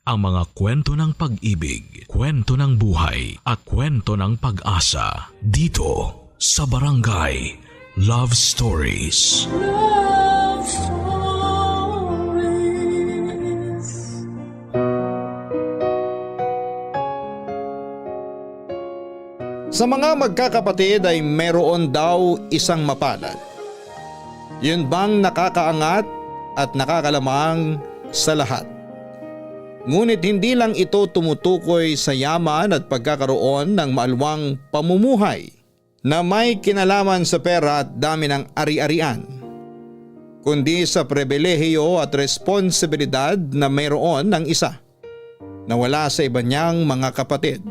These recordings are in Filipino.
ang mga kwento ng pag-ibig, kwento ng buhay at kwento ng pag-asa dito sa Barangay Love Stories. Love Stories. Sa mga magkakapatid ay meron daw isang mapalad. Yun bang nakakaangat at nakakalamang sa lahat. Ngunit hindi lang ito tumutukoy sa yaman at pagkakaroon ng maalwang pamumuhay na may kinalaman sa pera at dami ng ari-arian, kundi sa pribilehiyo at responsibilidad na mayroon ng isa na wala sa iba niyang mga kapatid.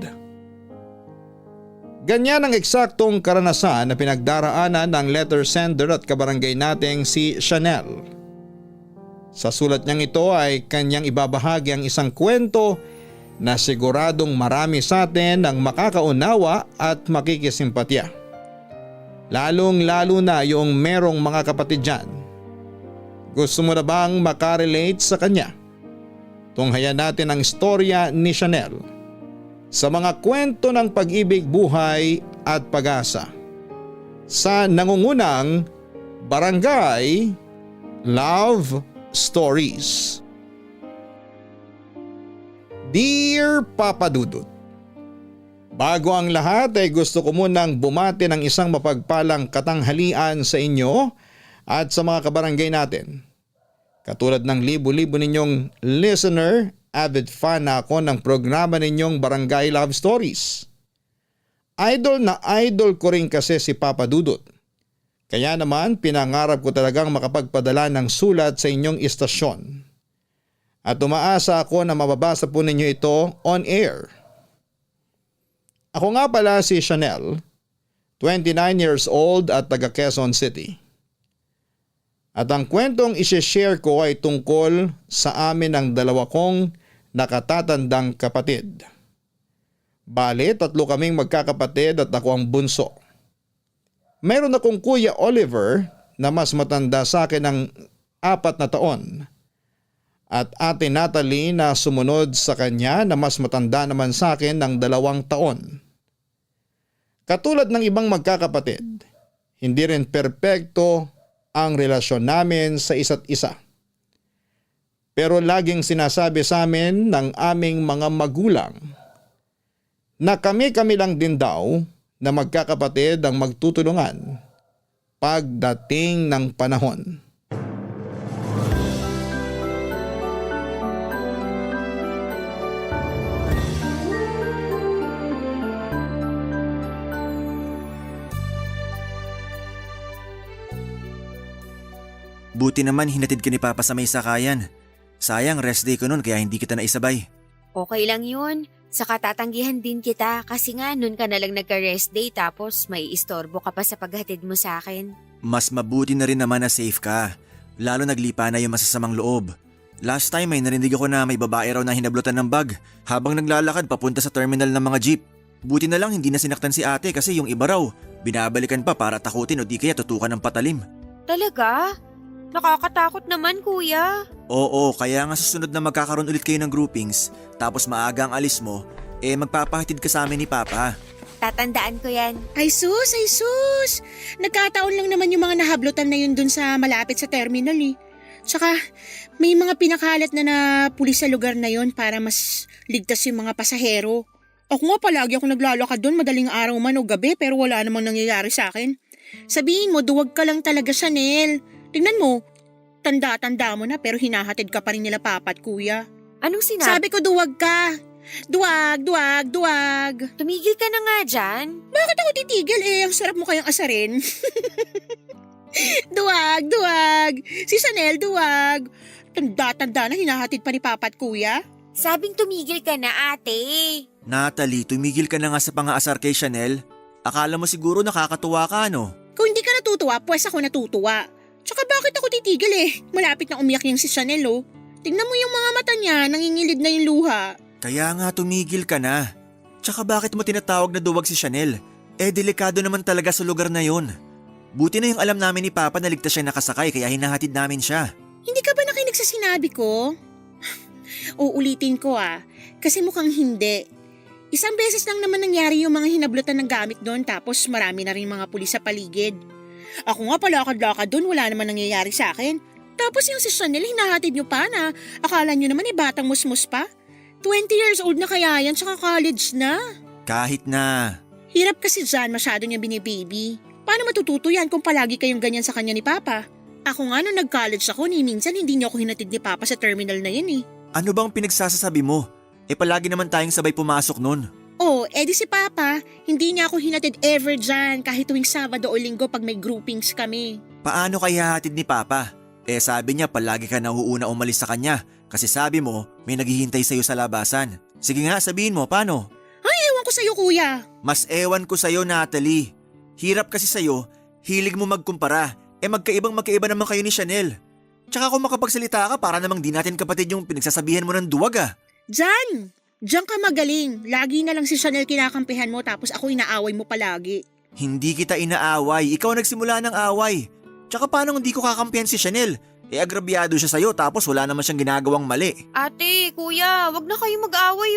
Ganyan ang eksaktong karanasan na pinagdaraanan ng letter sender at kabarangay nating si Chanel. Sa sulat niyang ito ay kanyang ibabahagi ang isang kwento na siguradong marami sa atin ang makakaunawa at makikisimpatya. Lalong-lalo na yung merong mga kapatid dyan. Gusto mo na bang makarelate sa kanya? Tunghayan natin ang istorya ni Chanel sa mga kwento ng pag-ibig, buhay at pag-asa sa nangungunang Barangay Love Stories. Dear Papa Dudut, bago ang lahat ay gusto ko munang bumati ng isang mapagpalang katanghalian sa inyo at sa mga kabarangay natin. Katulad ng libo-libo ninyong listener, avid fan na ako ng programa ninyong Barangay Love Stories. Idol na idol ko rin kasi si Papa Dudut. Kaya naman pinangarap ko talagang makapagpadala ng sulat sa inyong istasyon. At umaasa ako na mababasa po ninyo ito on air. Ako nga pala si Chanel, 29 years old at taga Quezon City. At ang kwentong isishare ko ay tungkol sa amin ng dalawa kong nakatatandang kapatid. Bale, 3 kaming magkakapatid at ako ang bunso. Meron akong Kuya Oliver na mas matanda sa akin ng 4 na taon at Ate Natalie na sumunod sa kanya na mas matanda naman sa akin ng 2 taon. Katulad ng ibang magkakapatid, hindi rin perpekto ang relasyon namin sa isa't isa. Pero laging sinasabi sa amin ng aming mga magulang na kami-kami lang din daw na magkakapatid ang magtutulungan pagdating ng panahon. Buti naman hinatid ka ni Papa sa may sakayan. Sayang rest day ko nun kaya hindi kita naisabay. Okay lang yun. Saka tatanggihan din kita kasi nga nun ka nalang nagka-rest day tapos may istorbo ka pa sa paghatid mo sa akin. Mas mabuti na rin naman na safe ka. Lalo naglipa na yung masasamang loob. Last time may narinig ako na may babae raw na hinablutan ng bag habang naglalakad papunta sa terminal ng mga jeep. Buti na lang hindi na sinaktan si ate kasi yung iba raw binabalikan pa para takutin o di kaya tutukan ng patalim. Talaga? Nakakatakot naman, kuya. Oo, kaya nga sa sunod na magkakaroon ulit kayo ng groupings tapos maaga ang alis mo, magpapahatid ka sa amin ni Papa. Tatandaan ko yan. Ay sus, ay sus. Nagkataon lang naman yung mga nahablutan na yun dun sa malapit sa terminal eh. Tsaka may mga pinakalat na pulis sa lugar na yun para mas ligtas yung mga pasahero. Ako nga palagi ako naglalakad dun madaling araw man o gabi pero wala namang nangyayari sa akin. Sabihin mo, duwag ka lang talaga, Chanel. Tingnan mo, tanda-tanda mo na pero hinahatid ka pa rin nila Papa at Kuya. Anong sinabi? Sabi ko duwag ka. Duwag, duwag, duwag. Tumigil ka na nga dyan. Bakit ako titigil ang sarap mo kayang asarin. Duwag, duwag. Si Chanel, duwag. Tanda-tanda na hinahatid pa ni Papa at Kuya. Sabing tumigil ka na, ate. Natalie, tumigil ka na nga sa pang-aasar kay Chanel. Akala mo siguro nakakatuwa ka, no? Kung hindi ka natutuwa, pues ako natutuwa. Tsaka bakit ako titigil Malapit na umiyak yung si Chanel Tingnan mo yung mga mata niya, nangingilid na yung luha. Kaya nga tumigil ka na. Tsaka bakit mo tinatawag na duwag si Chanel? Delikado naman talaga sa lugar na yun. Buti na yung alam namin ni Papa na ligtas siya nakasakay kaya hinahatid namin siya. Hindi ka ba nakinig sa sinabi ko? Uulitin ko kasi mukhang hindi. Isang beses lang naman nangyari yung mga hinablutan ng gamit doon tapos marami na rin mga pulis sa paligid. Ako nga palakad-lakad doon, wala naman nangyayari sa akin. Tapos yung si Chanel hinahatid nyo pa na akala nyo naman batang musmus pa. 20 years old na kaya yan, tsaka college na. Kahit na. Hirap kasi dyan, masyado niya binibaby. Paano matututo yan kung palagi kayong ganyan sa kanya ni Papa? Ako nga nung nag-college ako minsan hindi niyo ako hinatid ni Papa sa terminal na yun Ano bang pinagsasasabi mo? Palagi naman tayong sabay pumasok nun. Edi si Papa, hindi niya ako hinatid ever dyan kahit tuwing Sabado o Linggo pag may groupings kami. Paano kaya hatid ni Papa? Sabi niya palagi ka nauuna umalis sa kanya kasi sabi mo may naghihintay sa'yo sa labasan. Sige nga, sabihin mo, paano? Ay, ewan ko sa'yo kuya. Mas ewan ko sa'yo, Natalie. Hirap kasi sa'yo, hilig mo magkumpara. Magkaiba naman kayo ni Chanel. Tsaka kung makapagsalita ka para namang di natin kapatid yung pinagsasabihan mo ng duwag Diyan ka magaling. Lagi na lang si Chanel kinakampihan mo tapos ako inaaway mo palagi. Hindi kita inaaway, ikaw nagsimula ng away. Tsaka paano hindi ko kakampihan si Chanel? Agrabyado siya sa'yo tapos wala naman siyang ginagawang mali. Ate, kuya, wag na kayo mag-away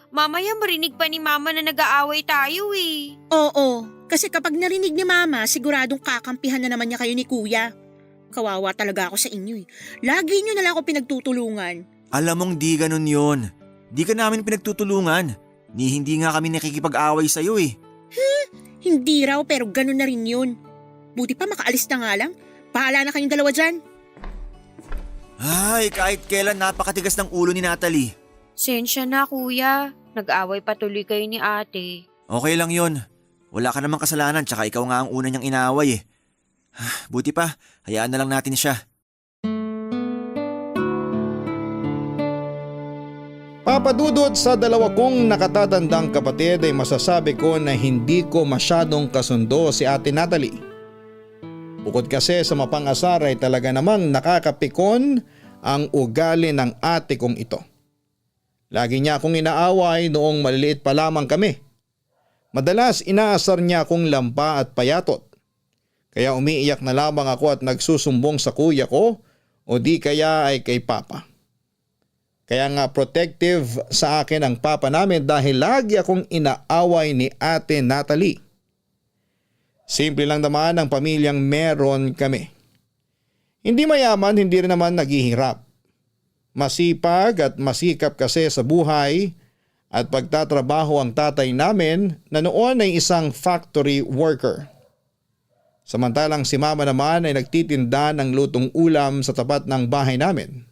Mamaya marinig pa ni Mama na nag-aaway tayo Oo, kasi kapag narinig ni Mama, siguradong kakampihan na naman niya kayo ni Kuya. Kawawa talaga ako sa inyo Lagi niyo na lang ako pinagtutulungan. Alam mong di ganun yun. Di ka namin pinagtutulungan. Hindi nga kami nakikipag-away sa'yo Hindi raw pero ganun na rin yun. Buti pa makaalis na nga lang. Bahala na kayong dalawa dyan. Ay, kahit kailan napakatigas ng ulo ni Natalie. Sensya na, kuya. Nag-away patuloy kayo ni ate. Okay lang yun. Wala ka namang kasalanan tsaka ikaw nga ang una niyang inaaway Buti pa, hayaan na lang natin siya. Papadudot sa dalawa kong nakatatandang kapatid ay masasabi ko na hindi ko masyadong kasundo si Ate Natalie. Bukod kasi sa mapang-asar ay talaga namang nakakapikon ang ugali ng ate kong ito. Lagi niya akong inaaway noong maliliit pa lamang kami. Madalas inaasar niya akong lampa at payatot. Kaya umiiyak na lamang ako at nagsusumbong sa kuya ko o di kaya ay kay Papa. Kaya nga protective sa akin ang Papa namin dahil lagi akong inaaway ni Ate Natalie. Simple lang naman ang pamilyang meron kami. Hindi mayaman, hindi rin naman naghihirap. Masipag at masikap kasi sa buhay at pagtatrabaho ang tatay namin na noon ay isang factory worker. Samantalang si Mama naman ay nagtitinda ng lutong ulam sa tapat ng bahay namin.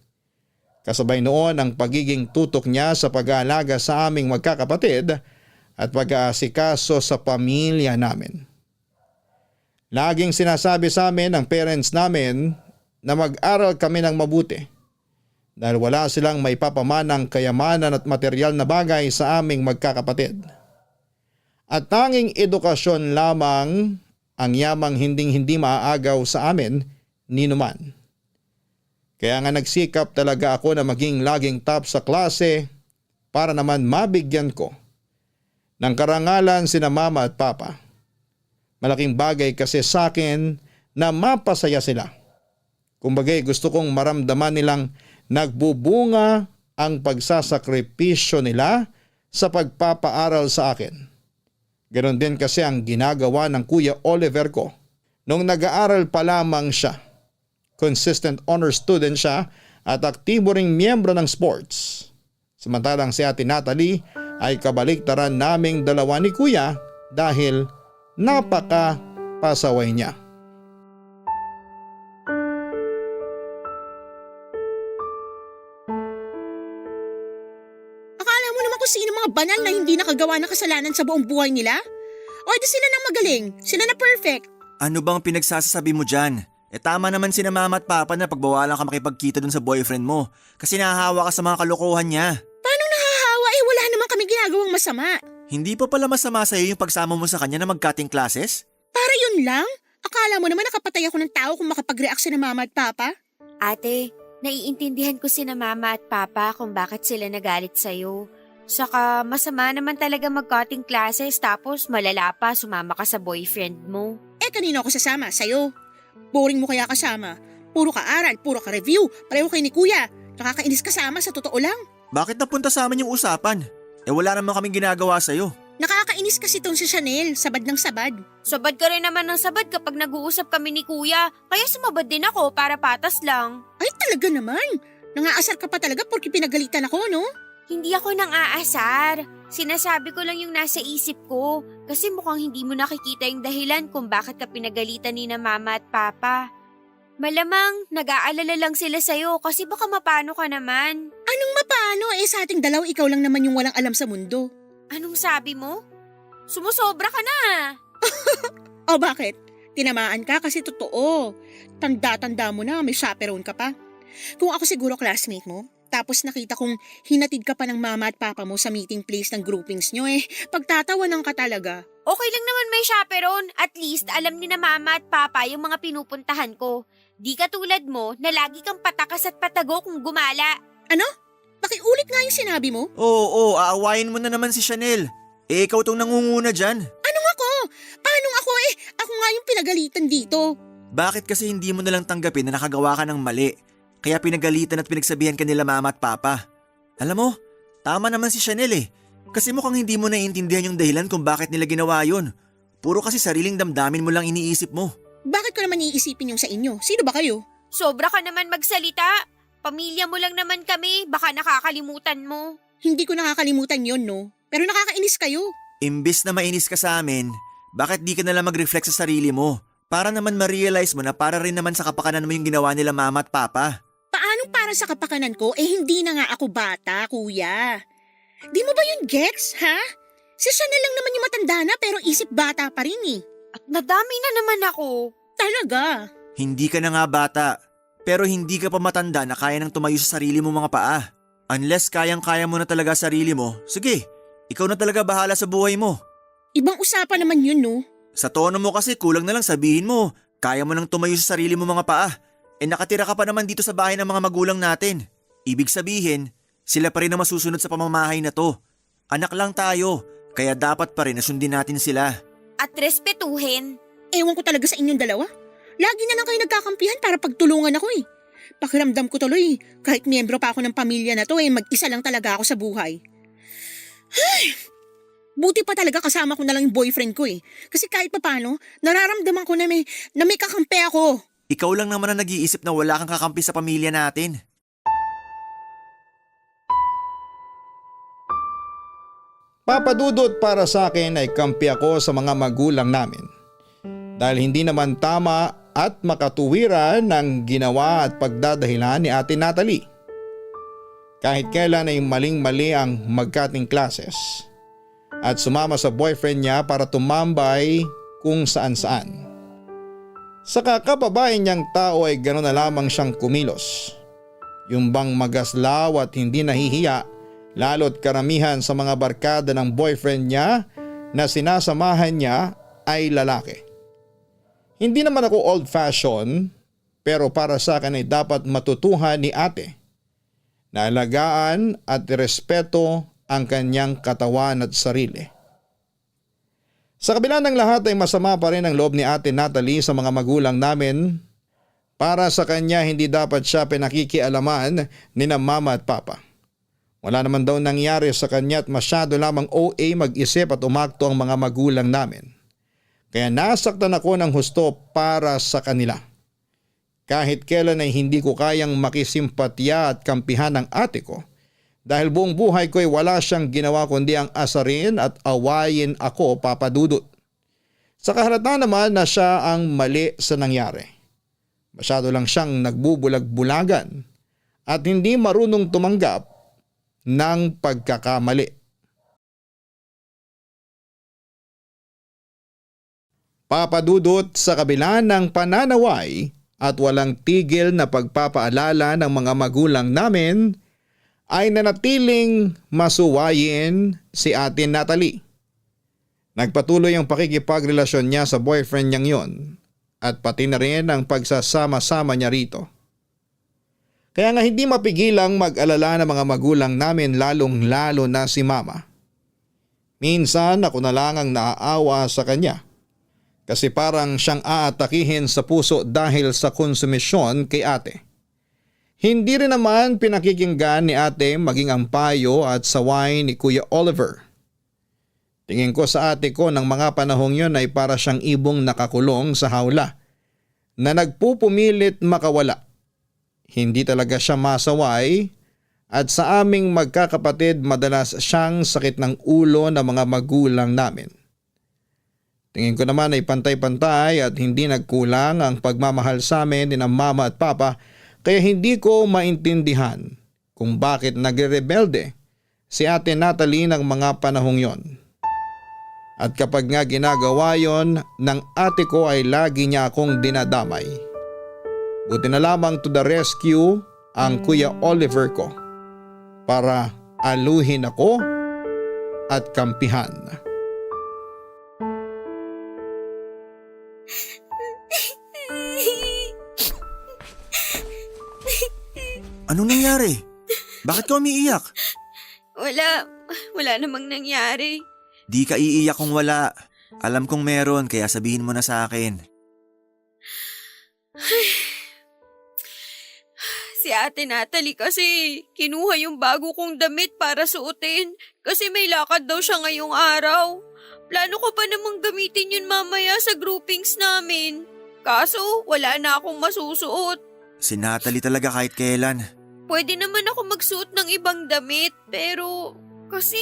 Kasabay noon ang pagiging tutok niya sa pag-aalaga sa aming magkakapatid at pag-aasikaso sa pamilya namin. Laging sinasabi sa amin ng parents namin na mag-aral kami ng mabuti dahil wala silang may papamanang kayamanan at material na bagay sa aming magkakapatid. At tanging edukasyon lamang ang yamang hinding-hindi maaagaw sa amin ni numan. Kaya nga nagsikap talaga ako na maging laging top sa klase para naman mabigyan ko ng karangalan sina Mama at Papa. Malaking bagay kasi sa akin na mapasaya sila. Kumbagay gusto kong maramdaman nilang nagbubunga ang pagsasakripisyo nila sa pagpapaaral sa akin. Ganon din kasi ang ginagawa ng Kuya Oliver ko nung nag-aaral pa lamang siya. Consistent honor student siya at aktibo ring miyembro ng sports. Samantalang si Ate Natalie ay kabaliktaran naming dalawa ni Kuya dahil napaka-pasaway niya. Akala mo naman kung sino mga banal na hindi nakagawa ng kasalanan sa buong buhay nila? O di sila nang magaling, sila na perfect. Ano bang pinagsasasabi mo dyan? Tama naman sina Mama at Papa na pagbawalan ka makipagkita dun sa boyfriend mo kasi nahahawa ka sa mga kalokohan niya. Paano nahahawa wala naman kami ginagawang masama. Hindi pa pala masama sa'yo yung pagsama mo sa kanya na mag-cutting classes? Para yun lang? Akala mo naman nakapatay ako ng tao kung makapag-react sina Mama at Papa? Ate, naiintindihan ko sina Mama at Papa kung bakit sila nagalit sa'yo. Saka masama naman talaga mag-cutting classes tapos malala pa sumama ka sa boyfriend mo. Kanino ako sasama? Sa'yo? Boring mo kaya kasama? Puro ka aral, puro ka review, pareho kay ni Kuya. Nakakainis kasama sa totoo lang. Bakit napunta sa amin yung usapan? Wala naman kaming ginagawa sa'yo. Nakakainis kasi tong si Chanel, sabad ng sabad. Sabad ka rin naman ng sabad kapag nag-uusap kami ni kuya. Kaya sumabad din ako para patas lang. Ay talaga naman, nangaasar ka pa talaga porque pinagalitan ako, no? Hindi ako nang aasar. Sinasabi ko lang yung nasa isip ko. Kasi mukhang hindi mo nakikita yung dahilan kung bakit ka pinagalitan ni na mama at papa. Malamang nag-aalala lang sila sa'yo kasi baka mapano ka naman. Anong mapano sa ating dalaw ikaw lang naman yung walang alam sa mundo. Anong sabi mo? Sumusobra ka na. O bakit? Tinamaan ka kasi totoo. Tanda-tanda mo na may chaperone ka pa. Kung ako siguro classmate mo, tapos nakita kong hinatid ka pa ng mama at papa mo sa meeting place ng groupings nyo pagtatawanan ka talaga. Okay lang naman may chaperone. At least alam ni na mama at papa yung mga pinupuntahan ko. Di katulad mo na lagi kang patakas at patago kung gumala. Ano? Pakiulit nga yung sinabi mo? Oo, aawayin mo na naman si Chanel. Ikaw tong nangunguna dyan. Anong ako? Paanong ako Ako nga yung pinagalitan dito. Bakit kasi hindi mo nalang tanggapin na nakagawa ka ng mali? Kaya pinagalitan at pinagsabihan ka nila mama at papa. Alam mo, tama naman si Chanel Kasi mukhang hindi mo naiintindihan yung dahilan kung bakit nila ginawa yun. Puro kasi sariling damdamin mo lang iniisip mo. Bakit ko naman iisipin yung sa inyo? Sino ba kayo? Sobra ka naman magsalita. Pamilya mo lang naman kami, baka nakakalimutan mo. Hindi ko nakakalimutan yon, no? Pero nakakainis kayo. Imbis na mainis ka sa amin, bakit di ka nalang mag-reflect sa sarili mo? Para naman ma-realize mo na para rin naman sa kapakanan mo yung ginawa nila mama at papa. Paanong para sa kapakanan ko? Hindi na nga ako bata, kuya. Di mo ba yun gets, ha? Si Chanel lang naman yung matanda na pero isip bata pa rin At nadami na naman ako. Talaga. Hindi ka na nga bata, pero hindi ka pa matanda na kaya nang tumayo sa sarili mo mga paa. Unless kayang-kaya mo na talaga sarili mo, sige, ikaw na talaga bahala sa buhay mo. Ibang usapan naman yun, no? Sa tono mo kasi kulang na lang sabihin mo, kaya mo nang tumayo sa sarili mo mga paa. Nakatira ka pa naman dito sa bahay ng mga magulang natin. Ibig sabihin, sila pa rin ang masusunod sa pamamahay na to. Anak lang tayo, kaya dapat pa rin na sundin natin sila. At respetuhin. Ewan ko talaga sa inyong dalawa. Lagi na lang kayo nagkakampihan para pagtulungan ako Pakiramdam ko tuloy, kahit miyembro pa ako ng pamilya na to mag-isa lang talaga ako sa buhay. Ay, buti pa talaga kasama ko na lang yung boyfriend ko Kasi kahit papano, nararamdaman ko na may kakampi ako. Ikaw lang naman ang nag-iisip na wala kang kakampi sa pamilya natin. Papadudot para sa akin ay kampi ako sa mga magulang namin. Dahil hindi naman tama at makatuwiran ng ginawa at pagdadahilan ni Ate Natalie. Kahit kailan ay maling-mali ang magkating classes at sumama sa boyfriend niya para tumambay kung saan-saan. Sa kakababae niyang tao ay gano'n na lamang siyang kumilos. Yung bang magaslaw at hindi nahihiya, lalo't karamihan sa mga barkada ng boyfriend niya na sinasamahan niya ay lalaki. Hindi naman ako old-fashioned pero para sa akin ay dapat matutuhan ni ate na alagaan at respeto ang kanyang katawan at sarili. Sa kabila ng lahat ay masama pa rin ang loob ni Ate Natalie sa mga magulang namin. Para sa kanya hindi dapat siya pinakikialaman ni na mama at papa. Wala naman daw nangyari sa kanya at masyado lamang OA mag-isip at umakto ang mga magulang namin. Kaya nasaktan ako ng husto para sa kanila. Kahit kailan ay hindi ko kayang makisimpatya at kampihan ng ate ko. Dahil buong buhay ko ay wala siyang ginawa kundi ang asarin at awayin ako, Papa Dudut. Sa kahalata naman na siya ang mali sa nangyari. Masyado lang siyang nagbubulag-bulagan at hindi marunong tumanggap ng pagkakamali. Papa Dudut, sa kabila ng pananaway at walang tigil na pagpapaalala ng mga magulang namin, ay nanatiling masuwayin si Ate Natalie. Nagpatuloy ang pakikipagrelasyon niya sa boyfriend niyang yon at pati na rin ang pagsasama-sama niya rito. Kaya nga hindi mapigilang mag-alala ng mga magulang namin lalong-lalo na si mama. Minsan ako na lang ang naaawa sa kanya kasi parang siyang aatakihin sa puso dahil sa konsumisyon kay ate. Hindi rin naman pinakikinggan ni ate maging ang payo at saway ni Kuya Oliver. Tingin ko sa ate ko ng mga panahong yon ay para siyang ibong nakakulong sa hawla na nagpupumilit makawala. Hindi talaga siya masaway at sa aming magkakapatid madalas siyang sakit ng ulo ng mga magulang namin. Tingin ko naman ay pantay-pantay at hindi nagkulang ang pagmamahal sa amin ni ng mama at papa kaya hindi ko maintindihan kung bakit nagre-rebelde si ate Natalie ng mga panahong yon. At kapag nga ginagawa yon ng ate ko ay lagi niya akong dinadamay. Buti na lamang to the rescue ang Kuya Oliver ko para aluhin ako at kampihan. Anong nangyari? Bakit ka umiiyak? Wala namang nangyari. Di ka iiyak kung wala. Alam kong meron kaya sabihin mo na sa akin. Si Ate Natalie kasi kinuha yung bago kong damit para suotin kasi may lakad daw siya ngayong araw. Plano ko pa namang gamitin yun mamaya sa groupings namin. Kaso wala na akong masusuot. Si Natalie talaga kahit kailan. Pwede naman ako magsuot ng ibang damit pero kasi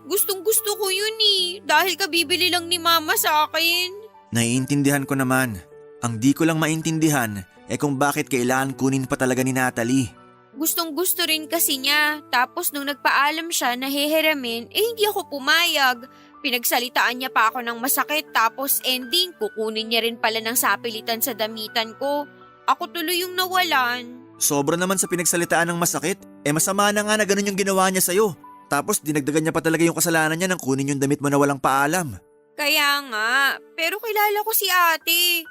gustong gusto ko yun dahil kabibili lang ni Mama sa akin. Naiintindihan ko naman. Ang di ko lang maintindihan kung bakit kailangan kunin pa talaga ni Natalie. Gustong gusto rin kasi niya tapos nung nagpaalam siya na heheramin hindi ako pumayag. Pinagsalitaan niya pa ako ng masakit tapos ending kukunin niya rin pala ng sapilitan sa damitan ko. Ako tuloy yung nawalan. Sobra naman sa pinagsalitaan ng masakit. Masama na nga na ganun yung ginawa niya sa'yo. Tapos dinagdagan niya pa talaga yung kasalanan niya nang kunin yung damit mo na walang paalam. Kaya nga, pero kilala ko si ate.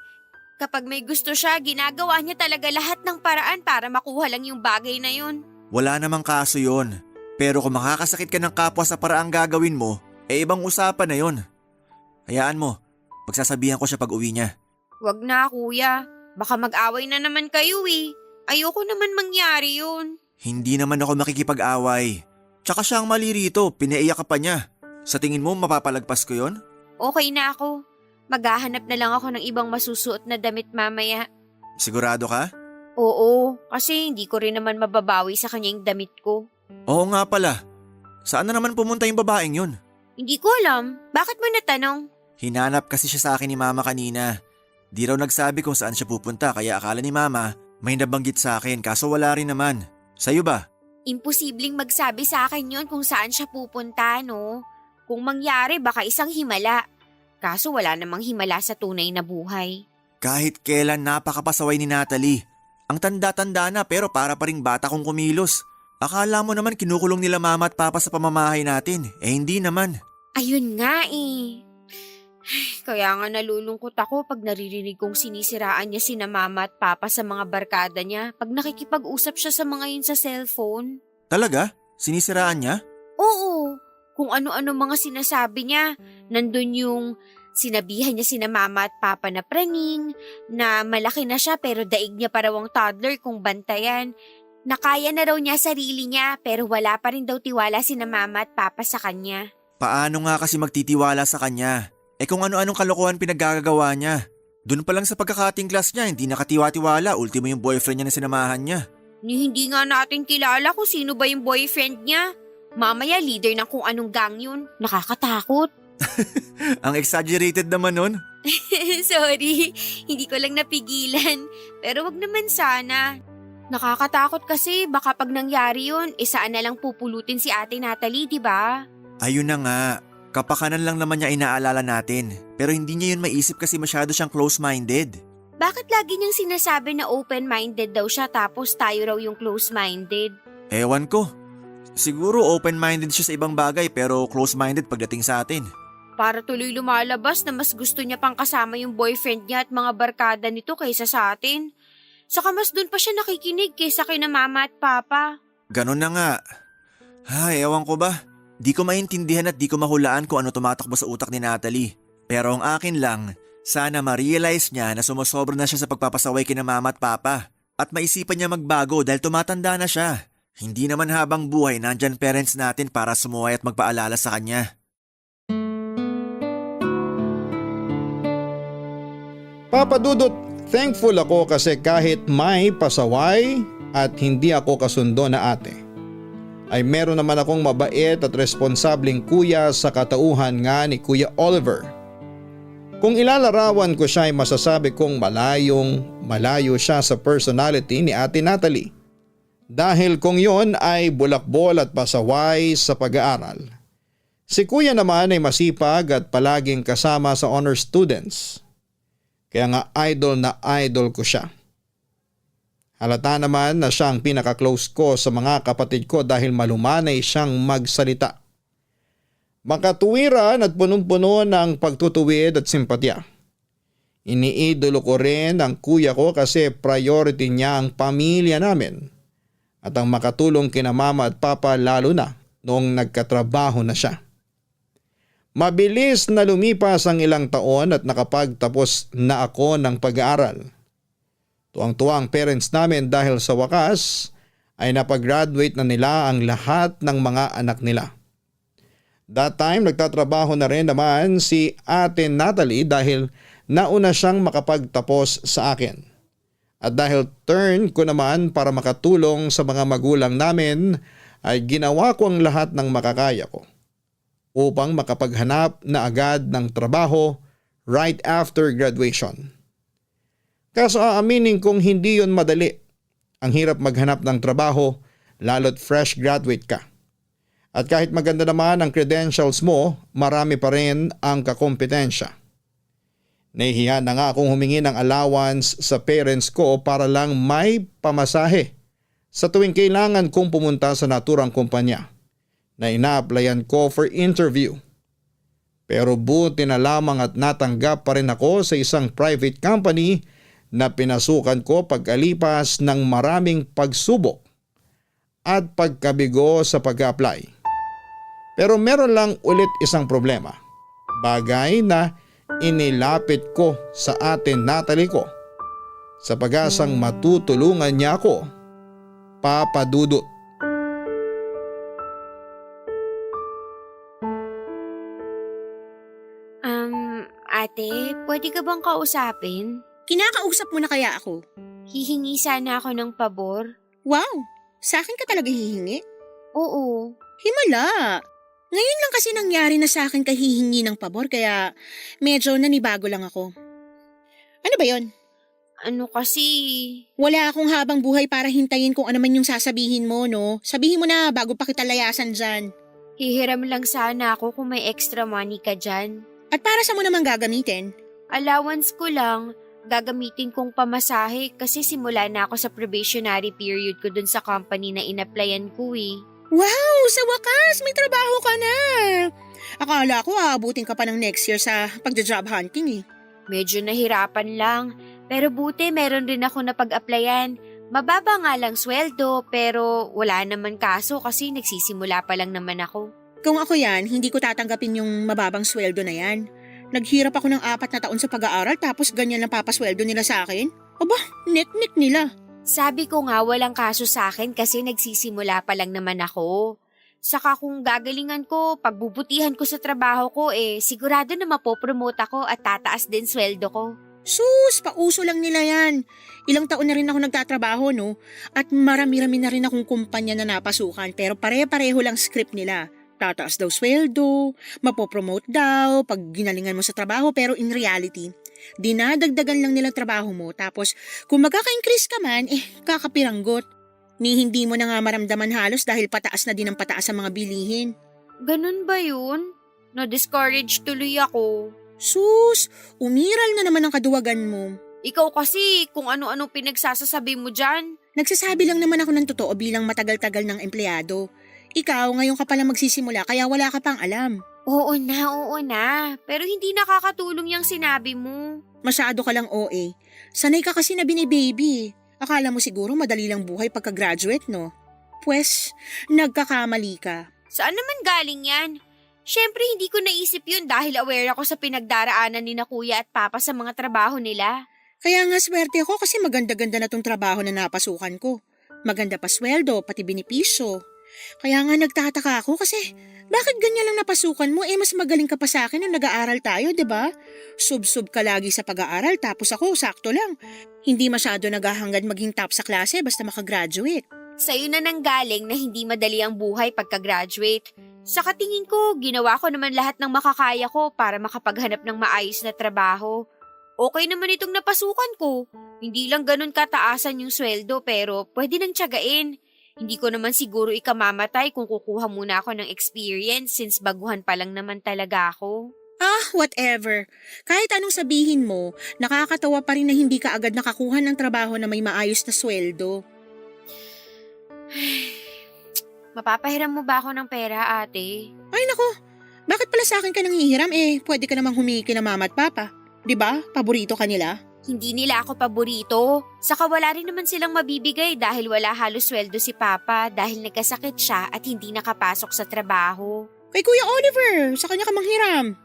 Kapag may gusto siya, ginagawa niya talaga lahat ng paraan para makuha lang yung bagay na yun. Wala namang kaso yun. Pero kung makakasakit ka ng kapwa sa paraang gagawin mo, ibang usapan na yun. Hayaan mo, magsasabihan ko siya pag uwi niya. Wag na kuya, baka mag-away na naman kayo Ayoko naman mangyari yun. Hindi naman ako makikipag-away. Tsaka siya ang mali rito, pinaiyak ka pa niya. Sa tingin mo mapapalagpas ko yon? Okay na ako. Maghahanap na lang ako ng ibang masusuot na damit mamaya. Sigurado ka? Oo, kasi hindi ko rin naman mababawi sa kanya yung damit ko. Oo nga pala. Saan na naman pumunta yung babaeng yun? Hindi ko alam. Bakit mo natanong? Hinanap kasi siya sa akin ni Mama kanina. Di raw nagsabi kung saan siya pupunta kaya akala ni Mama may nabanggit sa akin kaso wala rin naman. Sa'yo ba? Imposibleng magsabi sa akin yon kung saan siya pupunta, no? Kung mangyari baka isang himala. Kaso wala namang himala sa tunay na buhay. Kahit kailan napakapasaway ni Natalie. Ang tanda-tanda na pero para pa ring bata kong kumilos. Akala mo naman kinukulong nila Mama at Papa sa pamamahay natin. Hindi naman. Ayun nga Kaya nga nalulungkot ako pag naririnig kong sinisiraan niya sina Mama at Papa sa mga barkada niya pag nakikipag-usap siya sa mga yun sa cellphone. Talaga? Sinisiraan niya? Oo, kung ano-ano mga sinasabi niya. Nandun yung sinabihan niya sina Mama at Papa na praning, na malaki na siya pero daig niya pa raw ang toddler kung bantayan. Nakaya na raw niya sarili niya pero wala pa rin daw tiwala sina Mama at Papa sa kanya. Paano nga kasi magtitiwala sa kanya? Kung ano-anong kalokohan pinaggagawa niya. Doon pa lang sa pagkakating class niya, hindi nakatiwa-tiwala. Ultimo yung boyfriend niya na sinamahan niya. Hindi nga natin kilala kung sino ba yung boyfriend niya. Mamaya leader ng kung anong gang yun. Nakakatakot. Ang exaggerated naman nun. Sorry, hindi ko lang napigilan. Pero wag naman sana. Nakakatakot kasi baka pag nangyari yun, saan na lang pupulutin si Ate Natalie, di ba? Ayun na nga. Kapakanan lang naman niya inaalala natin. Pero hindi niya yun maisip kasi masyado siyang close-minded. Bakit lagi niyang sinasabi na open-minded daw siya tapos tayo raw yung close-minded? Ewan ko. Siguro open-minded siya sa ibang bagay pero close-minded pagdating sa atin. Para tuloy lumalabas na mas gusto niya pang kasama yung boyfriend niya at mga barkada nito kaysa sa atin. Saka mas dun pa siya nakikinig kaysa kina Mama at Papa. Ganon na nga. Ay, ewan ko ba? Di ko maintindihan at di ko mahulaan kung ano tumatakbo sa utak ni Natalie. Pero ang akin lang, sana ma-realize niya na sumusobra na siya sa pagpapasaway kina Mama at Papa. At maisipan niya magbago dahil tumatanda na siya. Hindi naman habang buhay nandyan parents natin para sumuway at magpaalala sa kanya. Papa Dudut, thankful ako kasi kahit may pasaway at hindi ako kasundo na ate, ay meron naman akong mabait at responsabling kuya sa katauhan nga ni Kuya Oliver. Kung ilalarawan ko siya ay masasabi kong malayo siya sa personality ni Ate Natalie. Dahil kung yon ay bulakbol at pasaway sa pag-aaral. Si kuya naman ay masipag at palaging kasama sa honor students. Kaya nga idol ko siya. Halata naman na siya ang pinaka-close ko sa mga kapatid ko dahil malumanay siyang magsalita. Makatuwiran at punong-puno ng pagtutuwid at simpatya. Iniidolo ko rin ang kuya ko kasi priority niya ang pamilya namin. At ang makatulong kina mama at papa lalo na noong nagkatrabaho na siya. Mabilis na lumipas ang ilang taon at nakapagtapos na ako ng pag-aaral. Tuwang-tuwa ang parents namin dahil sa wakas ay napag-graduate na nila ang lahat ng mga anak nila. That time nagtatrabaho na rin naman si Ate Natalie dahil nauna siyang makapagtapos sa akin. At dahil turn ko naman para makatulong sa mga magulang namin ay ginawa ko ang lahat ng makakaya ko upang makapaghanap na agad ng trabaho right after graduation. Kaso aaminin kong hindi yon madali. Ang hirap maghanap ng trabaho lalo't fresh graduate ka. At kahit maganda naman ang credentials mo, marami pa rin ang kakompetensya. Nahihiya na nga akong humingi ng allowance sa parents ko para lang may pamasahe sa tuwing kailangan kong pumunta sa naturang kumpanya na ina-applyan ko for interview. Pero buti na lamang at natanggap pa rin ako sa isang private company na pinasukan ko pagkalipas ng maraming pagsubok at pagkabigo sa pag-apply. Pero meron lang ulit isang problema. Bagay na inilapit ko sa Ate Natalie ko sa pag-asang matutulungan niya ako, Papa Dudut. Ate, pwede ka bang kausapin? Kinakausap mo na kaya ako? Hihingi sana ako ng pabor. Wow, sa akin ka talaga hihingi? Oo. Himala. Ngayon lang kasi nangyari na sa akin kahihingi ng pabor kaya medyo nanibago lang ako. Ano ba yon? Ano kasi? Wala akong habang buhay para hintayin kung ano man yung sasabihin mo, no? Sabihin mo na bago pa kita layasan dyan. Hihiram lang sana ako kung may extra money ka dyan. At para sa mo naman gagamitin? Allowance ko lang, gagamitin kong pamasahe kasi simula na ako sa probationary period ko dun sa company na in-applyan ko eh. Wow! Sa wakas, may trabaho ka na! Akala ko aabutin ka pa ng next year sa pagja-job hunting eh. Medyo nahirapan lang, pero buti meron rin ako na pag-applyan. Mababa nga lang sweldo pero wala naman kaso kasi nagsisimula pa lang naman ako. Kung ako yan, hindi ko tatanggapin yung mababang sweldo na yan. Naghirap ako ng 4 na taon sa pag-aaral tapos ganyan lang papasweldo nila sa akin? Aba, net-net nila. Sabi ko nga walang kaso sa akin kasi nagsisimula pa lang naman ako. Saka kung gagalingan ko, pagbubutihan ko sa trabaho ko sigurado na mapopromote ako at tataas din sweldo ko. Sus, pauso lang nila yan. Ilang taon na rin ako nagtatrabaho, no? At marami-rami na rin akong kumpanya na napasukan pero pare-pareho lang script nila. Tataas daw sweldo, mapopromote daw pag ginalingan mo sa trabaho pero in reality, dinadagdagan lang nilang trabaho mo tapos kung magkaka-increase ka man, kakapiranggot. Ni hindi mo na nga maramdaman halos dahil pataas na din ang pataas ang mga bilihin. Ganun ba yun? Na-discourage tuloy ako. Sus, umiral na naman ang kaduwagan mo. Ikaw kasi kung ano-ano pinagsasasabi mo dyan. Nagsasabi lang naman ako ng totoo bilang matagal-tagal ng empleyado. Ikaw, ngayon ka pala magsisimula kaya wala ka pang alam. Oo na. Pero hindi nakakatulong yung sinabi mo. Masyado ka lang OA. Sanay ka kasi na binibaby. Akala mo siguro madali lang buhay pagka-graduate, no? Pwes, nagkakamali ka. Saan naman galing yan? Siyempre hindi ko naisip yun dahil aware ako sa pinagdaraanan ni na kuya at papa sa mga trabaho nila. Kaya nga swerte ako kasi maganda-ganda na tong trabaho na napasukan ko. Maganda pa sweldo, pati binipisyo. Kaya nga nagtataka ako kasi bakit ganyan lang napasukan mo? Mas magaling ka pa sa akin nung nag-aaral tayo, di ba? Sub-sub ka lagi sa pag-aaral tapos ako sakto lang. Hindi masyado naghahangad maging top sa klase basta makagraduate. Sa'yo na nanggaling na hindi madali ang buhay pagka-graduate. Sa katingin ko, ginawa ko naman lahat ng makakaya ko para makapaghanap ng maayos na trabaho. Okay naman itong napasukan ko. Hindi lang ganun kataasan yung sweldo pero pwede nang tiyagain. Hindi ko naman siguro ikamamatay kung kukuha muna ako ng experience since baguhan pa lang naman talaga ako. Whatever. Kahit anong sabihin mo, nakakatawa pa rin na hindi ka agad nakakuha ng trabaho na may maayos na sweldo. Mapapahiram mo ba ako ng pera, ate? Ay nako, bakit pala sa akin ka nanghihiram pwede ka namang humingi kina mama at papa. Di ba? Paborito ka nila? Hindi nila ako paborito. Saka wala rin naman silang mabibigay dahil wala halos sweldo si Papa dahil nagkasakit siya at hindi nakapasok sa trabaho. Kay Kuya Oliver, sa kanya ka manghiram.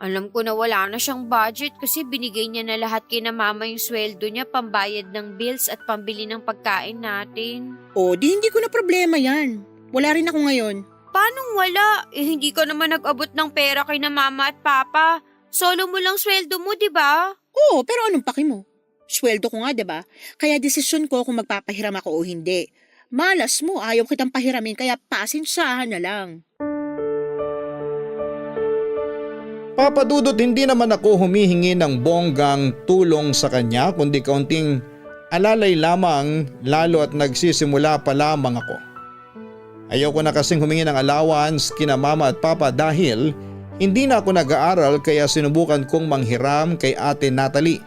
Alam ko na wala na siyang budget kasi binigay niya na lahat kina mama yung sweldo niya pambayad ng bills at pambili ng pagkain natin. Di hindi ko na problema yan. Wala rin ako ngayon. Paanong wala? Hindi ka naman nag-abot ng pera kay na mama at papa. Solo mo lang sweldo mo, di ba? Oo, pero anong paki mo? Sweldo ko nga, di ba? Kaya desisyon ko kung magpapahiram ako o hindi. Malas mo, ayaw kitang pahiramin kaya pasensyahan na lang. Papa Dudut, hindi naman ako humihingi ng bonggang tulong sa kanya kundi kaunting alalay lamang lalo at nagsisimula pa lamang ako. Ayaw ko na kasing humingi ng allowance kina mama at papa dahil hindi na ako nag-aaral kaya sinubukan kong manghiram kay Ate Natalie.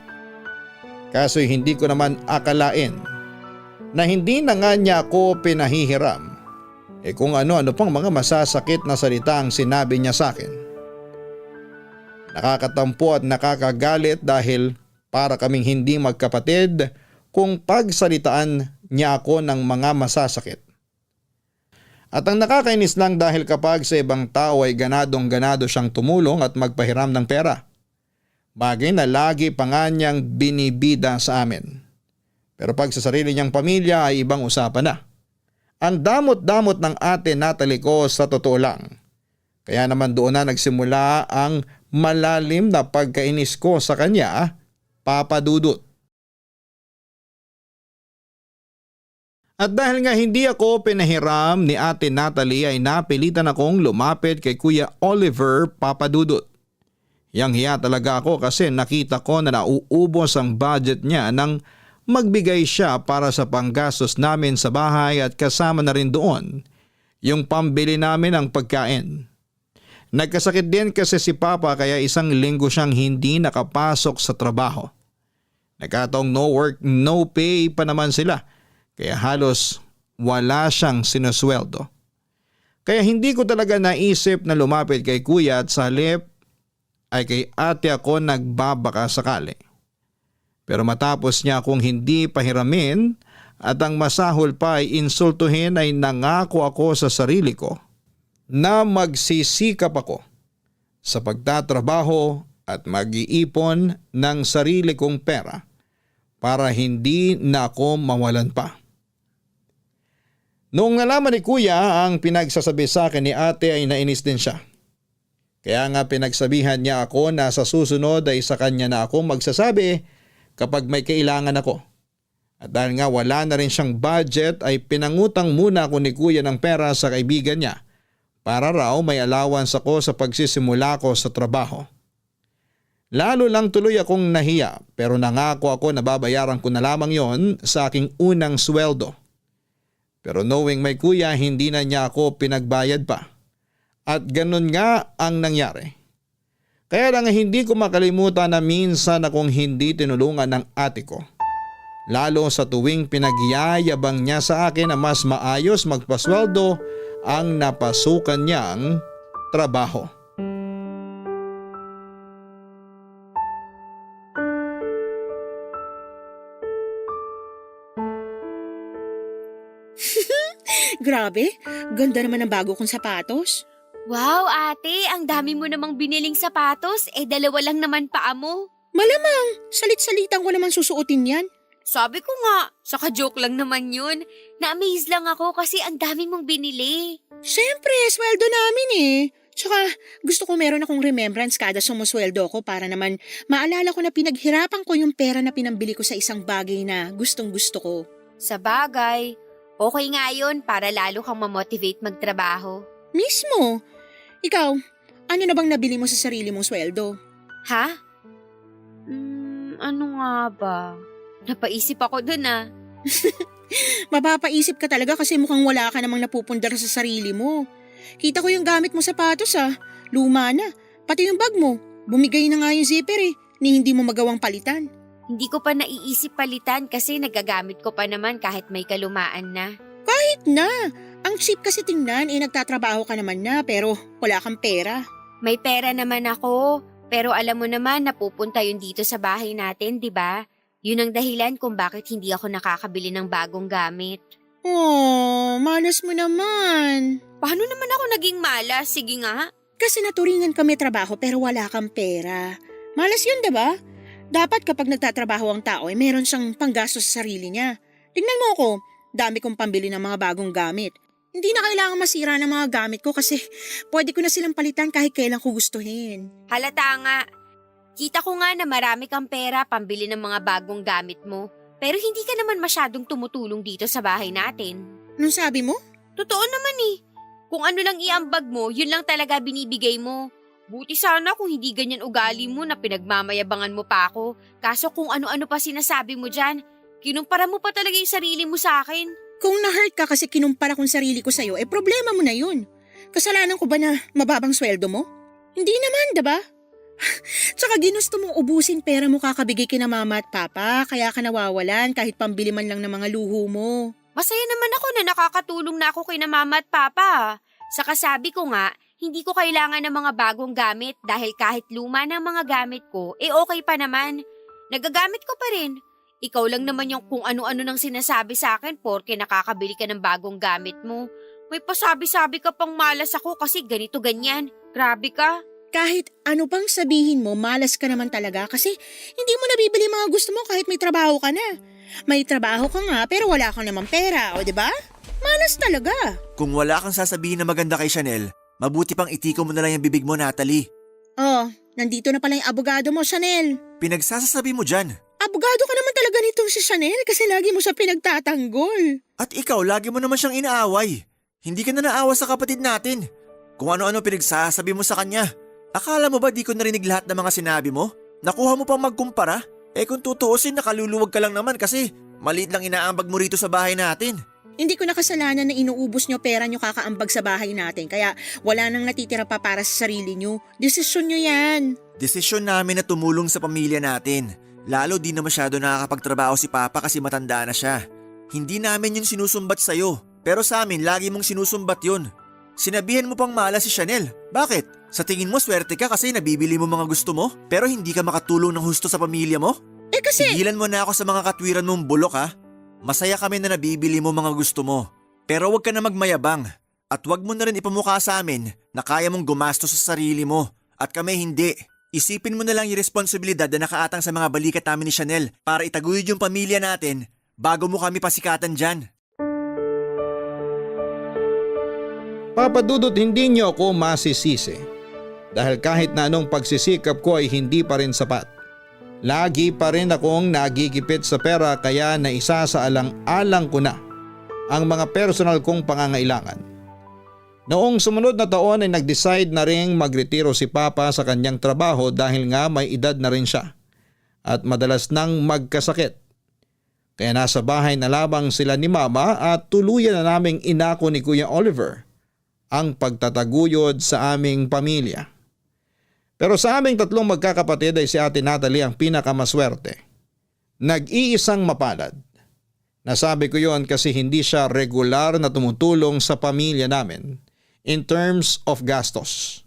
Kaso hindi ko naman akalain na hindi na nga niya ako pinahihiram. Kung ano-ano pang mga masasakit na salita ang sinabi niya sa akin. Nakakatampo at nakakagalit dahil para kaming hindi magkapatid kung pagsalitaan niya ako ng mga masasakit. At ang nakakainis lang dahil kapag sa ibang tao ay ganadong-ganado siyang tumulong at magpahiram ng pera. Bagay na lagi pa nga niyang binibida sa amin. Pero pag sa sarili niyang pamilya ay ibang usapan na. Ang damot-damot ng Ate Natalie ko sa totoo lang. Kaya naman doon na nagsimula ang malalim na pagkainis ko sa kanya, Papa Dudut. At dahil nga hindi ako pinahiram ni Ate Natalie ay napilitan akong lumapit kay Kuya Oliver, Papa Dudut. Yang-hiya talaga ako kasi nakita ko na nauubos ang budget niya nang magbigay siya para sa panggastos namin sa bahay at kasama na rin doon yung pambili namin ng pagkain. Nagkasakit din kasi si Papa kaya isang linggo siyang hindi nakapasok sa trabaho. Nagkataong no work, no pay pa naman sila. Kaya halos wala siyang sinusweldo. Kaya hindi ko talaga naisip na lumapit kay Kuya at sa halip ay kay ate ako nagbabaka sakali. Pero matapos niya akong hindi pahiramin at ang masahol pa ay insultuhin ay nangako ako sa sarili ko na magsisikap ako sa pagtatrabaho at mag-iipon ng sarili kong pera para hindi na ako mawalan pa. Noong nalaman ni Kuya ang pinagsasabi sa akin ni ate ay nainis din siya. Kaya nga pinagsabihan niya ako na sa susunod ay sa kanya na ako magsasabi kapag may kailangan ako. At dahil nga wala na rin siyang budget ay pinangutang muna ako ni Kuya ng pera sa kaibigan niya para raw may allowance ako sa pagsisimula ko sa trabaho. Lalo lang tuloy akong nahiya pero nangako ako na babayaran ko na lamang yon sa aking unang sweldo. Pero knowing may Kuya hindi na niya ako pinagbayad pa. At ganun nga ang nangyari. Kaya lang hindi ko makalimutan na minsan akong hindi tinulungan ng ate ko. Lalo sa tuwing pinagyayabang niya sa akin na mas maayos magpasweldo ang napasukan niyang trabaho. Grabe, ganda naman ng bago kong sapatos. Wow, ate, ang dami mo namang biniling sapatos, dalawa lang naman paa mo. Malamang, salit-salitang ko naman susuotin yan. Sabi ko nga, saka joke lang naman yun. Na-amaze lang ako kasi ang dami mong binili. Siyempre, sweldo namin eh. Tsaka gusto ko meron akong remembrance kada sumusweldo ko para naman maalala ko na pinaghirapan ko yung pera na pinambili ko sa isang bagay na gustong gusto ko. Sa bagay, okay nga yun para lalo kang mamotivate magtrabaho. Mismo. Ikaw, ano na bang nabili mo sa sarili mong sweldo? Ha? Ano nga ba? Napaisip ako dun ah. Mapapaisip ka talaga kasi mukhang wala ka namang napupundar sa sarili mo. Kita ko yung gamit mo sapatos luma na. Pati yung bag mo, bumigay na nga yung zipper ni hindi mo magawang palitan. Hindi ko pa naiisip palitan kasi nagagamit ko pa naman kahit may kalumaan na. Kahit na, ang cheap kasi tingnan nagtatrabaho ka naman na pero wala kang pera. May pera naman ako, pero alam mo naman napupunta yun dito sa bahay natin, di ba? Yun ang dahilan kung bakit hindi ako nakakabili ng bagong gamit. Oh, malas mo naman. Paano naman ako naging malas? Sige nga. Kasi naturingan kami trabaho pero wala kang pera. Malas yun, diba? Dapat kapag nagtatrabaho ang tao meron siyang panggasto sa sarili niya. Tingnan mo ako, dami kong pambili ng mga bagong gamit. Hindi na kailangan masira ng mga gamit ko kasi pwede ko na silang palitan kahit kailan ko gustuhin. Halata nga. Kita ko nga na marami kang pera pambili ng mga bagong gamit mo. Pero hindi ka naman masyadong tumutulong dito sa bahay natin. Anong sabi mo? Totoo naman Kung ano lang iambag mo, yun lang talaga binibigay mo. Buti sana kung hindi ganyan ugali mo na pinagmamayabangan mo pa ako. Kaso kung ano-ano pa sinasabi mo dyan, kinumpara mo pa talaga yung sarili mo sa akin. Kung na-hurt ka kasi kinumpara kong sarili ko sa'yo, problema mo na yun. Kasalanan ko ba na mababang sweldo mo? Hindi naman, diba? Tsaka ginusto mong ubusin pera mo kakabigay kina mama at papa, kaya ka nawawalan kahit pambili man lang ng mga luho mo. Masaya naman ako na nakakatulong na ako kay na mama at papa. Saka sabi ko nga, hindi ko kailangan ng mga bagong gamit dahil kahit luma ng mga gamit ko, okay pa naman. Nagagamit ko pa rin. Ikaw lang naman yung kung ano-ano nang sinasabi sa akin porke nakakabili ka ng bagong gamit mo. May pasabi-sabi ka pang malas ako kasi ganito ganyan. Grabe ka. Kahit ano pang sabihin mo, malas ka naman talaga kasi hindi mo nabibili mga gusto mo kahit may trabaho ka na. May trabaho ka nga pero wala kang naman pera, o diba? Malas talaga. Kung wala kang sasabihin na maganda kay Chanel, mabuti pang itiko mo na lang yung bibig mo, Natalie. Oh, nandito na pala yung abogado mo, Chanel. Pinagsasasabi mo dyan. Abogado ka naman talaga nitong si Chanel kasi lagi mo siya pinagtatanggol. At ikaw, lagi mo naman siyang inaaway. Hindi ka na naawa sa kapatid natin. Kung ano-ano pinagsasabi mo sa kanya. Akala mo ba di ko narinig lahat ng mga sinabi mo? Nakuha mo pang magkumpara? Kung tutuusin nakaluluwag ka lang naman kasi maliit lang inaambag mo rito sa bahay natin. Hindi ko nakasalanan na inuubos nyo pera nyo kakaambag sa bahay natin kaya wala nang natitira pa para sa sarili nyo. Desisyon nyo yan. Desisyon namin na tumulong sa pamilya natin. Lalo di na masyado nakakapagtrabaho si Papa kasi matanda na siya. Hindi namin yun sinusumbat sa'yo. Pero sa amin lagi mong sinusumbat yun. Sinabihan mo pang malas si Chanel. Bakit? Sa tingin mo swerte ka kasi nabibili mo mga gusto mo pero hindi ka makatulong ng husto sa pamilya mo? Kasi… Tigilan mo na ako sa mga katwiran mong bulok ha. Masaya kami na nabibili mo mga gusto mo. Pero wag ka na magmayabang. At wag mo na rin ipamukha sa amin na kaya mong gumastos sa sarili mo. At kami hindi. Isipin mo na lang yung responsibilidad na nakaatang sa mga balikat namin ni Chanel para itaguyod yung pamilya natin bago mo kami pasikatan dyan. Papa Dudut, hindi niyo ako masisisi. Dahil kahit na anong pagsisikap ko ay hindi pa rin sapat. Lagi pa rin akong nagigipit sa pera kaya naisasaalang-alang ko na ang mga personal kong pangangailangan. Noong sumunod na taon ay nag-decide na ring magretiro si Papa sa kanyang trabaho dahil nga may edad na rin siya at madalas nang magkasakit. Kaya nasa bahay na lamang sila ni Mama at tuluyan na naming inako ni Kuya Oliver ang pagtataguyod sa aming pamilya. Pero sa aming tatlong magkakapatid ay si Ate Natalie ang pinakamaswerte. Nag-iisang mapalad. Nasabi ko yon kasi hindi siya regular na tumutulong sa pamilya namin in terms of gastos.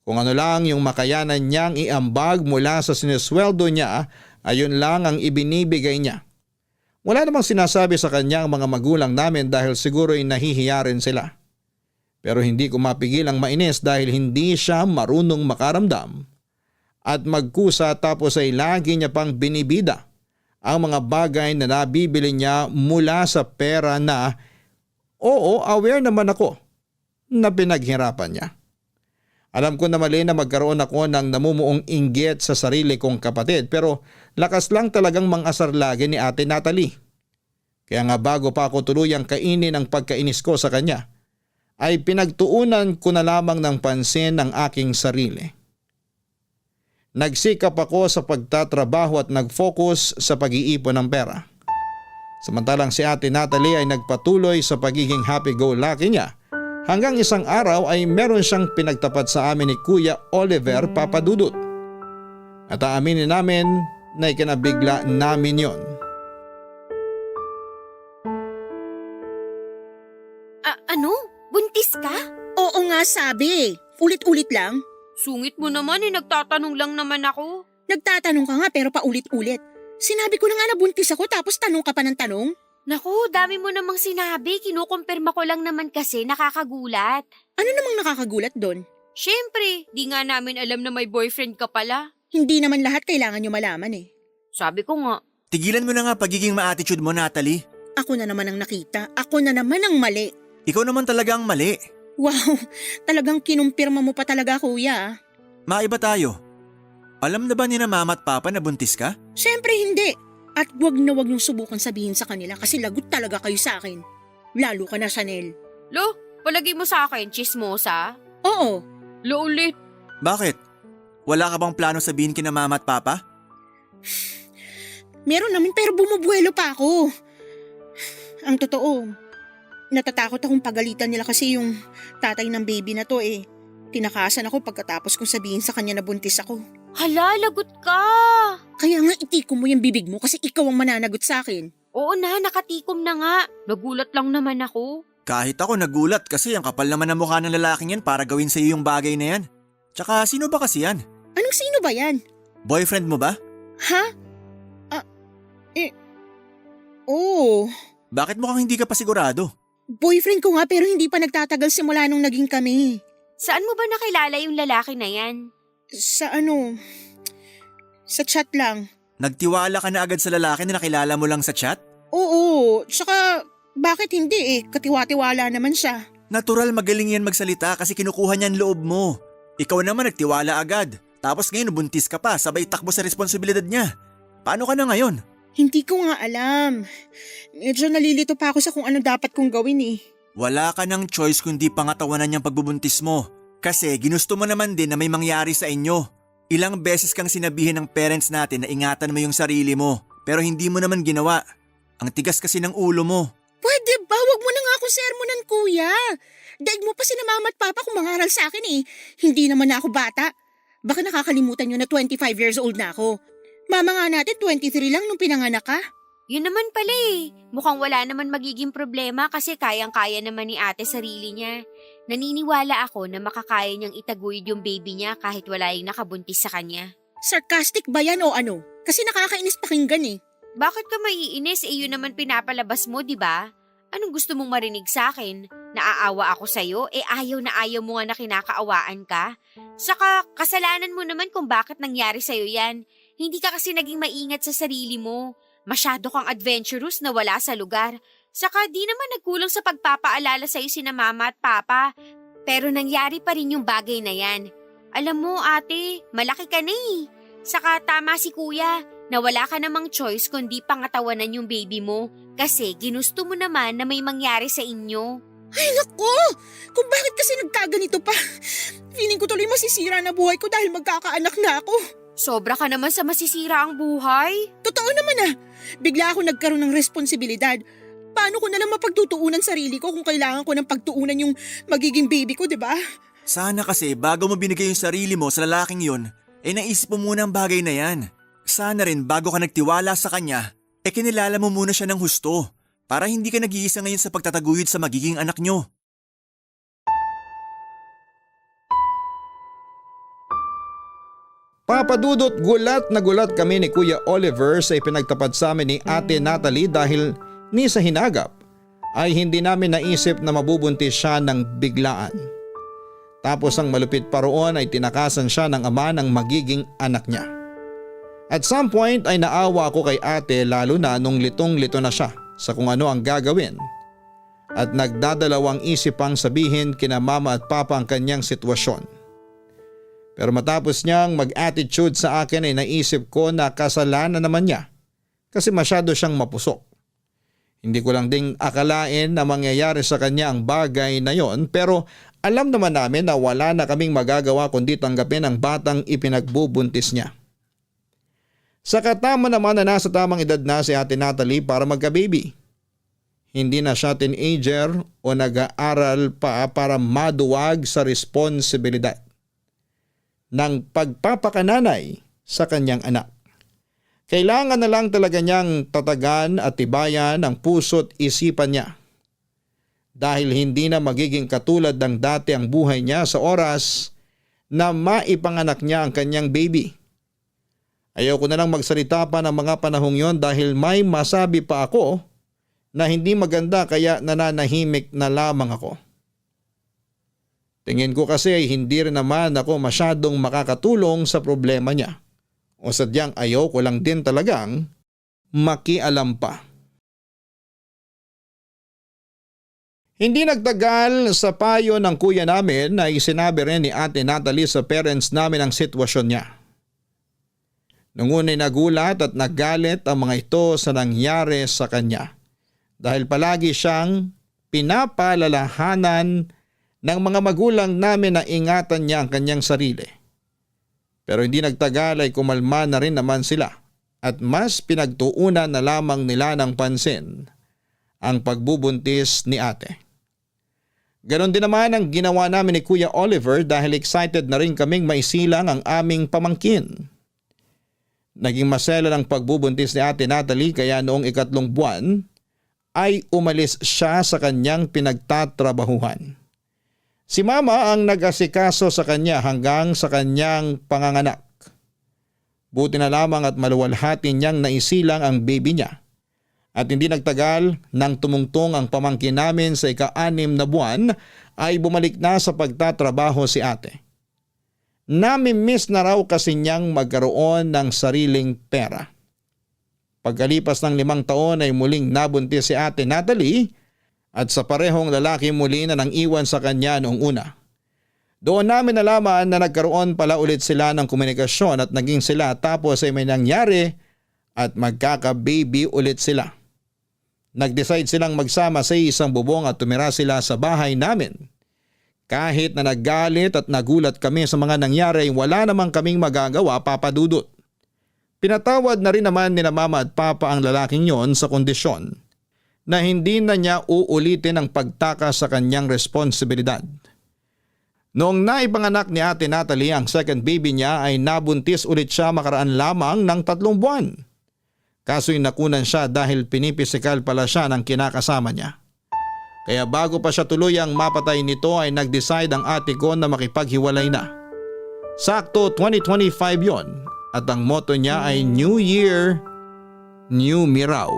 Kung ano lang yung makayanan niyang iambag mula sa sinesweldo niya, ayun lang ang ibinibigay niya. Wala namang sinasabi sa kanya ang mga magulang namin dahil siguro'y nahihiya rin sila. Pero hindi ko mapigil ang mainis dahil hindi siya marunong makaramdam at magkusa tapos ay lagi niya pang binibida ang mga bagay na nabibili niya mula sa pera na oo, aware naman ako na pinaghirapan niya. Alam ko na mali na magkaroon ako ng namumuong inggit sa sarili kong kapatid pero lakas lang talagang mangasar lagi ni Ate Natalie. Kaya nga bago pa ako tuluyang kainin ang pagkainis ko sa kanya, ay pinagtuunan ko na lamang ng pansin ang aking sarili. Nagsikap ako sa pagtatrabaho at nag-focus sa pag-iipon ng pera. Samantalang si Ate Natalie ay nagpatuloy sa pagiging happy-go-lucky niya hanggang isang araw ay meron siyang pinagtapat sa amin ni Kuya Oliver Papadudut. At aaminin namin na ikinabigla namin yon. Ano? Buntis ka? Oo nga sabi. Ulit-ulit lang. Sungit mo naman nagtatanong lang naman ako. Nagtatanong ka nga pero paulit-ulit. Sinabi ko na nga na buntis ako tapos tanong ka pa ng tanong. Naku, dami mo namang sinabi. Kinukumpirma ko lang naman kasi nakakagulat. Ano namang nakakagulat doon? Siyempre, di nga namin alam na may boyfriend ka pala. Hindi naman lahat kailangan nyo malaman eh. Sabi ko nga. Tigilan mo na nga pagiging ma-attitude mo, Natalie. Ako na naman ang nakita. Ako na naman ang mali. Ikaw naman talaga ang mali. Wow, talagang kinumpirma mo pa talaga kuya. Maiba tayo. Alam na ba ni na mama at papa na buntis ka? Siyempre hindi. At wag na wag yung subukan sabihin sa kanila kasi lagot talaga kayo sa akin. Lalo ka na, Chanel. Lo, palagi mo sa akin, chismosa. Oo. Lo ulit. Bakit? Wala ka bang plano sabihin kina mama at papa? Meron naman pero bumubuelo pa ako. Ang totoo, natatakot akong pagalitan nila kasi yung tatay ng baby na to tinakasan ako pagkatapos kong sabihin sa kanya na buntis ako. Hala, lagot ka. Kaya nga itikom mo yung bibig mo kasi ikaw ang mananagot sa akin. Oo na, nakatikom na nga. Nagulat lang naman ako. Kahit ako nagulat kasi ang kapal naman ng mukha ng lalaking yan para gawin sa iyo yung bagay na yan. Tsaka sino ba kasi yan? Anong sino ba yan? Boyfriend mo ba? Ha? Oo. Bakit mukhang hindi ka pa sigurado? Boyfriend ko nga pero hindi pa nagtatagal simula nung naging kami. Saan mo ba nakilala yung lalaki na yan? Sa chat lang. Nagtiwala ka na agad sa lalaki na nakilala mo lang sa chat? Oo, tsaka bakit hindi katiwa-tiwala naman siya. Natural magaling yan magsalita kasi kinukuha niya ang loob mo. Ikaw naman nagtiwala agad. Tapos ngayon buntis ka pa, sabay takbo sa responsibilidad niya. Paano ka na ngayon? Hindi ko nga alam. Medyo nalilito pa ako sa kung ano dapat kong gawin Wala ka ng choice kundi pangatawanan niyang pagbubuntis mo. Kasi ginusto mo naman din na may mangyari sa inyo. Ilang beses kang sinabihin ng parents natin na ingatan mo yung sarili mo. Pero hindi mo naman ginawa. Ang tigas kasi ng ulo mo. Pwede ba? Wag mo na nga akong sermonan, kuya. Daig mo pa sina mama at papa kung mangaral sa akin Hindi naman na ako bata. Baka nakakalimutan nyo na 25 years old na ako. Mama nga natin 23 lang nung pinanganak ka. Yun naman pala Mukhang wala naman magiging problema kasi kayang-kaya naman ni ate sarili niya. Naniniwala ako na makakaya niyang itaguyod yung baby niya kahit wala yung nakabuntis sa kanya. Sarcastic ba yan o ano? Kasi nakakainis pakinggan Bakit ka maiinis? Yun naman pinapalabas mo, di ba? Anong gusto mong marinig sa akin? Naaawa ako sa'yo? Ayaw na ayaw mo nga na kinakaawaan ka? Saka kasalanan mo naman kung bakit nangyari sa'yo yan. Hindi ka kasi naging maingat sa sarili mo. Masyado kang adventurous na wala sa lugar. Saka di naman nagkulang sa pagpapaalala sa'yo sina mama at papa. Pero nangyari pa rin yung bagay na yan. Alam mo ate, malaki ka na Saka tama si kuya, na wala ka namang choice kundi pangatawanan yung baby mo. Kasi ginusto mo naman na may mangyari sa inyo. Ay nako! Kung bakit kasi nagkaganito pa? Feeling ko tuloy masisira na buhay ko dahil magkakaanak na ako. Sobra ka naman sa masisira ang buhay. Totoo naman Bigla ako nagkaroon ng responsibilidad. Paano ko nalang mapagtutuunan sarili ko kung kailangan ko ng pagtuunan yung magiging baby ko, di ba? Sana kasi bago mo binigay yung sarili mo sa lalaking yun, naisip mo muna ang bagay na yan. Sana rin bago ka nagtiwala sa kanya, kinilala mo muna siya ng husto para hindi ka nag-iisa ngayon sa pagtataguyod sa magiging anak nyo. Papadudot, gulat na gulat kami ni Kuya Oliver sa ipinagtapat sa amin ni Ate Natalie dahil ni sa hinagap ay hindi namin naisip na mabubuntis siya ng biglaan. Tapos ang malupit pa roon ay tinakasan siya ng ama ng magiging anak niya. At some point ay naawa ako kay ate lalo na nung litong-lito na siya sa kung ano ang gagawin. At nagdadalawang isip pang sabihin kina mama at papa ang kanyang sitwasyon. Pero matapos niyang mag-attitude sa akin ay naisip ko na kasalanan naman niya kasi masyado siyang mapusok. Hindi ko lang ding akalain na mangyayari sa kanya ang bagay na yon, pero alam naman namin na wala na kaming magagawa kundi tanggapin ang batang ipinagbubuntis niya. Sa katama naman na nasa tamang edad na si Ate Natalie para magka-baby. Hindi na siya teenager o nag-aaral pa para maduwag sa responsibilidad ng pagpapakananay sa kanyang anak. Kailangan na lang talaga niyang tatagan at tibayan ang puso't isipan niya. Dahil hindi na magiging katulad ng dati ang buhay niya sa oras na maipanganak niya ang kanyang baby. Ayaw ko na lang magsalita pa ng mga panahong yon dahil may masabi pa ako na hindi maganda kaya nananahimik na lamang ako. Tingin ko kasi ay hindi rin naman ako masyadong makakatulong sa problema niya. O sadyang ayaw ko lang din talagang makialam pa. Hindi nagtagal sa payo ng kuya namin na isinabi rin ni Ate Natalie sa parents namin ang sitwasyon niya. Nung una'y nagulat at nagalit ang mga ito sa nangyari sa kanya. Dahil palagi siyang pinapalalahanan ng mga magulang namin na ingatan niya ang kanyang sarili. Pero hindi nagtagal ay kumalma na rin naman sila at mas pinagtuunan na lamang nila ng pansin ang pagbubuntis ni ate. Ganon din naman ang ginawa namin ni Kuya Oliver dahil excited na rin kaming maisilang ang aming pamangkin. Naging masela ng pagbubuntis ni Ate Natalie kaya noong 3 buwan ay umalis siya sa kanyang pinagtatrabahuhan. Si mama ang nag-asikaso sa kanya hanggang sa kanyang panganganak. Buti na lamang at maluwalhati niyang naisilang ang baby niya. At hindi nagtagal nang tumungtong ang pamangkin namin sa 6 na buwan ay bumalik na sa pagtatrabaho si ate. Nami-miss na raw kasi niyang magkaroon ng sariling pera. Pagkalipas ng 5 taon ay muling nabuntis si Ate Natalie at sa parehong lalaki muli na nang iwan sa kanya noong una. Doon namin nalaman na nagkaroon pala ulit sila ng komunikasyon at naging sila tapos ay may nangyari at magkaka-baby ulit sila. Nag-decide silang magsama sa isang bubong at tumira sila sa bahay namin. Kahit na naggalit at nagulat kami sa mga nangyari, wala namang kaming magagawa, Papa Dudut. Pinatawad na rin naman ni mama at papa ang lalaking yon sa kondisyon na hindi na niya uulitin ang pagtakas sa kanyang responsibilidad. Noong naipanganak ni Ate Natalie ang second baby niya ay nabuntis ulit siya makaraan lamang ng 3 buwan. Kaso'y nakunan siya dahil pinipisikal pala siya ng kinakasama niya. Kaya bago pa siya tuluyang mapatay nito ay nag-decide ang ate ko na makipaghiwalay na. Sakto 2025 yon at ang motto niya ay New Year, New Me raw.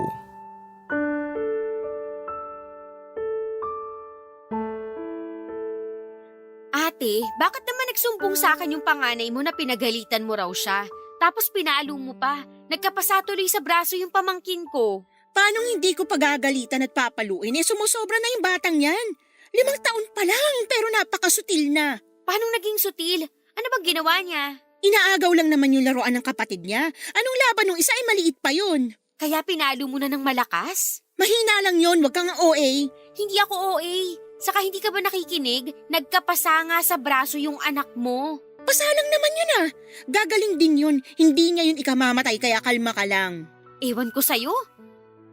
Ate, bakit naman nagsumbong sa akin yung panganay mo na pinagalitan mo raw siya? Tapos pinalo mo pa. Nagkapasatuloy sa braso yung pamangkin ko. Paano hindi ko pagagalitan at papaluin? Sumusobra na yung batang yan. 5 taon pa lang pero napakasutil na. Paano naging sutil? Ano bang ginawa niya? Inaagaw lang naman yung laruan ng kapatid niya. Anong laban nung isa ay maliit pa yun? Kaya pinalo mo na ng malakas? Mahina lang yun, wag kang OA. Hindi ako OA. Saka hindi ka ba nakikinig? Nagkapasa nga sa braso yung anak mo. Pasalang naman yun ah. Gagaling din yun. Hindi niya yun ikamamatay kaya kalma ka lang. Ewan ko sa'yo.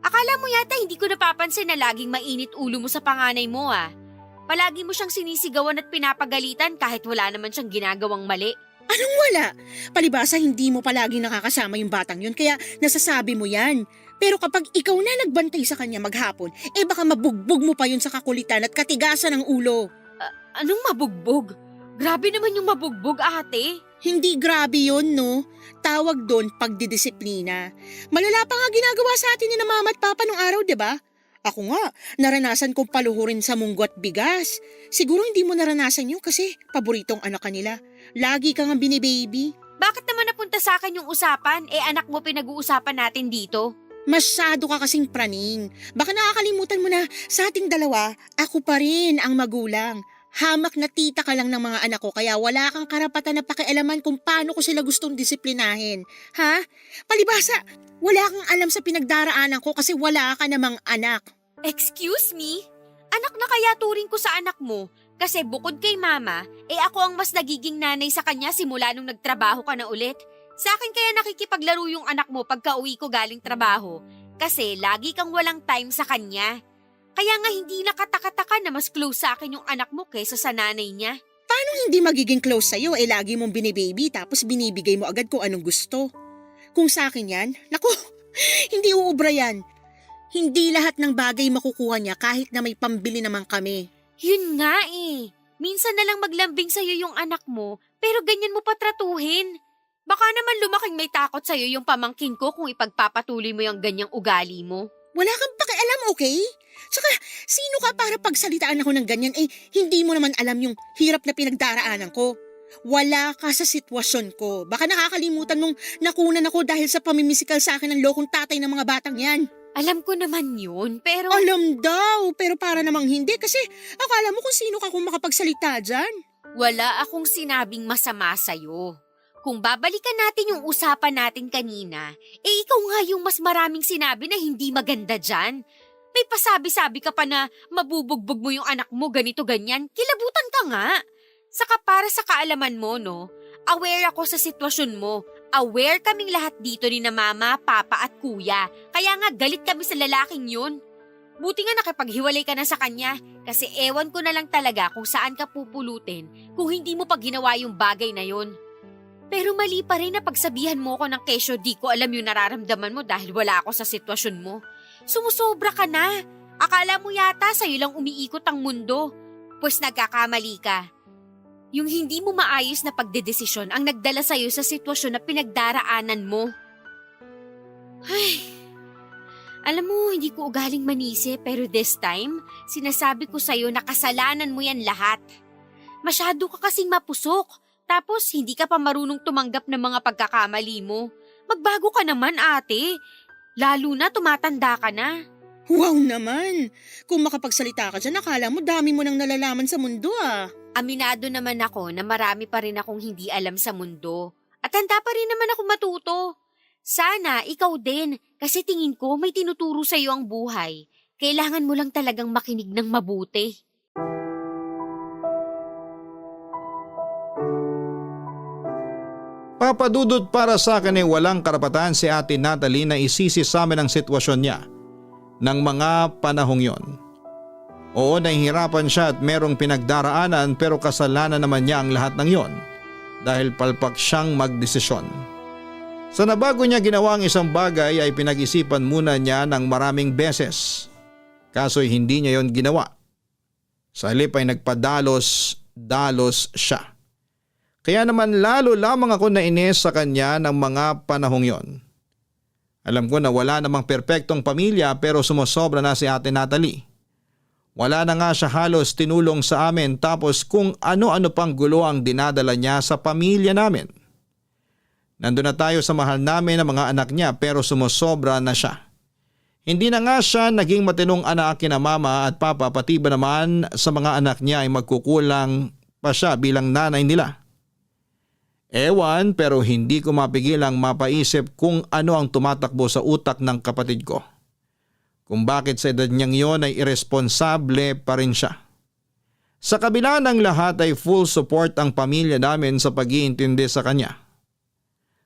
Akala mo yata hindi ko napapansin na laging mainit ulo mo sa panganay mo ah. Palagi mo siyang sinisigawan at pinapagalitan kahit wala naman siyang ginagawang mali. Anong wala? Palibasa hindi mo palaging nakakasama yung batang yun kaya nasasabi mo yan. Pero kapag ikaw na nagbantay sa kanya maghapon, baka mabugbog mo pa yun sa kakulitan at katigasan ng ulo. Anong mabugbog? Grabe naman yung mabugbog, ate. Hindi grabe yun, no? Tawag doon pagdidisiplina. Malala pa nga ginagawa sa atin ni na mama at papa nung araw, di ba? Ako nga, naranasan kong paluhurin sa munggo at bigas. Siguro hindi mo naranasan yun kasi paboritong anak ka nila. Lagi kang binibaby. Bakit naman napunta sa akin yung usapan? Anak mo pinag-uusapan natin dito. Masyado ka kasing praning. Baka nakakalimutan mo na sa ating dalawa, ako pa rin ang magulang. Hamak na tita ka lang ng mga anak ko kaya wala kang karapatan na pakialaman kung paano ko sila gustong disiplinahin. Ha? Palibhasa, wala kang alam sa pinagdaraanan ko kasi wala ka namang anak. Excuse me? Anak na kaya turing ko sa anak mo? Kasi bukod kay mama, ako ang mas nagiging nanay sa kanya simula nung nagtrabaho ka na ulit. Sa akin kaya nakikipaglaro yung anak mo pagka uwi ko galing trabaho. Kasi lagi kang walang time sa kanya. Kaya nga hindi nakataka-taka na mas close sa akin yung anak mo kaysa sa nanay niya. Paano hindi magiging close sa'yo lagi mong binibaby tapos binibigay mo agad kung anong gusto? Kung sa akin yan, naku, hindi uubra yan. Hindi lahat ng bagay makukuha niya kahit na may pambili naman kami. Yun nga Minsan na lang maglambing sa'yo yung anak mo, pero ganyan mo patratuhin. Baka naman lumaking may takot sa'yo yung pamangkin ko kung ipagpapatuloy mo yung ganyang ugali mo. Wala kang pakialam, okay? Tsaka, sino ka para pagsalitaan ako ng ganyan? Hindi mo naman alam yung hirap na pinagdaraanan ko. Wala ka sa sitwasyon ko. Baka nakakalimutan mong nakunan ako dahil sa pamimisikal sa akin ng lokong tatay ng mga batang yan. Alam ko naman yun, pero… Alam daw, pero para namang hindi kasi akala mo kung sino ka kung makapagsalita dyan. Wala akong sinabing masama sa'yo. Kung babalikan natin yung usapan natin kanina, ikaw nga yung mas maraming sinabi na hindi maganda dyan. May pasabi-sabi ka pa na mabubugbog mo yung anak mo ganito-ganyan, kilabutan ka nga. Saka para sa kaalaman mo, no, aware ako sa sitwasyon mo. Aware kaming lahat dito ni na mama, papa at kuya. Kaya nga galit kami sa lalaking yun. Buti nga nakipaghiwalay ka na sa kanya kasi ewan ko na lang talaga kung saan ka pupulutin kung hindi mo pa ginawa yung bagay na yun. Pero mali pa rin na pagsabihan mo ko ng kesyo di ko alam yung nararamdaman mo dahil wala ako sa sitwasyon mo. Sumusobra ka na. Akala mo yata sa'yo lang umiikot ang mundo. Pues nagkakamali ka. Yung hindi mo maayos na pagdedesisyon ang nagdala sa'yo sa sitwasyon na pinagdaraanan mo. Ay, alam mo, hindi ko ugaling manisi pero this time, sinasabi ko sa'yo na kasalanan mo yan lahat. Masyado ka kasing mapusok. Tapos hindi ka pa marunong tumanggap ng mga pagkakamali mo. Magbago ka naman ate. Lalo na tumatanda ka na. Wow naman! Kung makapagsalita ka dyan, akala mo dami mo nang nalalaman sa mundo Aminado naman ako na marami pa rin akong hindi alam sa mundo. At handa pa rin naman ako matuto. Sana ikaw din kasi tingin ko may tinuturo sa iyo ang buhay. Kailangan mo lang talagang makinig ng mabuti. Papadudot para sa akin ay walang karapatan si Ate Natalie na isisi sa amin ang sitwasyon niya ng mga panahong yon. Oo, nahihirapan siya at merong pinagdaraanan pero kasalanan naman niya ang lahat ng yon dahil palpak siyang magdesisyon. Sa nabago niya ginawa ang isang bagay ay pinag-isipan muna niya ng maraming beses. Kaso'y hindi niya yon ginawa. Sa halip ay nagpadalos siya. Kaya naman lalo lamang ako nainis sa kanya ng mga panahong yon. Alam ko na wala namang perpektong pamilya pero sumusobra na si Ate Natalie. Wala na nga siya halos tinulong sa amin tapos kung ano-ano pang gulo ang dinadala niya sa pamilya namin. Nandun na tayo sa mahal namin ng mga anak niya pero sumusobra na siya. Hindi na nga siya naging matinong anak kina mama at papa pati ba naman sa mga anak niya ay magkukulang pa siya bilang nanay nila. Ewan pero hindi ko mapigilang mapaisip kung ano ang tumatakbo sa utak ng kapatid ko. Kung bakit sa edad niyang yon ay irresponsable pa rin siya. Sa kabila ng lahat ay full support ang pamilya namin sa pag-iintindi sa kanya.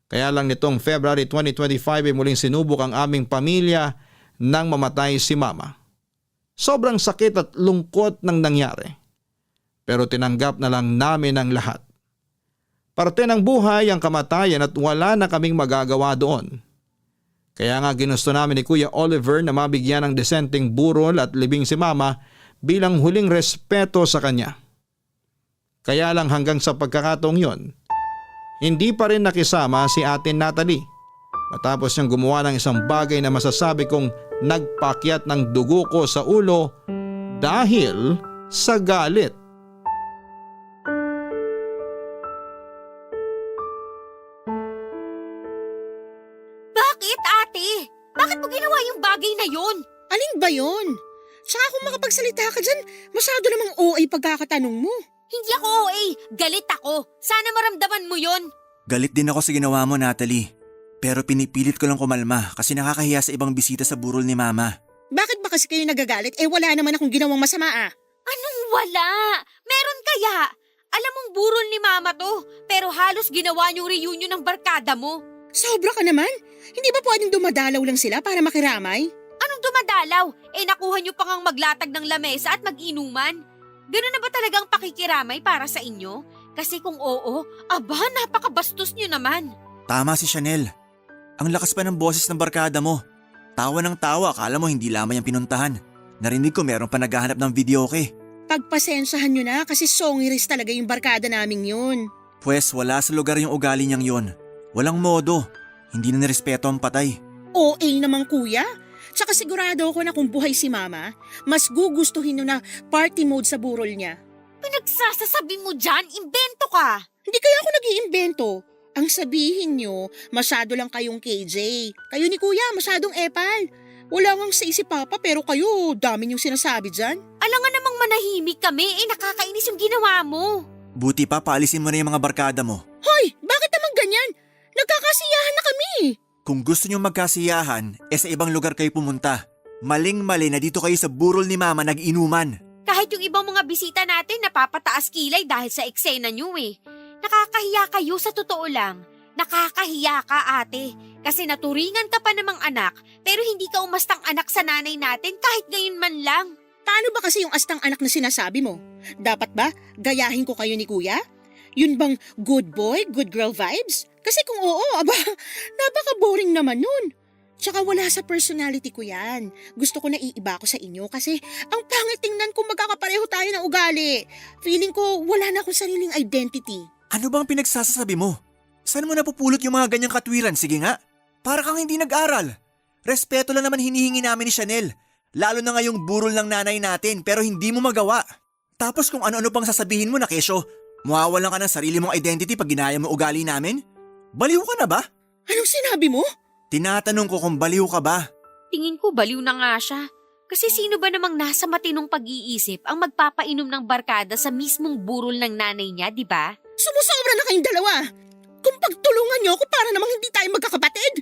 Kaya lang nitong February 2025 ay muling sinubok ang aming pamilya nang mamatay si mama. Sobrang sakit at lungkot ng nangyari. Pero tinanggap na lang namin ang lahat. Parte ng buhay ang kamatayan at wala na kaming magagawa doon. Kaya nga ginusto namin ni Kuya Oliver na mabigyan ng desenteng burol at libing si mama bilang huling respeto sa kanya. Kaya lang hanggang sa pagkakataong yon, hindi pa rin nakisama si Ate Natalie matapos niyang gumawa ng isang bagay na masasabi kong nagpakyat ng dugo ko sa ulo dahil sa galit. Bakit, ate? Bakit mo ginawa yung bagay na yun? Alin ba yon? Tsaka kung makapagsalita ka dyan, masyado namang OA pagkakatanong mo. Hindi ako OA, galit ako. Sana maramdaman mo yon. Galit din ako sa ginawa mo, Natalie. Pero pinipilit ko lang kumalma kasi nakakahiya sa ibang bisita sa burol ni Mama. Bakit ba kasi kayo nagagalit? Wala naman akong ginawang masama ah. Anong wala? Meron kaya? Alam mong burol ni Mama to, pero halos ginawa niyong reunion ng barkada mo. Sobra ka naman. Hindi ba pwedeng dumadalaw lang sila para makiramay? Anong dumadalaw? Nakuha niyo pa ngang maglatag ng lamesa at mag-inuman. Ganun na ba talagang pakikiramay para sa inyo? Kasi kung oo, aba, napakabastos niyo naman. Tama si Chanel. Ang lakas pa ng boses ng barkada mo. Tawa ng tawa, akala mo hindi lamang yung pinuntahan. Narinig ko meron pa naghahanap ng videoke. Pagpasensyahan nyo na kasi songiris talaga yung barkada naming yun. Pwes wala sa lugar yung ugali niyang yon. Walang modo. Hindi na nirespeto ang patay. OA naman kuya. Tsaka sigurado ako na kung buhay si Mama, mas gugustuhin nyo na party mode sa burol niya. Pinagsasasabi mo dyan, imbento ka. Hindi kaya ako nag-iimbento. Ang sabihin nyo, masyado lang kayong KJ. Kayo ni kuya, masyadong epal. Wala ngang sa si Papa pero kayo, dami niyong sinasabi dyan. Alam nga namang manahimik kami, nakakainis yung ginawa mo. Buti pa paalisin mo na yung mga barkada mo. Hoy, bakit naman ganyan? Nagkakasiyahan na kami. Kung gusto niyong magkasiyahan, sa ibang lugar kayo pumunta. Maling-mali na dito kayo sa burol ni Mama nag-inuman. Kahit yung ibang mga bisita natin napapataas kilay dahil sa eksena nyo eh. Nakakahiya kayo sa totoo lang. Nakakahiya ka ate. Kasi naturingan ka pa namang anak pero hindi ka umastang anak sa nanay natin kahit ngayon man lang. Paano ba kasi yung astang anak na sinasabi mo? Dapat ba gayahin ko kayo ni kuya? Yun bang good boy, good girl vibes? Kasi kung oo, aba, napaka-boring naman nun. Tsaka wala sa personality ko yan. Gusto ko na iiba ko sa inyo kasi ang pangit tingnan kung magkakapareho tayo ng ugali. Feeling ko wala na akong sariling identity. Ano bang pinagsasabi mo? Saan mo napupulot yung mga ganyang katwiran? Sige nga. Para kang hindi nag-aral. Respeto lang naman hinihingi namin ni Chanel. Lalo na ngayong burol ng nanay natin pero hindi mo magawa. Tapos kung ano-ano pang sasabihin mo na kesyo, mawawalan ka ng sarili mong identity pag ginaya mo ugali namin? Baliw ka na ba? Anong sinabi mo? Tinatanong ko kung baliw ka ba? Tingin ko baliw na nga siya. Kasi sino ba namang nasa matinong pag-iisip ang magpapainom ng barkada sa mismong burol ng nanay niya, di ba? Sumusobra na kayong dalawa. Kung pagtulungan niyo ako para namang hindi tayo magkakapatid.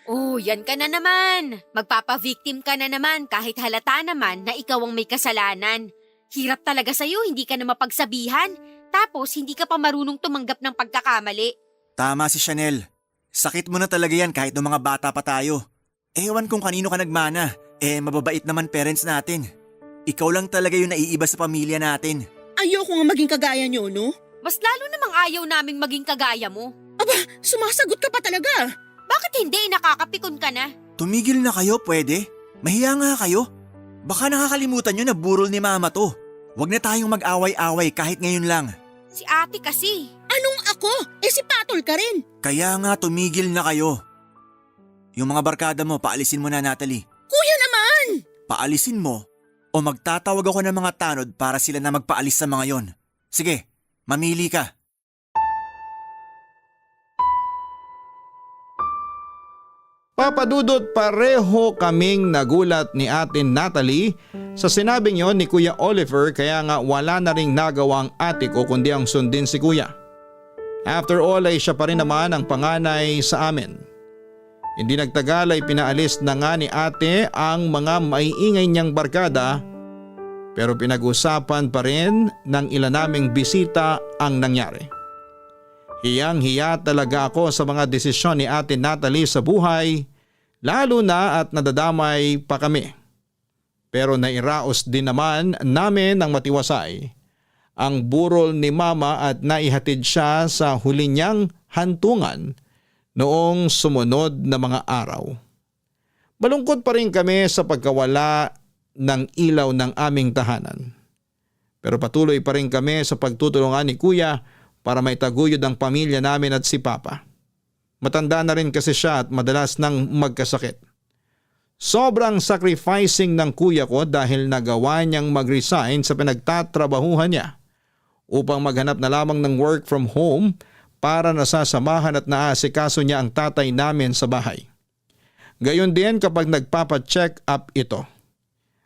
Oh, yan ka na naman. Magpapa-victim ka na naman kahit halata naman na ikaw ang may kasalanan. Hirap talaga sa'yo, hindi ka na mapagsabihan. Tapos hindi ka pa marunong tumanggap ng pagkakamali. Tama si Chanel. Sakit mo na talaga yan kahit nung mga bata pa tayo. Ewan kung kanino ka nagmana. Mababait naman parents natin. Ikaw lang talaga yung naiiba sa pamilya natin. Ayoko nga maging kagaya niyo, no? Mas lalo namang ayaw naming maging kagaya mo. Aba, sumasagot ka pa talaga. Bakit hindi? Nakakapikon ka na. Tumigil na kayo, pwede? Mahiya nga kayo. Baka nakakalimutan nyo na burol ni Mama to. Huwag na tayong mag-away-away kahit ngayon lang. Si ate kasi. Anong ako? Si Patol ka rin. Kaya nga tumigil na kayo. Yung mga barkada mo, paalisin mo na, Natalie. Kuya naman! Paalisin mo o magtatawag ako ng mga tanod para sila na magpaalis sa mga yon. Sige, mamili ka. Papadudot, pareho kaming nagulat ni Ate Natalie sa sinabing yon ni Kuya Oliver, kaya nga wala na ring nagawang ate ko kundi ang sundin si Kuya. After all ay siya pa rin naman ang panganay sa amin. Hindi nagtagal ay pinaalis na nga ni ate ang mga maiingay niyang barkada, pero pinag-usapan pa rin ng ilan naming bisita ang nangyari. Hiyang-hiya talaga ako sa mga desisyon ni Ate Natalie sa buhay, lalo na at nadadamay pa kami. Pero nairaos din naman namin ng matiwasay ang burol ni Mama at naihatid siya sa huli niyang hantungan noong sumunod na mga araw. Malungkot pa rin kami sa pagkawala ng ilaw ng aming tahanan. Pero patuloy pa rin kami sa pagtutulungan ni Kuya para maitaguyod ang pamilya namin at si Papa. Matanda na rin kasi siya at madalas nang magkasakit. Sobrang sacrificing ng kuya ko dahil nagawa niyang mag-resign sa pinagtatrabahuhan niya upang maghanap na lamang ng work from home para nasasamahan at naasikaso niya ang tatay namin sa bahay. Gayon din kapag nagpapa-check up ito.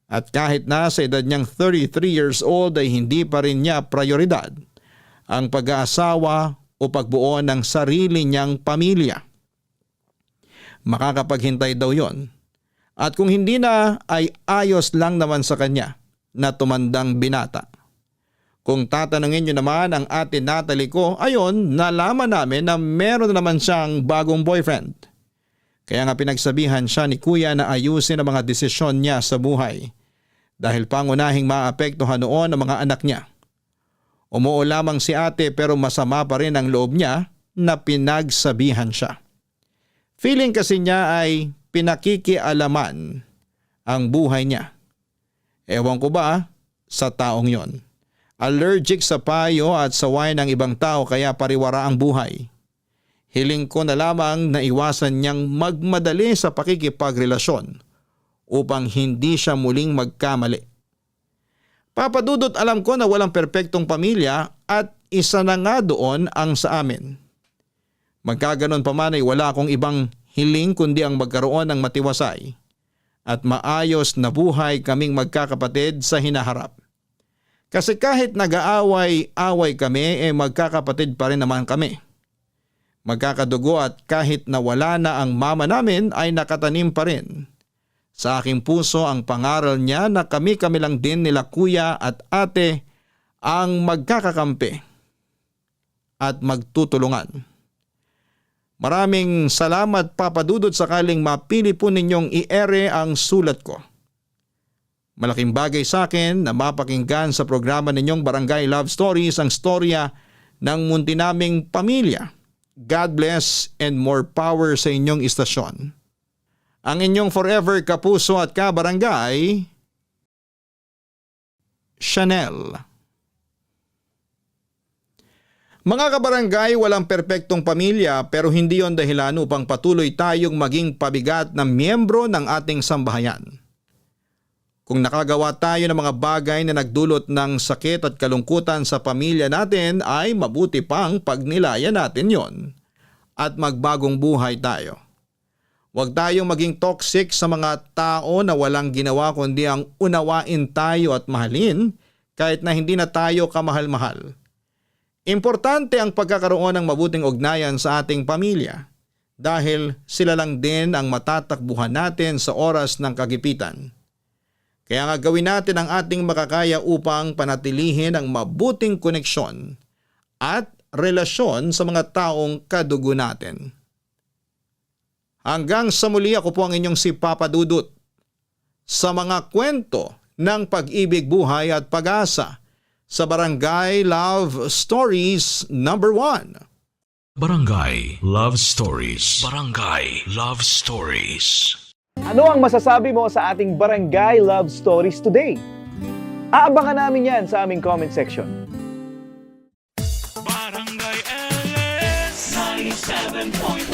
At kahit na sa edad niyang 33 years old ay hindi pa rin niya prioridad ang pag-aasawa o pagbuo ng sarili niyang pamilya. Makakapaghintay daw yon. At kung hindi na ay ayos lang naman sa kanya na tumandang binata. Kung tatanungin niyo naman ang ate Natalie ko, ayon nalaman namin na meron na naman siyang bagong boyfriend. Kaya nga pinagsabihan siya ni kuya na ayusin ang mga desisyon niya sa buhay dahil pangunahing maapektuhan noon ang mga anak niya. Umuo lamang si ate pero masama pa rin ang loob niya na pinagsabihan siya. Feeling kasi niya ay pinakikialaman ang buhay niya. Ewan ko ba sa taong yon. Allergic sa payo at sa wine ng ibang tao kaya pariwara ang buhay. Hiling ko na lamang na iwasan niyang magmadali sa pakikipagrelasyon upang hindi siya muling magkamali. Papadudot, alam ko na walang perpektong pamilya at isa na nga doon ang sa amin. Magkaganon pa man ay wala akong ibang hiling kundi ang magkaroon ng matiwasay at maayos na buhay kaming magkakapatid sa hinaharap. Kasi kahit nag-aaway-away kami magkakapatid pa rin naman kami. Magkakadugo at kahit nawala na ang mama namin ay nakatanim pa rin. Sa aking puso ang pangaral niya na kami-kami lang din nila kuya at ate ang magkakakampi at magtutulungan. Maraming salamat Papa Dudut sakaling mapili po ninyong i-ere ang sulat ko. Malaking bagay sa akin na mapakinggan sa programa ninyong Barangay Love Stories ang storya ng munti naming pamilya. God bless and more power sa inyong istasyon. Ang inyong forever kapuso at kabarangay, Chanel. Mga kabarangay, walang perpektong pamilya pero hindi yon dahilan upang patuloy tayong maging pabigat na miyembro ng ating sambahayan. Kung nakagawa tayo ng mga bagay na nagdulot ng sakit at kalungkutan sa pamilya natin ay mabuti pang pagnilayan natin yon at magbagong buhay tayo. Huwag tayong maging toxic sa mga tao na walang ginawa kundi ang unawain tayo at mahalin kahit na hindi na tayo kamahal-mahal. Importante ang pagkakaroon ng mabuting ugnayan sa ating pamilya dahil sila lang din ang matatakbuhan natin sa oras ng kagipitan. Kaya nga gawin natin ang ating makakaya upang panatilihin ang mabuting koneksyon at relasyon sa mga taong kadugo natin. Hanggang sa muli, ako po ang inyong si Papa Dudut sa mga kwento ng pag-ibig, buhay at pag-asa sa Barangay Love Stories number 1. Barangay Love Stories. Barangay Love Stories. Ano ang masasabi mo sa ating Barangay Love Stories today? Aabangan namin yan sa aming comment section. Barangay LS 97.1.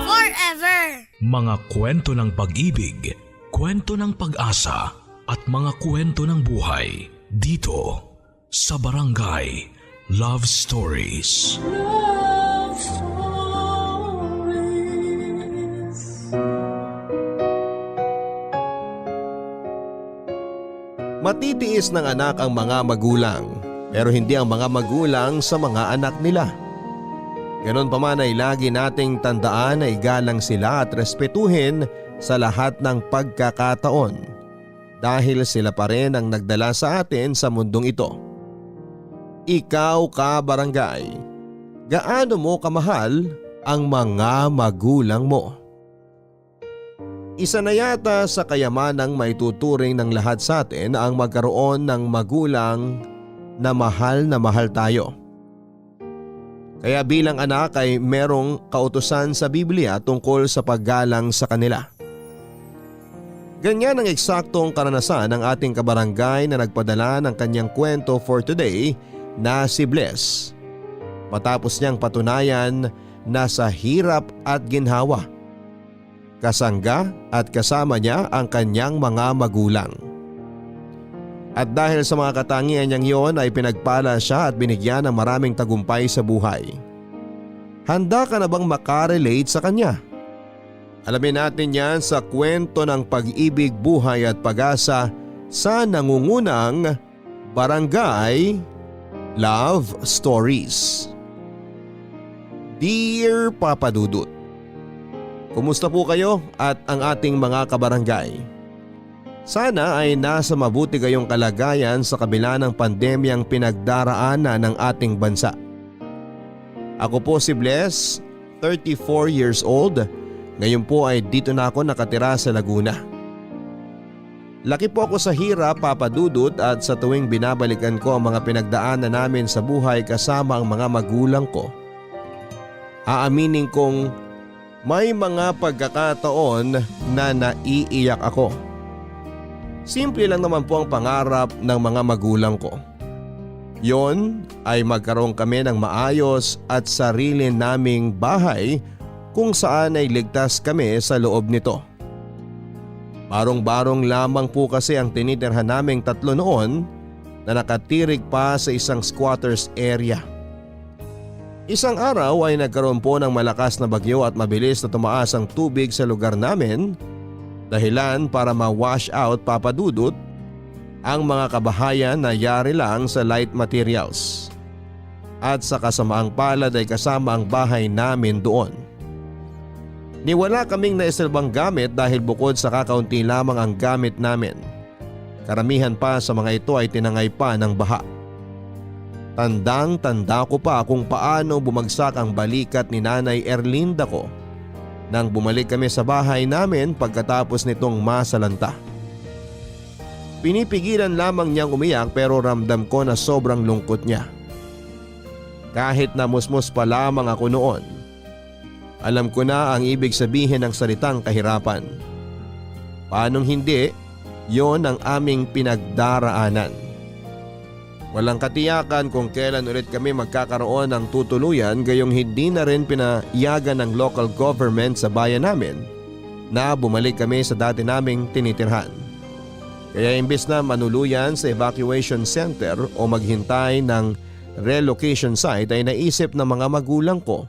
Forever! Mga kwento ng pag-ibig, kwento ng pag-asa at mga kwento ng buhay dito sa Barangay Love Stories. Love Stories. Matitiis ng anak ang mga magulang, pero hindi ang mga magulang sa mga anak nila. Ganon pa man ay lagi nating tandaan na igalang sila at respetuhin sa lahat ng pagkakataon dahil sila pa rin ang nagdala sa atin sa mundong ito. Ikaw ka barangay, gaano mo kamahal ang mga magulang mo? Isa na yata sa kayamanang maituturing ng lahat sa atin ang magkaroon ng magulang na mahal tayo. Kaya bilang anak ay merong kautusan sa Biblia tungkol sa paggalang sa kanila. Ganyan ang eksaktong karanasan ng ating kabarangay na nagpadala ng kanyang kwento for today na si Bless. Matapos niyang patunayan na sa hirap at ginhawa kasangga at kasama niya ang kanyang mga magulang. At dahil sa mga katangian niyang iyon ay pinagpala siya at binigyan ng maraming tagumpay sa buhay. Handa ka na bang makarelate sa kanya? Alamin natin yan sa kwento ng pag-ibig, buhay at pag-asa sa nangungunang Barangay Love Stories. Dear Papa Dudut, kumusta po kayo at ang ating mga kabarangay? Sana ay nasa mabuti kayong kalagayan sa kabila ng pandemyang pinagdaraanan ng ating bansa. Ako po si Bless, 34 years old. Ngayon po ay dito na ako nakatira sa Laguna. Laki po ako sa hirap, Papa Dudut, at sa tuwing binabalikan ko ang mga pinagdaanan namin sa buhay kasama ang mga magulang ko, aaminin kong may mga pagkakataon na naiiyak ako. Simple lang naman po ang pangarap ng mga magulang ko. Yon ay magkaroon kami ng maayos at sarili naming bahay kung saan ay ligtas kami sa loob nito. Barong-barong lamang po kasi ang tinitirhan naming tatlo noon na nakatirig pa sa isang squatters area. Isang araw ay nagkaroon po ng malakas na bagyo at mabilis na tumaas ang tubig sa lugar namin. Dahilan para ma-wash out, Papa Dudut, ang mga kabahayan na yari lang sa light materials. At sa kasamaang palad ay kasama ang bahay namin doon. Niwala kaming naisilbang gamit dahil bukod sa kakaunti lamang ang gamit namin, karamihan pa sa mga ito ay tinangay pa ng baha. Tandang-tanda ko pa kung paano bumagsak ang balikat ni Nanay Erlinda ko nang bumalik kami sa bahay namin pagkatapos nitong masalanta. Pinipigilan lamang niyang umiyak pero ramdam ko na sobrang lungkot niya. Kahit na musmos pa lamang ako noon, alam ko na ang ibig sabihin ng salitang kahirapan. Paanong hindi, yon ang aming pinagdaraanan. Walang katiyakan kung kailan ulit kami magkakaroon ng tutuluyan, gayong hindi na rin pinayagan ng local government sa bayan namin na bumalik kami sa dati naming tinitirhan. Kaya imbes na manuluyan sa evacuation center o maghintay ng relocation site ay naisip ng mga magulang ko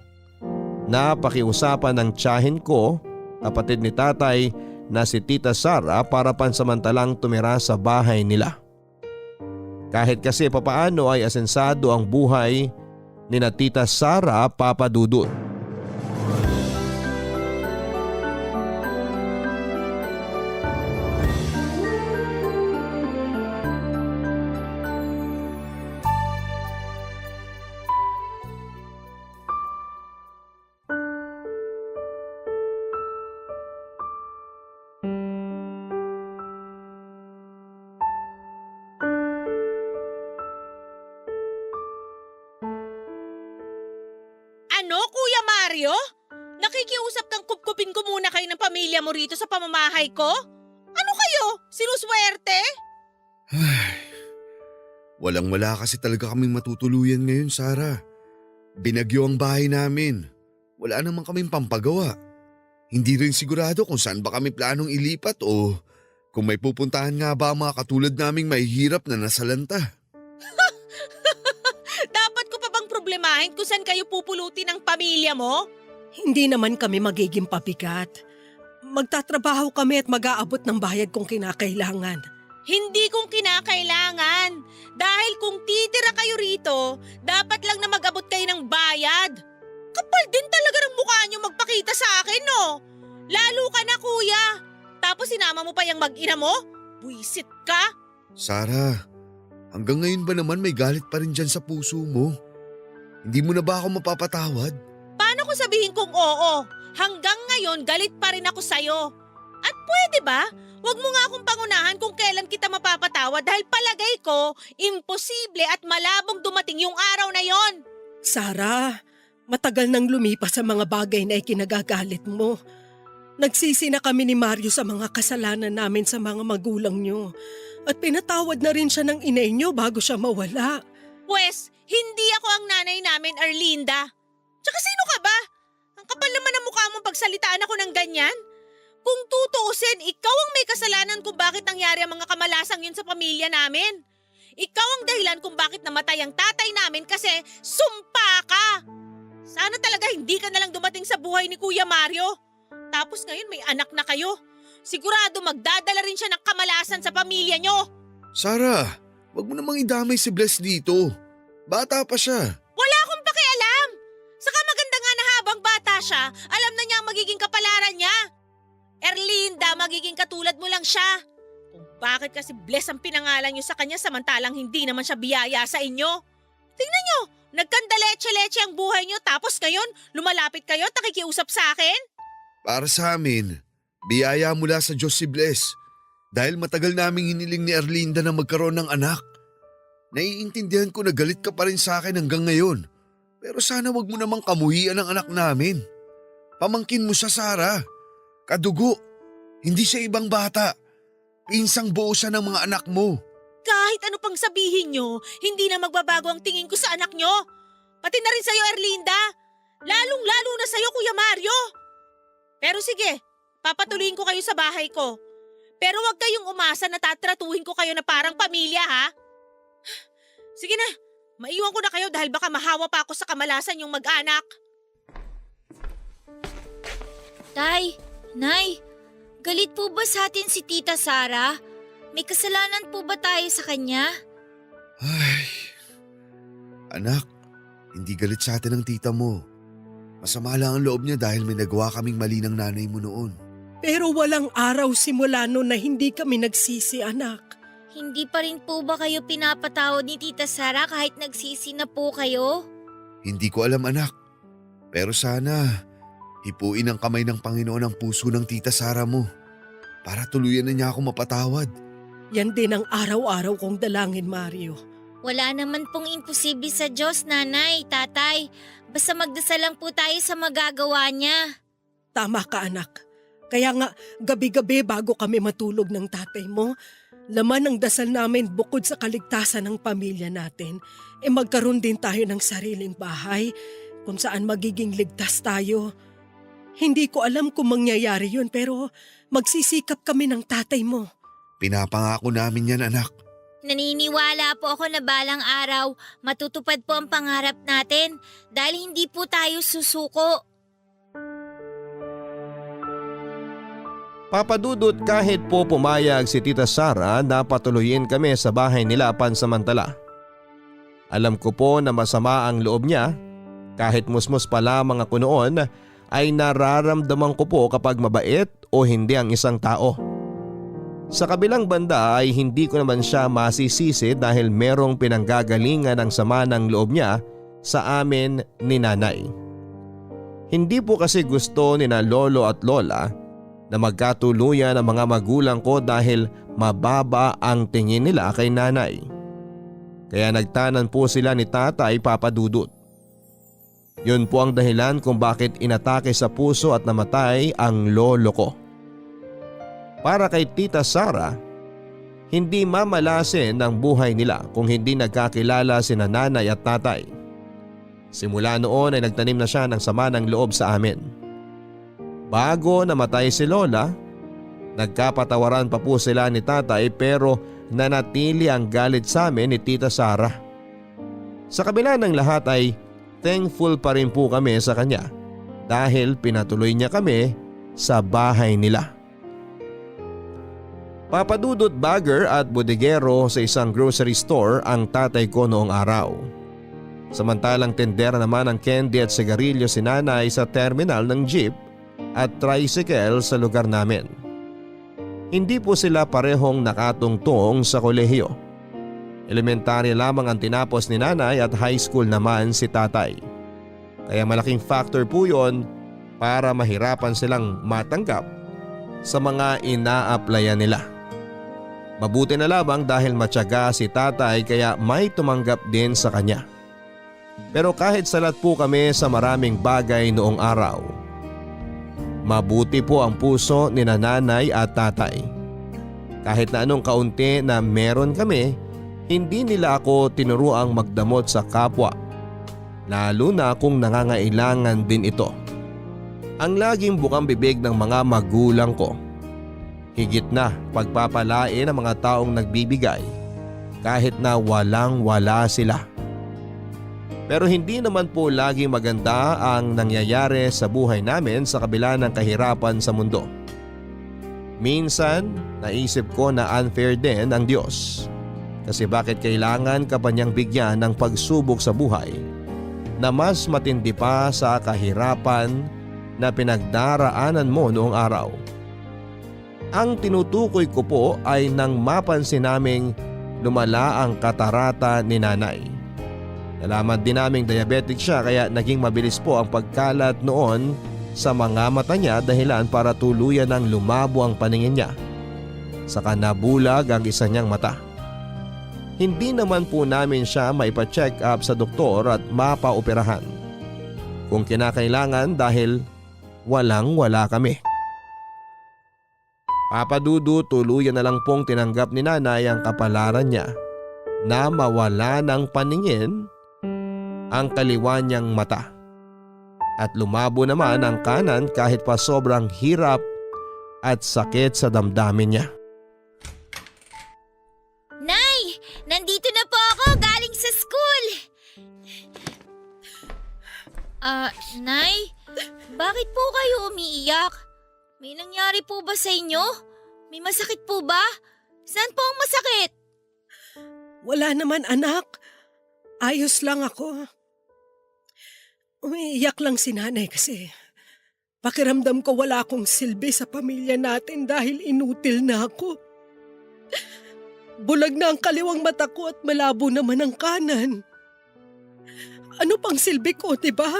na pakiusapan ng tiyahin ko, kapatid ni tatay na si Tita Sara, para pansamantalang tumira sa bahay nila. Kahit kasi papaano ay asensado ang buhay ni na Tita Sara, Papa Dudut. Ano, Kuya Mario? Nakikiusap kang kupkupin ko muna kayo ng pamilya mo rito sa pamamahay ko? Ano kayo? Sinuswerte? Walang-wala kasi talaga kaming matutuluyan ngayon, Sarah. Binagyo ang bahay namin. Wala naman kaming pampagawa. Hindi rin sigurado kung saan ba kami planong ilipat o kung may pupuntahan nga ba ang mga katulad naming mahihirap na nasalanta. Dapat ko pa bang problemahin kung saan kayo pupulutin ng pamilya mo? Hindi naman kami magiging pabigat. Magtatrabaho kami at mag-aabot ng bayad kung kinakailangan. Hindi kung kinakailangan. Dahil kung titira kayo rito, dapat lang na mag-abot kayo ng bayad. Kapal din talaga ng mukha niyo magpakita sa akin, no? Lalo ka na, kuya. Tapos sinama mo pa yung mag-ina mo? Buisit ka? Sarah, hanggang ngayon ba naman may galit pa rin dyan sa puso mo? Hindi mo na ba ako mapapatawad? Paano ko sabihin kung oo? Hanggang ngayon, galit pa rin ako sa'yo. At pwede ba? Huwag mo nga akong pangunahan kung kailan kita mapapatawad dahil palagay ko, imposible at malabong dumating yung araw na yon. Sarah, matagal nang lumipas sa mga bagay na ikinagagalit mo. Nagsisi na kami ni Mario sa mga kasalanan namin sa mga magulang niyo. At pinatawad na rin siya ng inay niyo bago siya mawala. Pwes, hindi ako ang nanay namin, Erlinda. Tsaka sino ka ba? Ang kapal naman ang mukha mong pagsalitaan ako ng ganyan. Kung tutuusin, ikaw ang may kasalanan kung bakit nangyari ang mga kamalasang yun sa pamilya namin. Ikaw ang dahilan kung bakit namatay ang tatay namin kasi sumpa ka. Sana talaga hindi ka nalang dumating sa buhay ni Kuya Mario. Tapos ngayon may anak na kayo. Sigurado magdadala rin siya ng kamalasan sa pamilya nyo. Sarah, wag mo namang idamay si Bless dito. Bata pa siya. Wala akong pakialam. Saka maganda nga na habang bata siya, alam na niya ang magiging kapalaran niya. Erlinda, magiging katulad mo lang siya. Kung bakit kasi Bless ang pinangalan niyo sa kanya samantalang hindi naman siya biyaya sa inyo. Tingnan niyo, nagkandaleche-leche ang buhay niyo tapos ngayon lumalapit kayo at nakikiusap sa akin? Para sa amin, biyaya mula sa Diyos si Bless. Dahil matagal naming hiniling ni Erlinda na magkaroon ng anak. Naiintindihan ko na galit ka pa rin sa akin hanggang ngayon. Pero sana wag mo namang kamuhian ang anak namin. Pamangkin mo siya, Sarah. Kadugo. Hindi siya ibang bata. Pinsang buo siya ng mga anak mo. Kahit ano pang sabihin niyo, hindi na magbabago ang tingin ko sa anak niyo. Pati na rin sa'yo, Erlinda. Lalong-lalo na sa'yo, Kuya Mario. Pero sige, papatuloyin ko kayo sa bahay ko. Pero wag kayong umasa na tatratuhin ko kayo na parang pamilya, ha? Sige na, maiwan ko na kayo dahil baka mahawa pa ako sa kamalasan yung mag-anak. Tay, Nay, galit po ba sa atin si Tita Sara? May kasalanan po ba tayo sa kanya? Ay, anak, hindi galit sa atin ang tita mo. Masama lang ang loob niya dahil may nagawa kaming mali ng nanay mo noon. Pero walang araw simula noon na hindi kami nagsisi, anak. Hindi pa rin po ba kayo pinapatawad ni Tita Sara kahit nagsisi na po kayo? Hindi ko alam, anak. Pero sana, hipuin ang kamay ng Panginoon ang puso ng tita Sara mo para tuluyan na niya ako mapatawad. Yan din ang araw-araw kong dalangin, Mario. Wala naman pong imposible sa Diyos, Nanay, Tatay. Basta magdasal lang po tayo sa magagawa niya. Tama ka, anak. Kaya nga, gabi-gabi bago kami matulog ng tatay mo, laman ng dasal namin bukod sa kaligtasan ng pamilya natin, magkaroon din tayo ng sariling bahay kung saan magiging ligtas tayo. Hindi ko alam kung mangyayari yun pero magsisikap kami ng tatay mo. Pinapangako namin yan, anak. Naniniwala po ako na balang araw matutupad po ang pangarap natin dahil hindi po tayo susuko. Papadudot kahit po pumayag si Tita Sara na patuloyin kami sa bahay nila pansamantala. Alam ko po na masama ang loob niya, kahit musmus pa lamang ako noon ay nararamdaman ko po kapag mabait o hindi ang isang tao. Sa kabilang banda ay hindi ko naman siya masisisi dahil merong pinanggagalingan ang sama ng loob niya sa amin ni nanay. Hindi po kasi gusto ni na lolo at lola na magkatuluyan ang mga magulang ko dahil mababa ang tingin nila kay nanay. Kaya nagtanan po sila ni tatay Papadudut. Yun po ang dahilan kung bakit inatake sa puso at namatay ang lolo ko. Para kay Tita Sara, hindi mamalasin ang buhay nila kung hindi nagkakilala sina nanay at tatay. Simula noon ay nagtanim na siya ng sama ng loob sa amin. Bago namatay si lola, nagkapatawaran pa po sila ni tatay pero nanatili ang galit sa amin ni Tita Sara. Sa kabila ng lahat ay thankful pa rin po kami sa kanya dahil pinatuloy niya kami sa bahay nila. Papadudot bagger at bodegero sa isang grocery store ang tatay ko noong araw. Samantalang tendera naman ng candy at sigarilyo si nanay sa terminal ng jeep at tricycle sa lugar namin. Hindi po sila parehong nakatungtong sa kolehiyo. Elementary lamang ang tinapos ni nanay at high school naman si tatay. Kaya malaking factor po yon para mahirapan silang matanggap sa mga ina-applyan nila. Mabuti na lamang dahil matyaga si tatay kaya may tumanggap din sa kanya. Pero kahit salat po kami sa maraming bagay noong araw, mabuti po ang puso ni nanay at tatay. Kahit na anong kaunti na meron kami, hindi nila ako tinuruang magdamot sa kapwa, lalo na kung nangangailangan din ito. Ang laging bukang bibig ng mga magulang ko Higit na pagpapalain ng mga taong nagbibigay kahit na walang-wala sila. Pero hindi naman po laging maganda ang nangyayari sa buhay namin sa kabila ng kahirapan sa mundo. Minsan, naisip ko na unfair din ang Diyos. Kasi bakit kailangan ka pa niyang bigyan ng pagsubok sa buhay na mas matindi pa sa kahirapan na pinagdaraanan mo noong araw? Ang tinutukoy ko po ay nang mapansin naming lumala ang katarata ni nanay. Nalaman din naming diabetic siya kaya naging mabilis po ang pagkalat noon sa mga mata niya dahilan para tuluyan ng lumabo ang paningin niya. Saka nabulag ang isa niyang mata. Hindi naman po namin siya maipa-check up sa doktor at mapaoperahan kung kinakailangan dahil walang-wala kami. Papa Dudu, tuluyan na lang pong tinanggap ni nanay ang kapalaran niya na mawala ng paningin ang kaliwa niyang mata. At lumabo naman ang kanan kahit pa sobrang hirap at sakit sa damdamin niya. Nay! Nandito na po ako galing sa school! Nay? Bakit po kayo umiiyak? May nangyari po ba sa inyo? May masakit po ba? Saan po ang masakit? Wala naman anak. Ayos lang ako. Umiiyak lang si nanay kasi pakiramdam ko wala akong silbi sa pamilya natin dahil inutil na ako. Bulag na ang kaliwang mata ko at malabo naman ang kanan. Ano pang silbi ko, diba?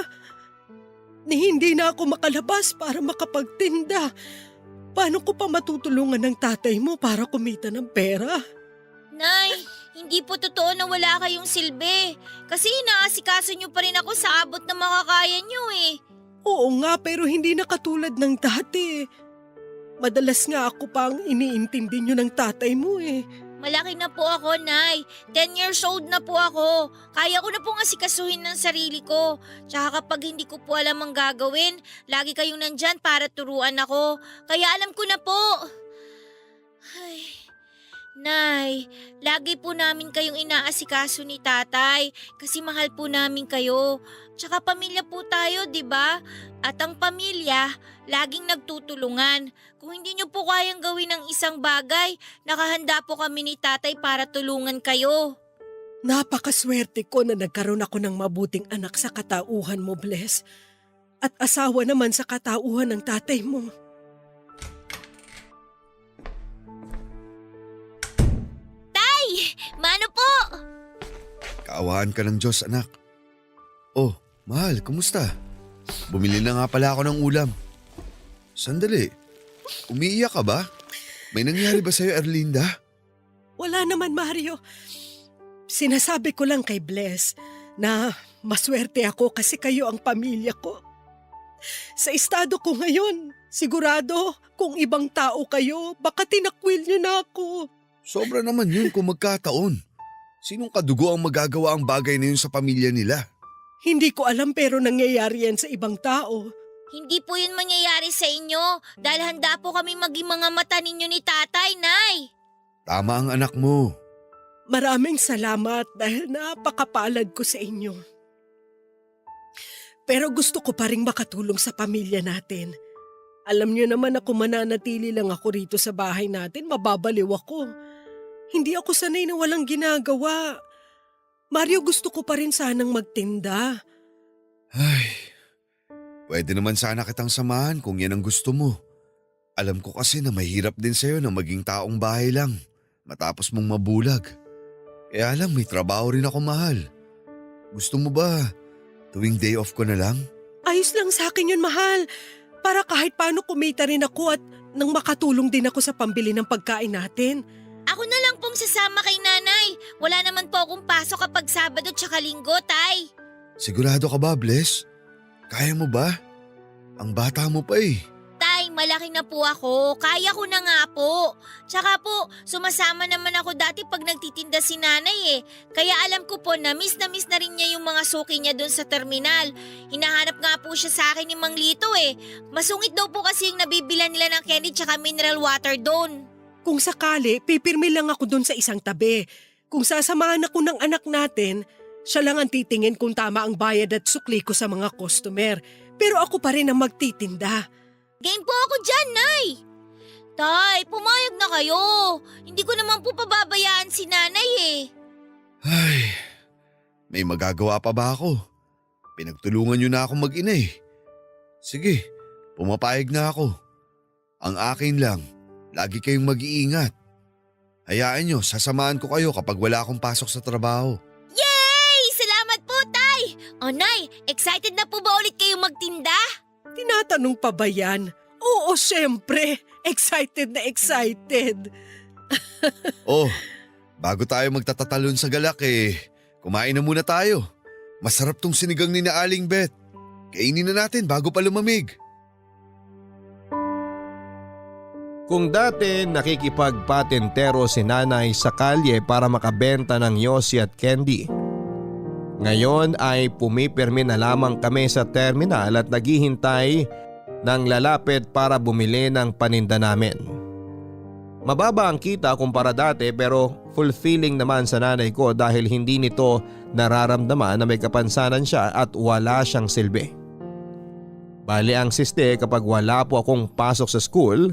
Ni hindi na ako makalabas para makapagtinda. Paano ko pa matutulungan ng tatay mo para kumita ng pera? Nay, hindi po totoo na wala kayong silbi. Kasi inaasikaso niyo pa rin ako sa abot na makakaya niyo eh. Oo nga, pero hindi na katulad ng dati. Madalas nga ako pa ang iniintindi niyo ng tatay mo eh. Malaki na po ako, Nay. 10 years old na po ako. Kaya ko na pong asikasuhin ng sarili ko. Tsaka kapag hindi ko po alam ang gagawin, lagi kayong nandyan para turuan ako. Kaya alam ko na po. Ay, Nay, lagi po namin kayong inaasikaso ni tatay kasi mahal po namin kayo. Tsaka pamilya po tayo, di ba? At ang pamilya, laging nagtutulungan. Kung hindi niyo po kayang gawin ng isang bagay, nakahanda po kami ni tatay para tulungan kayo. Napakaswerte ko na nagkaroon ako ng mabuting anak sa katauhan mo, Bless. At asawa naman sa katauhan ng tatay mo. Tay! Mano po? Kaawaan ka ng Diyos, anak. Oh, mahal, kumusta? Bumili na nga pala ako ng ulam. Sandali, umiiyak ka ba? May nangyari ba sa'yo, Erlinda? Wala naman, Mario. Sinasabi ko lang kay Bless na maswerte ako kasi kayo ang pamilya ko. Sa estado ko ngayon, sigurado kung ibang tao kayo, baka tinakwil niyo na ako. Sobra naman yun kung magkataon. Sinong kadugo ang magagawa ang bagay na yun sa pamilya nila? Hindi ko alam pero nangyayari yan sa ibang tao. Hindi po yun mangyayari sa inyo dahil handa po kami maging mga mata ninyo ni tatay, Nay. Tama ang anak mo. Maraming salamat dahil napakapalad ko sa inyo. Pero gusto ko pa rin makatulong sa pamilya natin. Alam niyo naman ako mananatili lang ako rito sa bahay natin, mababaliw ako. Hindi ako sanay na walang ginagawa. Mario, gusto ko pa rin sanang magtinda. Ay, pwede naman sana kitang samahan kung yan ang gusto mo. Alam ko kasi na mahirap din sa'yo na maging taong bahay lang matapos mong mabulag. Kaya lang may trabaho rin ako, mahal. Gusto mo ba tuwing day off ko na lang? Ayos lang sa akin yun, mahal. Para kahit paano kumita rin ako at nang makatulong din ako sa pambili ng pagkain natin. Ako na lang pong sasama kay nanay. Wala naman po akong pasok kapag Sabado tsaka Linggo, Tay. Sigurado ka ba, Bless? Kaya mo ba? Ang bata mo pa eh. Tay, malaki na po ako. Kaya ko na nga po. Tsaka po, sumasama naman ako dati pag nagtitinda si nanay eh. Kaya alam ko po na miss na rin niya yung mga suki niya doon sa terminal. Hinahanap nga po siya sa akin ni Mang Lito eh. Masungit daw po kasi yung nabibilan nila ng candy tsaka mineral water doon. Kung sakali, pipirmi lang ako doon sa isang tabi. Kung sasamahan ako ng anak natin, siya lang ang titingin kung tama ang bayad at sukli ko sa mga customer. Pero ako pa rin ang magtitinda. Game po ako dyan, Nay! Tay, pumayag na kayo. Hindi ko naman po pababayaan si nanay eh. Ay, may magagawa pa ba ako? Pinagtulungan niyo na akong mag-ina eh. Sige, pumapayag na ako. Ang akin lang, lagi kayong mag-iingat. Hayaan niyo, sasamahan ko kayo kapag wala akong pasok sa trabaho. Yay! Salamat po, Tay! O Nay, excited na po ba ulit kayong magtinda? Tinatanong pa ba yan? Oo, syempre. Excited na excited. Oh, bago tayo magtatatalon sa galak kumain na muna tayo. Masarap tong sinigang ni na Aling Beth. Kainin na natin bago pa lumamig. Kung dati nakikipagpatentero si nanay sa kalye para makabenta ng yosi at candy, ngayon ay pumipirmi na lamang kami sa terminal at naghihintay ng lalapit para bumili ng paninda namin. Mababa ang kita kumpara dati pero fulfilling naman sa nanay ko dahil hindi nito nararamdaman na may kapansanan siya at wala siyang silbi. Bali ang siste kapag wala po akong pasok sa school,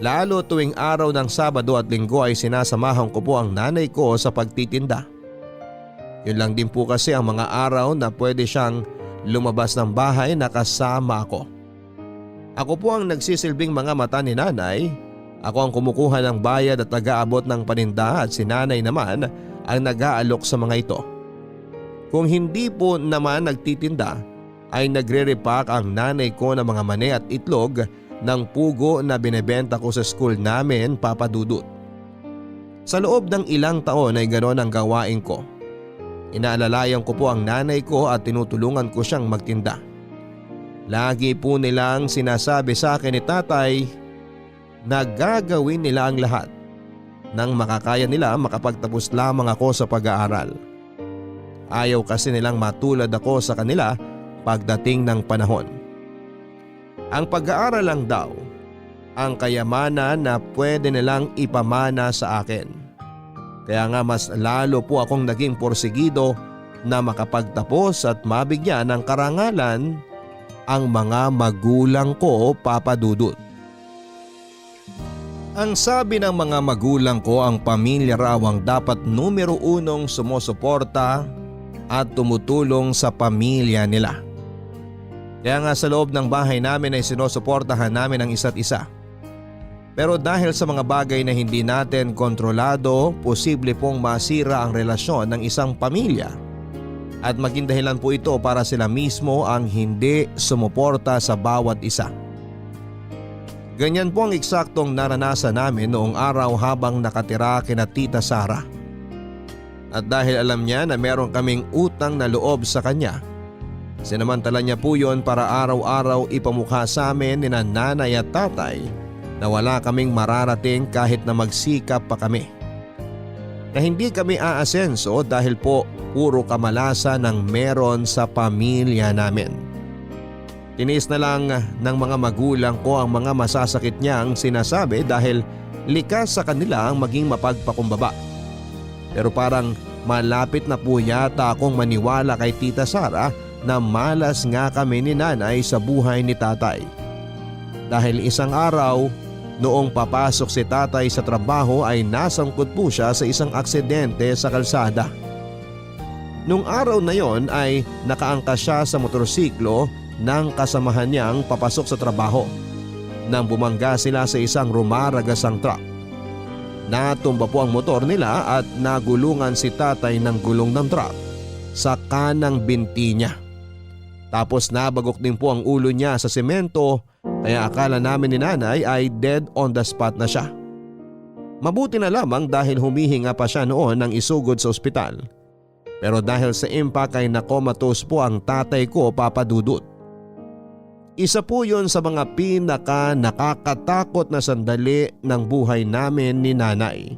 lalo tuwing araw ng Sabado at Linggo ay sinasamahan ko po ang nanay ko sa pagtitinda. Yun lang din po kasi ang mga araw na pwede siyang lumabas ng bahay na kasama ako. Ako po ang nagsisilbing mga mata ni nanay, ako ang kumukuha ng bayad at nag-aabot ng paninda at si nanay naman ang nag-aalok sa mga ito. Kung hindi po naman nagtitinda ay nagre-repack ang nanay ko ng mga mani at itlog ng pugo na binebenta ko sa school namin, Papa Dudut. Sa loob ng ilang taon ay ganoon ang gawain ko. Inaalalayan ko po ang nanay ko at tinutulungan ko siyang magtinda. Lagi po nilang sinasabi sa akin ni tatay na gagawin nila ang lahat nang makakaya nila makapagtapos lamang ako sa pag-aaral. Ayaw kasi nilang matulad ako sa kanila pagdating ng panahon. Ang pag-aaral lang daw ang kayamanan na pwede nilang ipamana sa akin. Kaya nga mas lalo po akong naging porsigido na makapagtapos at mabigyan ng karangalan ang mga magulang ko, Papa Dudut. Ang sabi ng mga magulang ko, ang pamilya raw ang dapat numero unong sumusuporta at tumutulong sa pamilya nila. Kaya nga sa loob ng bahay namin ay sinusuportahan namin ang isa't isa. Pero dahil sa mga bagay na hindi natin kontrolado, posible pong masira ang relasyon ng isang pamilya. At maging dahilan po ito para sila mismo ang hindi sumuporta sa bawat isa. Ganyan po ang eksaktong naranasan namin noong araw habang nakatira kina Tita Sara. At dahil alam niya na meron kaming utang na loob sa kanya, sinamantala niya po yon para araw-araw ipamukha sa amin ni nanay at tatay na wala kaming mararating kahit na magsikap pa kami. Na hindi kami aasenso dahil po puro kamalasa ng meron sa pamilya namin. Tinis na lang ng mga magulang ko ang mga masasakit niyang sinasabi dahil likas sa kanila ang maging mapagpakumbaba. Pero parang malapit na po yata akong maniwala kay Tita Sara na malas nga kami ni nanay sa buhay ni tatay. Dahil isang araw, noong papasok si tatay sa trabaho ay nasangkot po siya sa isang aksidente sa kalsada. Nung araw na yon ay nakaangkas siya sa motorsiklo ng kasamahan niyang papasok sa trabaho nang bumangga sila sa isang rumaragasang truck. Natumba po ang motor nila at nagulungan si tatay ng gulong ng truck sa kanang binti niya. Tapos nabagok din po ang ulo niya sa semento kaya akala namin ni nanay ay dead on the spot na siya. Mabuti na lamang dahil humihinga pa siya noon ng isugod sa ospital. Pero dahil sa impact ay nakomatose po ang tatay ko, Papa Dudut. Isa po yon sa mga nakakatakot na sandali ng buhay namin ni nanay.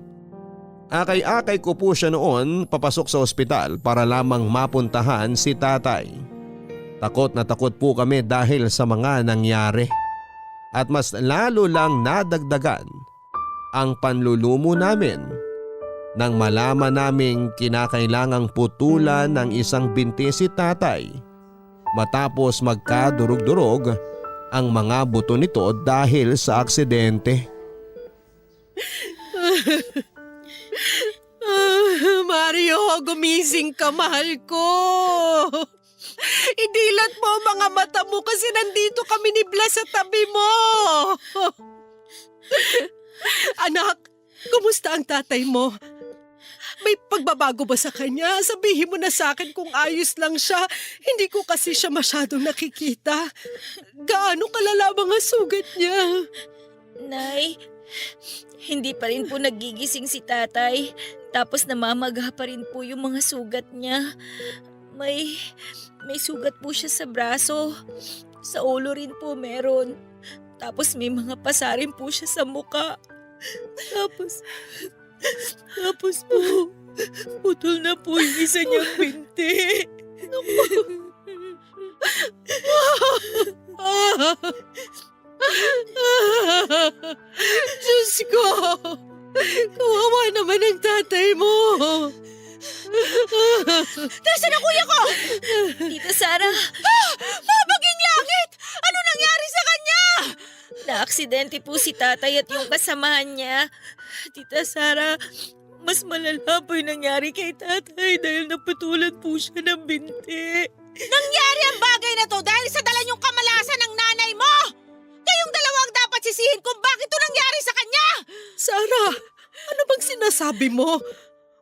Akay-akay ko po siya noon papasok sa ospital para lamang mapuntahan si tatay. Takot na takot po kami dahil sa mga nangyari. At mas lalo lang nadagdagan ang panlulumo namin nang malaman naming kinakailangang putulan ng isang binti si tatay matapos magkadurog-durog ang mga buto nito dahil sa aksidente. Mario, gumising ka, mahal ko. Idilat mo ang mga mata mo kasi nandito kami ni Blas sa tabi mo. Anak, kumusta ang tatay mo? May pagbabago ba sa kanya? Sabihin mo na sa akin kung ayos lang siya. Hindi ko kasi siya masyadong nakikita. Gaano kalala mga sugat niya? Nay, hindi pa rin po nagigising si tatay. Tapos namamaga pa rin po yung mga sugat niya. May sugat po siya sa braso. Sa ulo rin po meron. Tapos may mga pasarin po siya sa muka. Tapos po, putol na po yung isa niyang binti. Diyos ko! Kawawa naman ang tatay mo! Nasaan ang kuya ko? Tita Sara, Mabaging langit! Ano nangyari sa kanya? na-aksidente po si tatay at yung kasamahan niya. Tita Sara, mas malala po yung nangyari kay tatay dahil naputulan po siya ng binti. Nangyari ang bagay na to dahil sa dala niyong kamalasan ng nanay mo! Kayong dalawang dapat sisihin kung bakit ito nangyari sa kanya! Sara, ano bang sinasabi mo?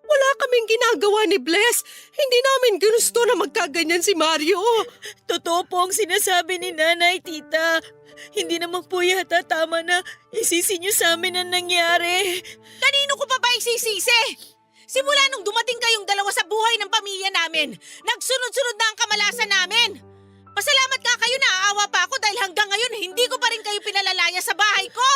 Wala kaming ginagawa ni Bless. Hindi namin ginusto na magkaganyan si Mario. Totoo po ang sinasabi ni nanay, tita. Hindi naman po yata tama na isisi niyo sa amin ang nangyari. Kanino ko pa ba isisisi? Simula nung dumating kayong dalawa sa buhay ng pamilya namin, nagsunod-sunod na ang kamalasan namin. Pasalamat nga kayo na aawa pa ako dahil hanggang ngayon hindi ko pa rin kayo pinalalaya sa bahay ko.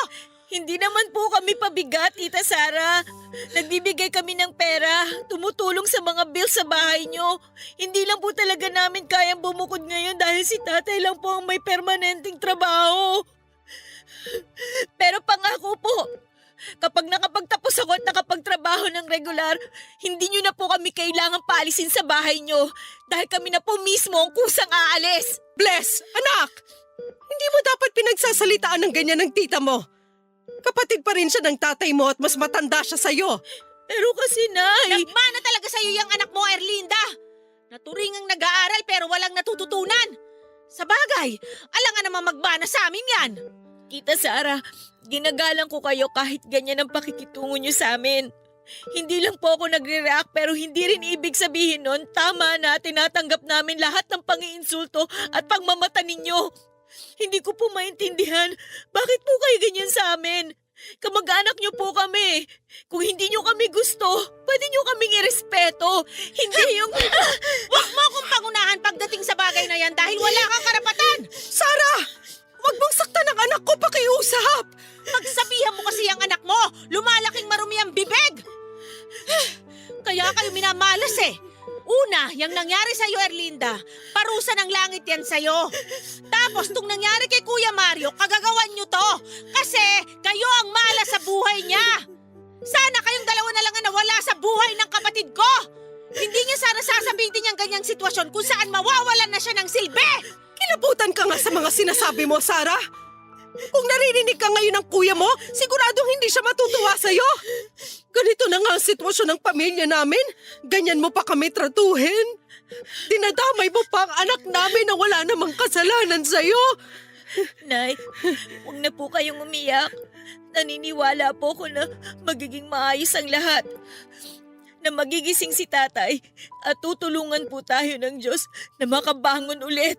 Hindi naman po kami pabigat, Tita Sara. Nagbibigay kami ng pera, tumutulong sa mga bills sa bahay nyo. Hindi lang po talaga namin kayang bumukod ngayon dahil si tatay lang po ang may permanenteng trabaho. Pero pangako po, kapag nakapagtapos ako at nakapagtrabaho ng regular, hindi nyo na po kami kailangang paalisin sa bahay nyo dahil kami na po mismo ang kusang aalis. Bless, anak! Hindi mo dapat pinagsasalitaan ng ganyan ng tita mo. Kapatid pa rin siya ng tatay mo at mas matanda siya sa'yo. Pero kasi, Nay… Nagmana talaga sa'yo yung anak mo, Erlinda. Naturingang nag-aaral pero walang natututunan. Sa bagay, alangan naman magmana sa amin yan. Tita Sara, ginagalang ko kayo kahit ganyan ang pakikitungo nyo sa amin. Hindi lang po ako nagre-react pero hindi rin ibig sabihin nun tama na tinatanggap namin lahat ng pangiinsulto at pagmamata ninyo. Hindi ko po maintindihan bakit po kayo ganyan sa amin. Kamag-anak niyo po kami. Kung hindi niyo kami gusto, pwede niyo kaming irespeto. Hindi yung… Huwag mo akong pangunahan pagdating sa bagay na yan dahil wala kang karapatan. Sara! Huwag mong saktan ang anak ko, pakiusap! Pagsabihan mo kasi ang anak mo, lumalaking marumi ang bibig. Kaya kayo minamalas eh. Una, yung nangyari sa'yo, Erlinda, parusa ng langit yan sa'yo. Tapos, tung nangyari kay Kuya Mario, kagagawan nyo to. Kasi, kayo ang mala sa buhay niya. Sana kayong dalawa na lang ang nawala sa buhay ng kapatid ko. Hindi niya sana sasabihin niyang ganyang sitwasyon kung saan mawawalan na siya ng silbi. Kilabutan ka nga sa mga sinasabi mo, Sara. Kung naririnig ka ngayon ng kuya mo, siguradong hindi siya matutuwa sa'yo. Ganito na nga ang sitwasyon ng pamilya namin. Ganyan mo pa kami tratuhin. Dinadamay mo pa ang anak namin na wala namang kasalanan sa'yo. Nay, huwag na po kayong umiyak. Naniniwala po ko na magiging maayos ang lahat. Na magigising si tatay at tutulungan po tayo ng Diyos na makabangon ulit.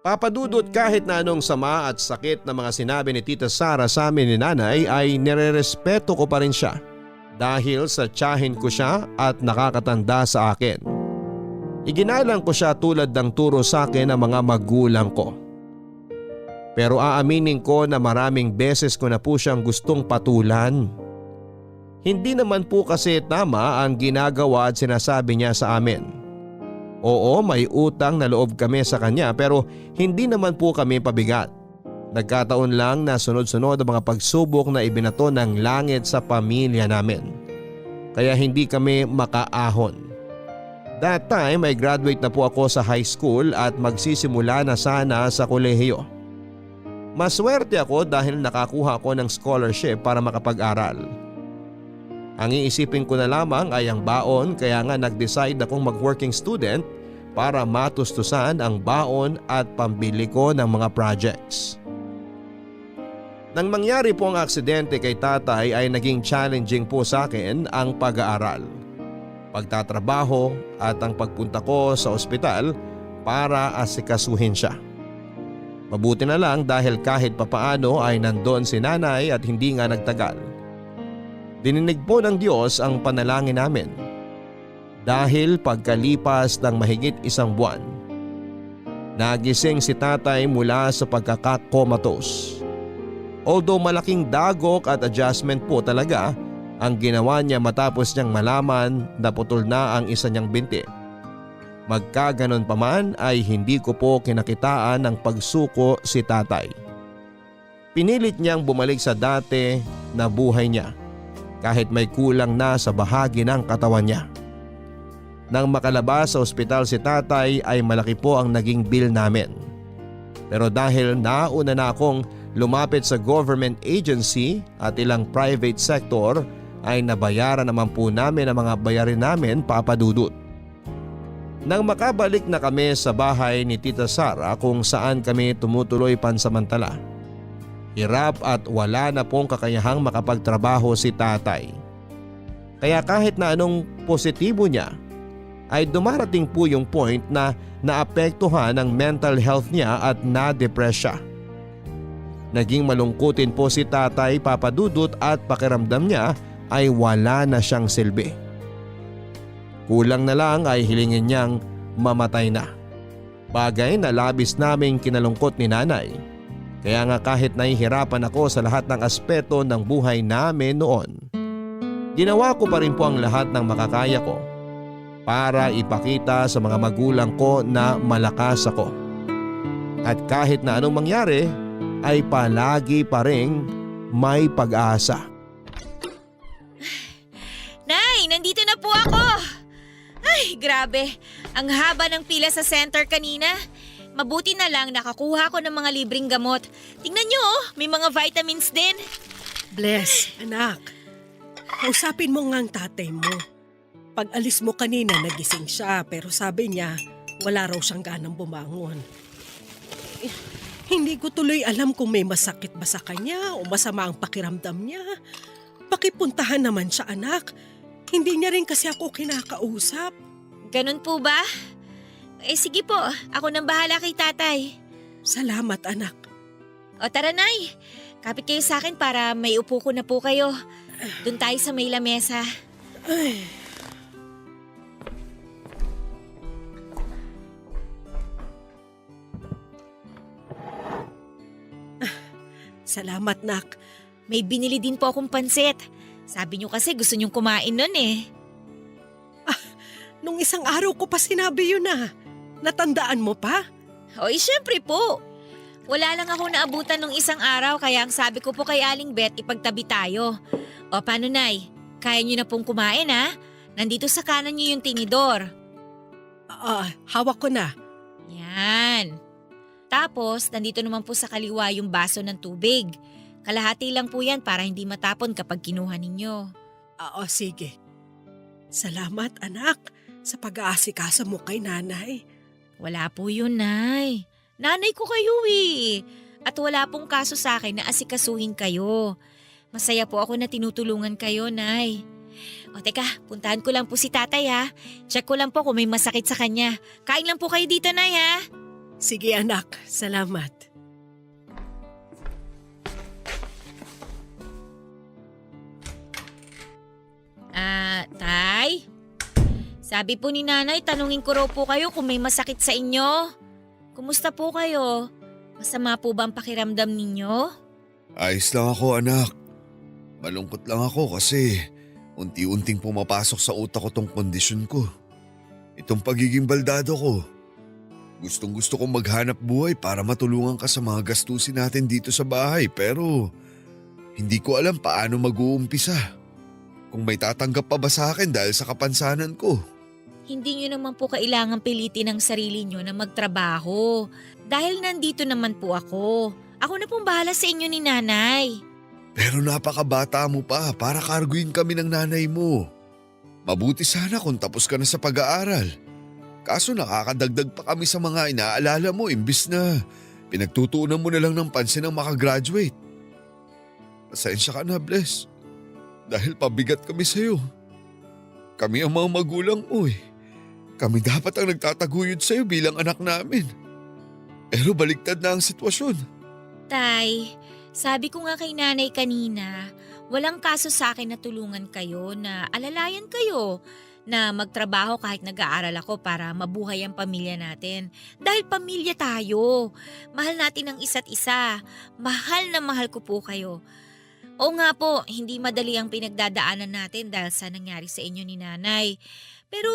Papadudot kahit na anong sama at sakit na mga sinabi ni Tita Sara sa amin ni nanay ay nirerespeto ko pa rin siya dahil sa tiyahin ko siya at nakakatanda sa akin. Iginalang ko siya tulad ng turo sa akin ng mga magulang ko. Pero aaminin ko na maraming beses ko na po siyang gustong patulan. Hindi naman po kasi tama ang ginagawa at sinasabi niya sa amin. Oo, may utang na loob kami sa kanya pero hindi naman po kami pabigat. Nagkataon lang na sunod-sunod ang mga pagsubok na ibinato ng langit sa pamilya namin. Kaya hindi kami makaahon. That time ay graduate na po ako sa high school at magsisimula na sana sa kolehiyo. Maswerte ako dahil nakakuha ako ng scholarship para makapag-aral. Ang iisipin ko na lamang ay ang baon kaya nga nag-decide akong mag-working student para matustusan ang baon at pambili ko ng mga projects. Nang mangyari po ang aksidente kay tatay ay naging challenging po sa akin ang pag-aaral, pagtatrabaho at ang pagpunta ko sa ospital para asikasuhin siya. Mabuti na lang dahil kahit papaano ay nandoon si nanay at hindi nga nagtagal. Dininig po ng Diyos ang panalangin namin. Dahil pagkalipas ng mahigit 1 buwan, nagising si tatay mula sa pagkakakomatos. Although malaking dagok at adjustment po talaga ang ginawa niya matapos niyang malaman na putol na ang isa niyang binti. Magkaganon pa man ay hindi ko po kinakitaan ng pagsuko si tatay. Pinilit niyang bumalik sa dati na buhay niya kahit may kulang na sa bahagi ng katawan niya. Nang makalabas sa ospital si tatay ay malaki po ang naging bill namin. Pero dahil nauna na akong lumapit sa government agency at ilang private sector ay nabayaran naman po namin ang mga bayarin namin, Papa Dudut. Nang makabalik na kami sa bahay ni Tita Sara kung saan kami tumutuloy pansamantala, hirap at wala na pong kakayahang makapagtrabaho si tatay. Kaya kahit na anong positibo niya, ay dumarating po yung point na naapektuhan ang mental health niya at na-depress siya. Naging malungkutin po si tatay, Papa Dudut, at pakiramdam niya ay wala na siyang silbi. Kulang na lang ay hilingin niyang mamatay na. Bagay na labis naming kinalungkot ni nanay. Kaya nga kahit nahihirapan ako sa lahat ng aspeto ng buhay namin noon, ginawa ko pa rin po ang lahat ng makakaya ko para ipakita sa mga magulang ko na malakas ako. At kahit na anong mangyari, ay palagi pa rin may pag-asa. Nay, nandito na po ako! Ay, grabe. Ang haba ng pila sa center kanina. Mabuti na lang nakakuha ko ng mga libreng gamot. Tingnan nyo, may mga vitamins din. Bless, anak. Kausapin mo nga ang tatay mo. Pag alis mo kanina, nagising siya pero sabi niya wala raw siyang ganang bumangon. Hindi ko tuloy alam kung may masakit ba sa kanya o masama ang pakiramdam niya. Pakipuntahan naman siya, anak. Hindi niya rin kasi ako kinakausap. Ganun po ba? Sige po, ako nang bahala kay tatay. Salamat, anak. O tara, Nay. Kapit kayo sa akin para may upo ko na po kayo. Doon tayo sa may lamesa. Ay. Salamat, nak. May binili din po akong pansit. Sabi niyo kasi gusto niyong kumain nun eh. Nung isang araw ko pa sinabi yun na. Natandaan mo pa? Oy, syempre po. Wala lang ako naabutan nung isang araw kaya ang sabi ko po kay Aling Beth ipagtabi tayo. O paano, Nay? Kaya niyo na pong kumain ha? Nandito sa kanan niyo yung tinidor. Hawak ko na. Yan. Tapos, nandito naman po sa kaliwa yung baso ng tubig. Kalahati lang po yan para hindi matapon kapag kinuha ninyo. Sige. Salamat, anak, sa pag-aasikaso mo kay nanay. Wala po yun, Nay. Nanay ko kayo eh. At wala pong kaso sa akin na asikasuhin kayo. Masaya po ako na tinutulungan kayo, Nay. O teka, puntahan ko lang po si tatay ha. Check ko lang po kung may masakit sa kanya. Kain lang po kayo dito, Nay ha. Sige, anak. Salamat. Tay? Sabi po ni nanay, tanungin ko raw po kayo kung may masakit sa inyo. Kumusta po kayo? Masama po ba ang pakiramdam ninyo? Ayos lang ako, anak. Malungkot lang ako kasi unti-unting pumapasok sa utak ko tong kondisyon ko. Itong pagiging baldado ko. Gustong-gusto kong maghanap buhay para matulungan ka sa mga gastusin natin dito sa bahay pero hindi ko alam paano mag-uumpisa. Kung may tatanggap pa ba sa akin dahil sa kapansanan ko. Hindi nyo naman po kailangang pilitin ang sarili nyo na magtrabaho. Dahil nandito naman po ako. Ako na pong bahala sa inyo ni nanay. Pero napakabata mo pa para karguin kami ng nanay mo. Mabuti sana kung tapos ka na sa pag-aaral. Kaso nakakadagdag pa kami sa mga inaalala mo imbis na pinagtutuunan mo na lang ng pansin ang makagraduate. Pasensya ka na, Bless. Dahil pabigat kami sa'yo. Kami ang mga magulang mo eh. Kami dapat ang nagtataguyod sa'yo bilang anak namin. Pero baliktad na ang sitwasyon. Tay, sabi ko nga kay nanay kanina, walang kaso sa akin na tulungan kayo na alalayan kayo na magtrabaho kahit nag-aaral ako para mabuhay ang pamilya natin. Dahil pamilya tayo. Mahal natin ang isa't isa. Mahal na mahal ko po kayo. Oo nga po, hindi madali ang pinagdadaanan natin dahil sa nangyari sa inyo ni nanay. Pero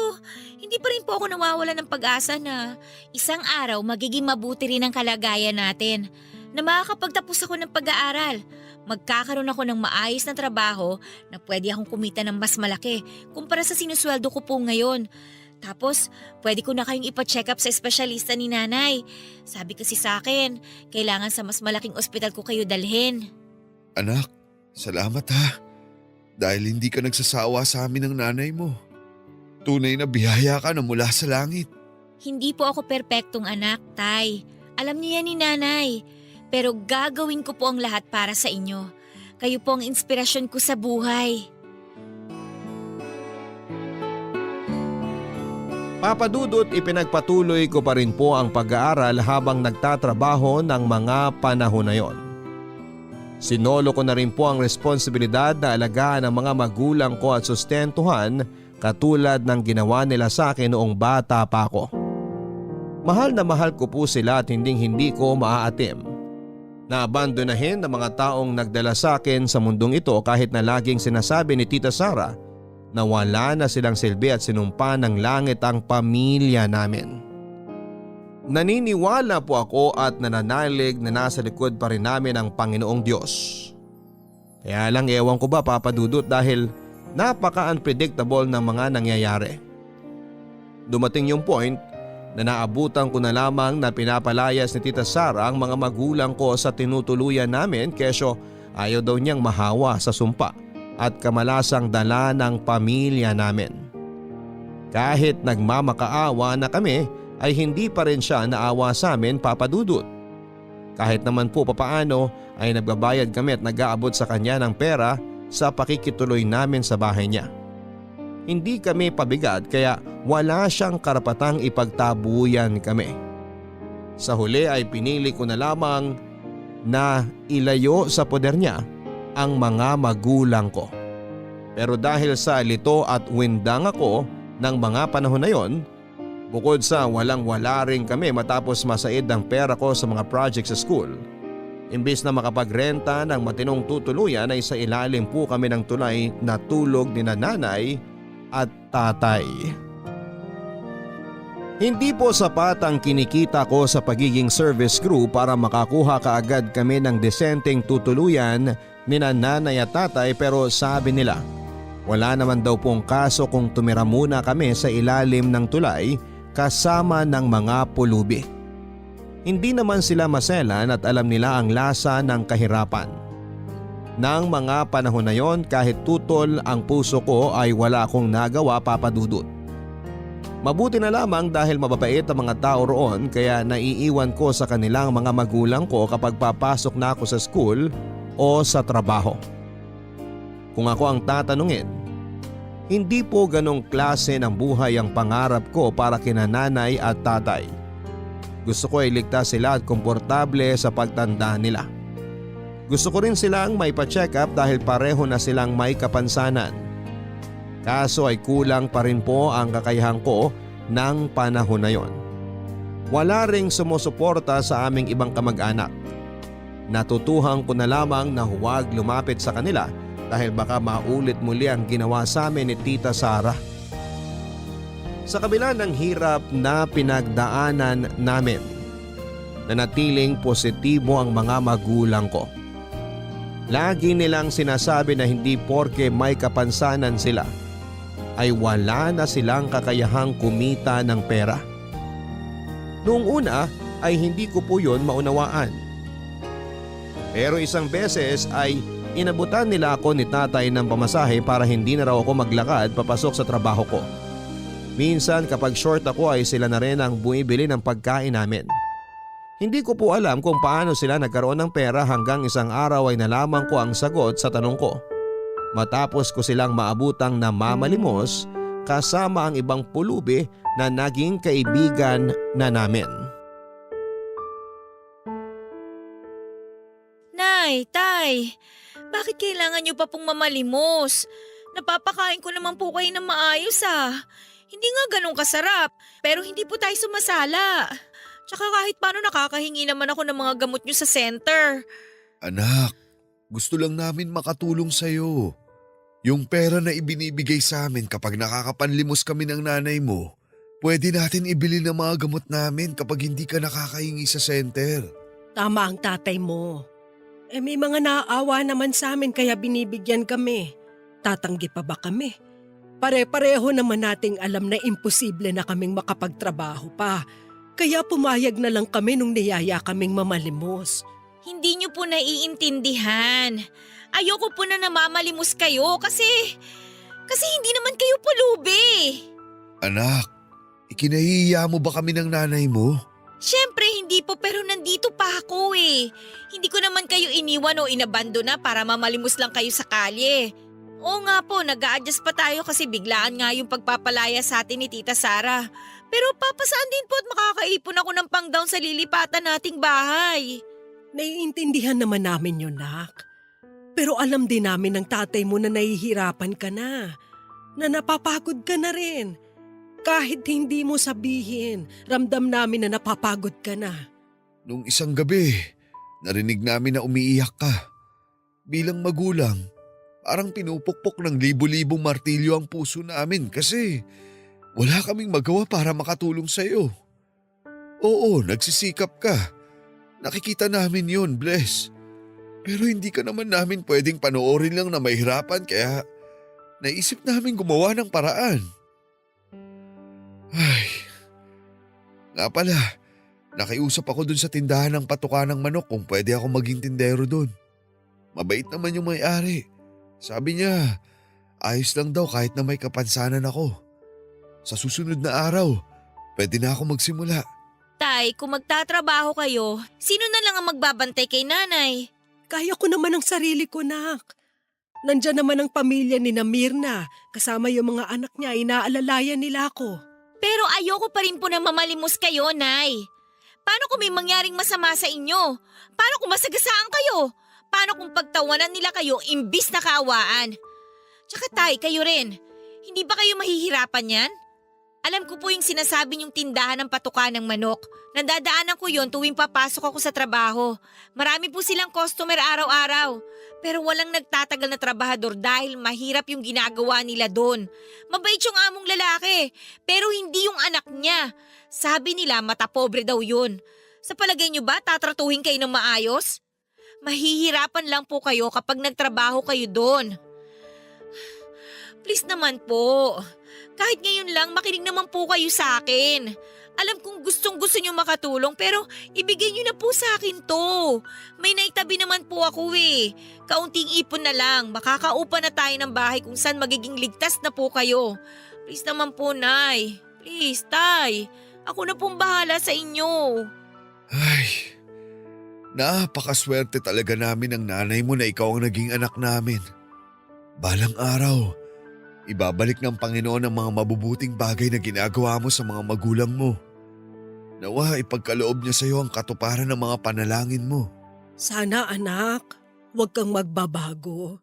hindi pa rin po ako nawawala ng pag-asa na isang araw magiging mabuti rin ang kalagayan natin. Na makakapagtapos ako ng pag-aaral. Magkakaroon ako ng maayos na trabaho na pwede akong kumita ng mas malaki kumpara sa sinusweldo ko po ngayon. Tapos, pwede ko na kayong ipa-check up sa espesyalista ni nanay. Sabi kasi sa akin, kailangan sa mas malaking ospital ko kayo dalhin. Anak, salamat ha. Dahil hindi ka nagsasawa sa amin ng nanay mo. Tunay na biyaya ka na mula sa langit. Hindi po ako perpektong anak, Tay. Alam niyo yan ni nanay. Pero gagawin ko po ang lahat para sa inyo. Kayo po ang inspirasyon ko sa buhay. Papadudot, ipinagpatuloy ko pa rin po ang pag-aaral habang nagtatrabaho ng mga panahon na yon. Sinolo ko na rin po ang responsibilidad na alagaan ang mga magulang ko at sustentuhan katulad ng ginawa nila sa akin noong bata pa ako. Mahal na mahal ko po sila at hindi ko maaatim. Naabandonahin ng mga taong nagdala sa akin sa mundong ito kahit na laging sinasabi ni Tita Sara na wala na silang silbi at sinumpa ng langit ang pamilya namin. Naniniwala po ako at nananalig na nasa likod pa rin namin ang Panginoong Diyos. Kaya lang ewan ko ba Papadudot dahil napaka-unpredictable ng mga nangyayari. Dumating yung point na naabutan ko na lamang na pinapalayas ni Tita Sara ang mga magulang ko sa tinutuluyan namin kesyo ayaw daw niyang mahawa sa sumpa at kamalasang dala ng pamilya namin. Kahit nagmamakaawa na kami ay hindi pa rin siya naawa sa amin Papadudot. Kahit naman po papaano ay nagbabayad kami at nag-aabot sa kanya ng pera sa pakikituloy namin sa bahay niya. Hindi kami pabigat kaya wala siyang karapatang ipagtabuyan kami. Sa huli ay pinili ko na lamang na ilayo sa poder niya ang mga magulang ko. Pero dahil sa lito at windang ako ng mga panahon na yon, bukod sa walang-wala rin kami matapos masaid ang pera ko sa mga projects sa school, imbis na makapagrenta ng matinong tutuluyan ay sa ilalim po kami ng tulay na tulog ni nanay at tatay. Hindi po sapat ang kinikita ko sa pagiging service crew para makakuha kaagad kami ng desenteng tutuluyan ni nanay at tatay pero sabi nila wala naman daw pong kaso kung tumira muna kami sa ilalim ng tulay kasama ng mga pulubi. Hindi naman sila maselan at alam nila ang lasa ng kahirapan. Nang mga panahon na yon kahit tutol ang puso ko ay wala akong nagawa Papadudot. Mabuti na lamang dahil mababait ang mga tao roon kaya naiiwan ko sa kanilang mga magulang ko kapag papasok na ako sa school o sa trabaho. Kung ako ang tatanungin, hindi po ganong klase ng buhay ang pangarap ko para kina nanay at tatay. Gusto ko ay ligtas sila at komportable sa pagtanda nila. Gusto ko rin silang may pa-check up dahil pareho na silang may kapansanan. Kaso ay kulang pa rin po ang kakayahan ko ng panahon na yon. Wala ring sumusuporta sa aming ibang kamag-anak. Natutuhan ko na lamang na huwag lumapit sa kanila dahil baka maulit muli ang ginawa sa amin ni Tita Sara. Sa kabila ng hirap na pinagdaanan namin, nanatiling positibo ang mga magulang ko. Lagi nilang sinasabi na hindi porke may kapansanan sila ay wala na silang kakayahang kumita ng pera. Noong una ay hindi ko po yun maunawaan. Pero isang beses ay inabutan nila ako ni tatay ng pamasahe para hindi na raw ako maglakad papasok sa trabaho ko. Minsan kapag short ako ay sila na rin ang bumibili ng pagkain namin. Hindi ko po alam kung paano sila nagkaroon ng pera hanggang isang araw ay nalaman ko ang sagot sa tanong ko. Matapos ko silang maabutang na mamalimos kasama ang ibang pulubi na naging kaibigan na namin. Nay, tay, bakit kailangan niyo pa pong mamalimos? Napapakain ko naman po kayo ng maayos ah. Hindi nga ganun kasarap, pero hindi po tayo sumasala. Tsaka kahit paano nakakahingi naman ako ng mga gamot niyo sa center. Anak, gusto lang namin makatulong sa'yo. Yung pera na ibinibigay sa amin kapag nakakapanlimos kami ng nanay mo, pwede natin ibili ng mga gamot namin kapag hindi ka nakakahingi sa center. Tama ang tatay mo. May mga naaawa naman sa amin kaya binibigyan kami. Tatanggi pa ba kami? Pare-pareho naman nating alam na imposible na kaming makapagtrabaho pa. Kaya pumayag na lang kami nung niyaya kaming mamalimos. Hindi niyo po naiintindihan. Ayoko po na namamalimos kayo kasi hindi naman kayo pulubi. Anak, ikinahihiya mo ba kami ng nanay mo? Siyempre hindi po pero nandito pa ako eh. Hindi ko naman kayo iniwan o inabandona para mamalimos lang kayo sa kalye. Oo nga po, nag-a-adjust pa tayo kasi biglaan nga yung pagpapalaya sa atin ni Tita Sara. Pero papasaan din po at makakaipon ako ng pang-down sa lilipatan nating bahay. Naiintindihan naman namin yun, Nak. Pero alam din namin ng tatay mo na nahihirapan ka na napapagod ka na rin. Kahit hindi mo sabihin, ramdam namin na napapagod ka na. Nung isang gabi, narinig namin na umiiyak ka. Bilang magulang, parang pinupukpok ng libo-libong martilyo ang puso namin kasi wala kaming magawa para makatulong sa'yo. Oo, nagsisikap ka. Nakikita namin yun, Bless. Pero hindi ka naman namin pwedeng panoorin lang na mahirapan kaya naisip namin gumawa ng paraan. Ay, nga pala, nakiusap ako dun sa tindahan ng patuka ng manok kung pwede ako maging tindero dun. Mabait naman yung may-ari. Sabi niya, ayos lang daw kahit na may kapansanan ako. Sa susunod na araw, pwede na ako magsimula. Tay, kung magtatrabaho kayo, sino na lang ang magbabantay kay nanay? Kaya ko naman ang sarili ko, Nak. Nandyan naman ang pamilya ni Mirna. Kasama yung mga anak niya, inaalalayan nila ako. Pero ayoko pa rin po na mamalimos kayo, Nay. Paano kung may mangyaring masama sa inyo? Paano kung masagasaan kayo? Paano kung pagtawanan nila kayo imbis na kaawaan? Tsaka tay, kayo rin. Hindi ba kayo mahihirapan yan? Alam ko po yung sinasabi niyong tindahan ng patuka ng manok. Nadadaanan ko yon tuwing papasok ako sa trabaho. Marami po silang customer araw-araw. Pero walang nagtatagal na trabahador dahil mahirap yung ginagawa nila doon. Mabait yung among lalaki, pero hindi yung anak niya. Sabi nila matapobre daw yun. Sa palagay niyo ba tatratuhin kayo ng maayos? Mahihirapan lang po kayo kapag nagtrabaho kayo doon. Please naman po. Kahit ngayon lang, makinig naman po kayo sa akin. Alam kong gustong-gusto niyo makatulong pero ibigay niyo na po sa akin to. May naitabi naman po ako eh. Kaunting ipon na lang, makakaupa na tayo ng bahay kung saan magiging ligtas na po kayo. Please naman po, Nay. Please, Tay. Ako na pong bahala sa inyo. Ay, napakaswerte talaga namin ng nanay mo na ikaw ang naging anak namin. Balang araw, ibabalik ng Panginoon ang mga mabubuting bagay na ginagawa mo sa mga magulang mo. Nawa ipagkaloob niya sa iyo ang katuparan ng mga panalangin mo. Sana anak, huwag kang magbabago.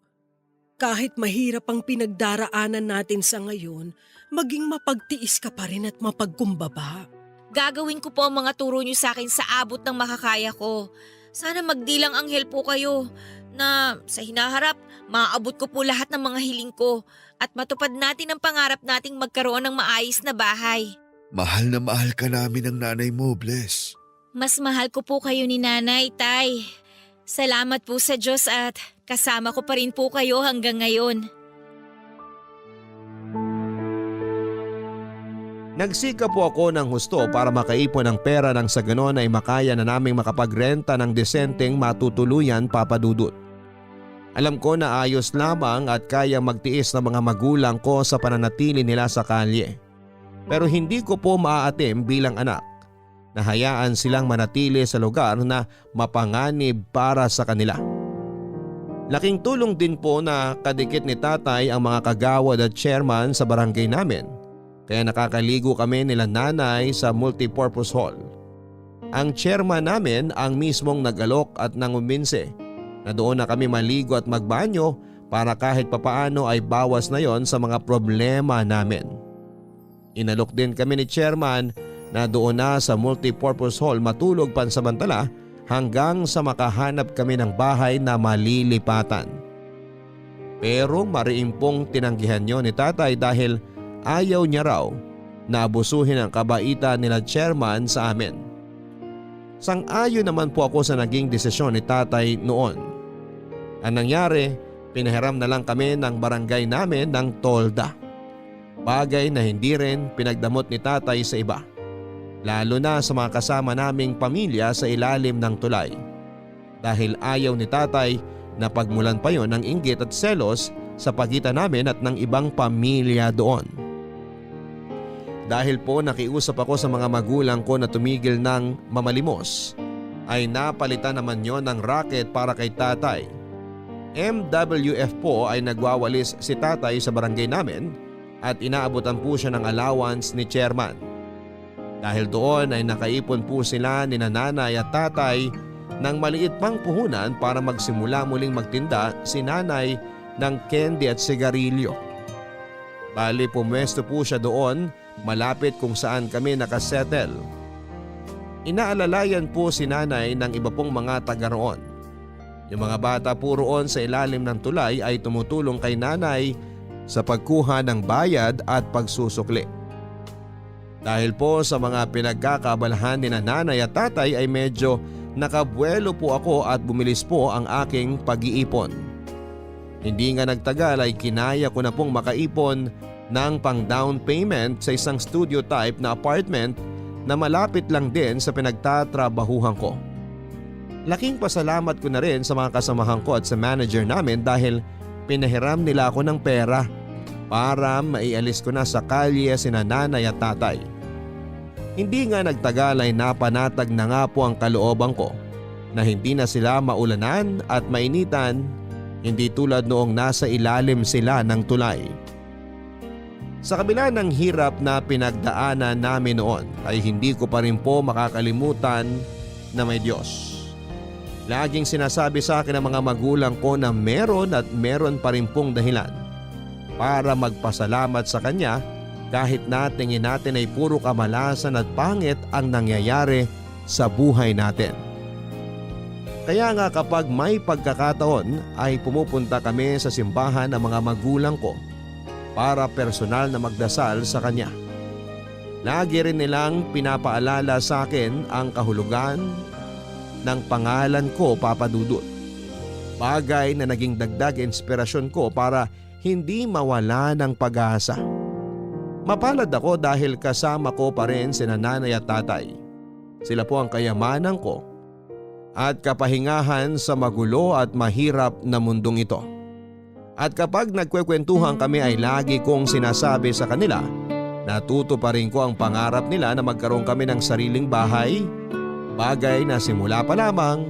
Kahit mahirap ang pinagdaraanan natin sa ngayon, maging mapagtiis ka pa rin at mapagkumbaba. Gagawin ko po ang mga turo niyo sa akin sa abot ng makakaya ko. Sana magdilang anghel po kayo na sa hinaharap, maaabot ko po lahat ng mga hiling ko at matupad natin ang pangarap nating magkaroon ng maayos na bahay. Mahal na mahal ka namin ng nanay mo, Bless. Mas mahal ko po kayo ni Nanay, Tay. Salamat po sa Diyos at kasama ko pa rin po kayo hanggang ngayon. Nagsika po ako ng husto para makaipon ng pera nang sa ganon ay makaya na naming makapagrenta ng desenteng matutuluyan, Papa Dudut. Alam ko na ayos lamang at kaya magtiis ng mga magulang ko sa pananatili nila sa kalye. Pero hindi ko po maaatim bilang anak. Nahayaan silang manatili sa lugar na mapanganib para sa kanila. Laking tulong din po na kadikit ni tatay ang mga kagawad at chairman sa barangay namin. Kaya nakakaligo kami nila nanay sa multipurpose hall. Ang chairman namin ang mismong nag-alok at nangumbinse na doon na kami maligo at magbanyo para kahit papaano ay bawas na yon sa mga problema namin. Inalok din kami ni chairman na doon na sa multipurpose hall matulog pansamantala hanggang sa makahanap kami ng bahay na malilipatan. Pero mariimpong tinanggihan yon ni tatay dahil ayaw niya raw na abusuhin ang kabaitan nila chairman sa amin. Sang-ayon naman po ako sa naging desisyon ni tatay noon. Ang nangyari, pinahiram na lang kami ng barangay namin ng tolda. Bagay na hindi rin pinagdamot ni tatay sa iba. Lalo na sa mga kasama naming pamilya sa ilalim ng tulay. Dahil ayaw ni tatay na pagmulan pa yon ng inggit at selos sa pagitan namin at ng ibang pamilya doon. Dahil po nakiusap ako sa mga magulang ko na tumigil ng mamalimos, ay napalitan naman yon ng racket para kay tatay. MWF po ay nagwawalis si tatay sa barangay namin at inaabutan po siya ng allowance ni chairman. Dahil doon ay nakaipon po sila ni nanay at tatay ng maliit pang puhunan para magsimula muling magtinda si nanay ng candy at sigarilyo. Bali pumwesto po siya doon malapit kung saan kami nakasettle. Inaalalayan po si nanay ng iba pong mga taga roon. Yung mga bata po roon sa ilalim ng tulay ay tumutulong kay nanay sa pagkuha ng bayad at pagsusukli. Dahil po sa mga pinagkakabalahan ni nanay at tatay ay medyo nakabuelo po ako at bumilis po ang aking pag-iipon. Hindi nga nagtagal ay kinaya ko na pong makaipon ng pang down payment sa isang studio type na apartment na malapit lang din sa pinagtatrabahuhan ko. Laking pasalamat ko na rin sa mga kasamahan ko at sa manager namin dahil pinahiram nila ako ng pera para maialis ko na sa kalye sina nanay at tatay. Hindi nga nagtagal ay napanatag na nga po ang kalooban ko na hindi na sila maulanan at mainitan, hindi tulad noong nasa ilalim sila ng tulay. Sa kabila ng hirap na pinagdaanan namin noon ay hindi ko pa rin po makakalimutan na may Diyos. Laging sinasabi sa akin ng mga magulang ko na meron at meron pa rin pong dahilan para magpasalamat sa Kanya kahit natingin natin ay puro kamalasan at pangit ang nangyayari sa buhay natin. Kaya nga kapag may pagkakataon ay pumupunta kami sa simbahan ng mga magulang ko para personal na magdasal sa Kanya. Lagi rin nilang pinapaalala sa akin ang kahulugan ng pangalan ko, Papa Dudut. Bagay na naging dagdag inspirasyon ko para hindi mawala ng pag-asa. Mapalad ako dahil kasama ko pa rin sina nanay at tatay. Sila po ang kayamanan ko at kapahingahan sa magulo at mahirap na mundong ito. At kapag nagkwekwentuhan kami ay lagi kong sinasabi sa kanila na tutuparin ko ang pangarap nila na magkaroon kami ng sariling bahay, bagay na simula pa lamang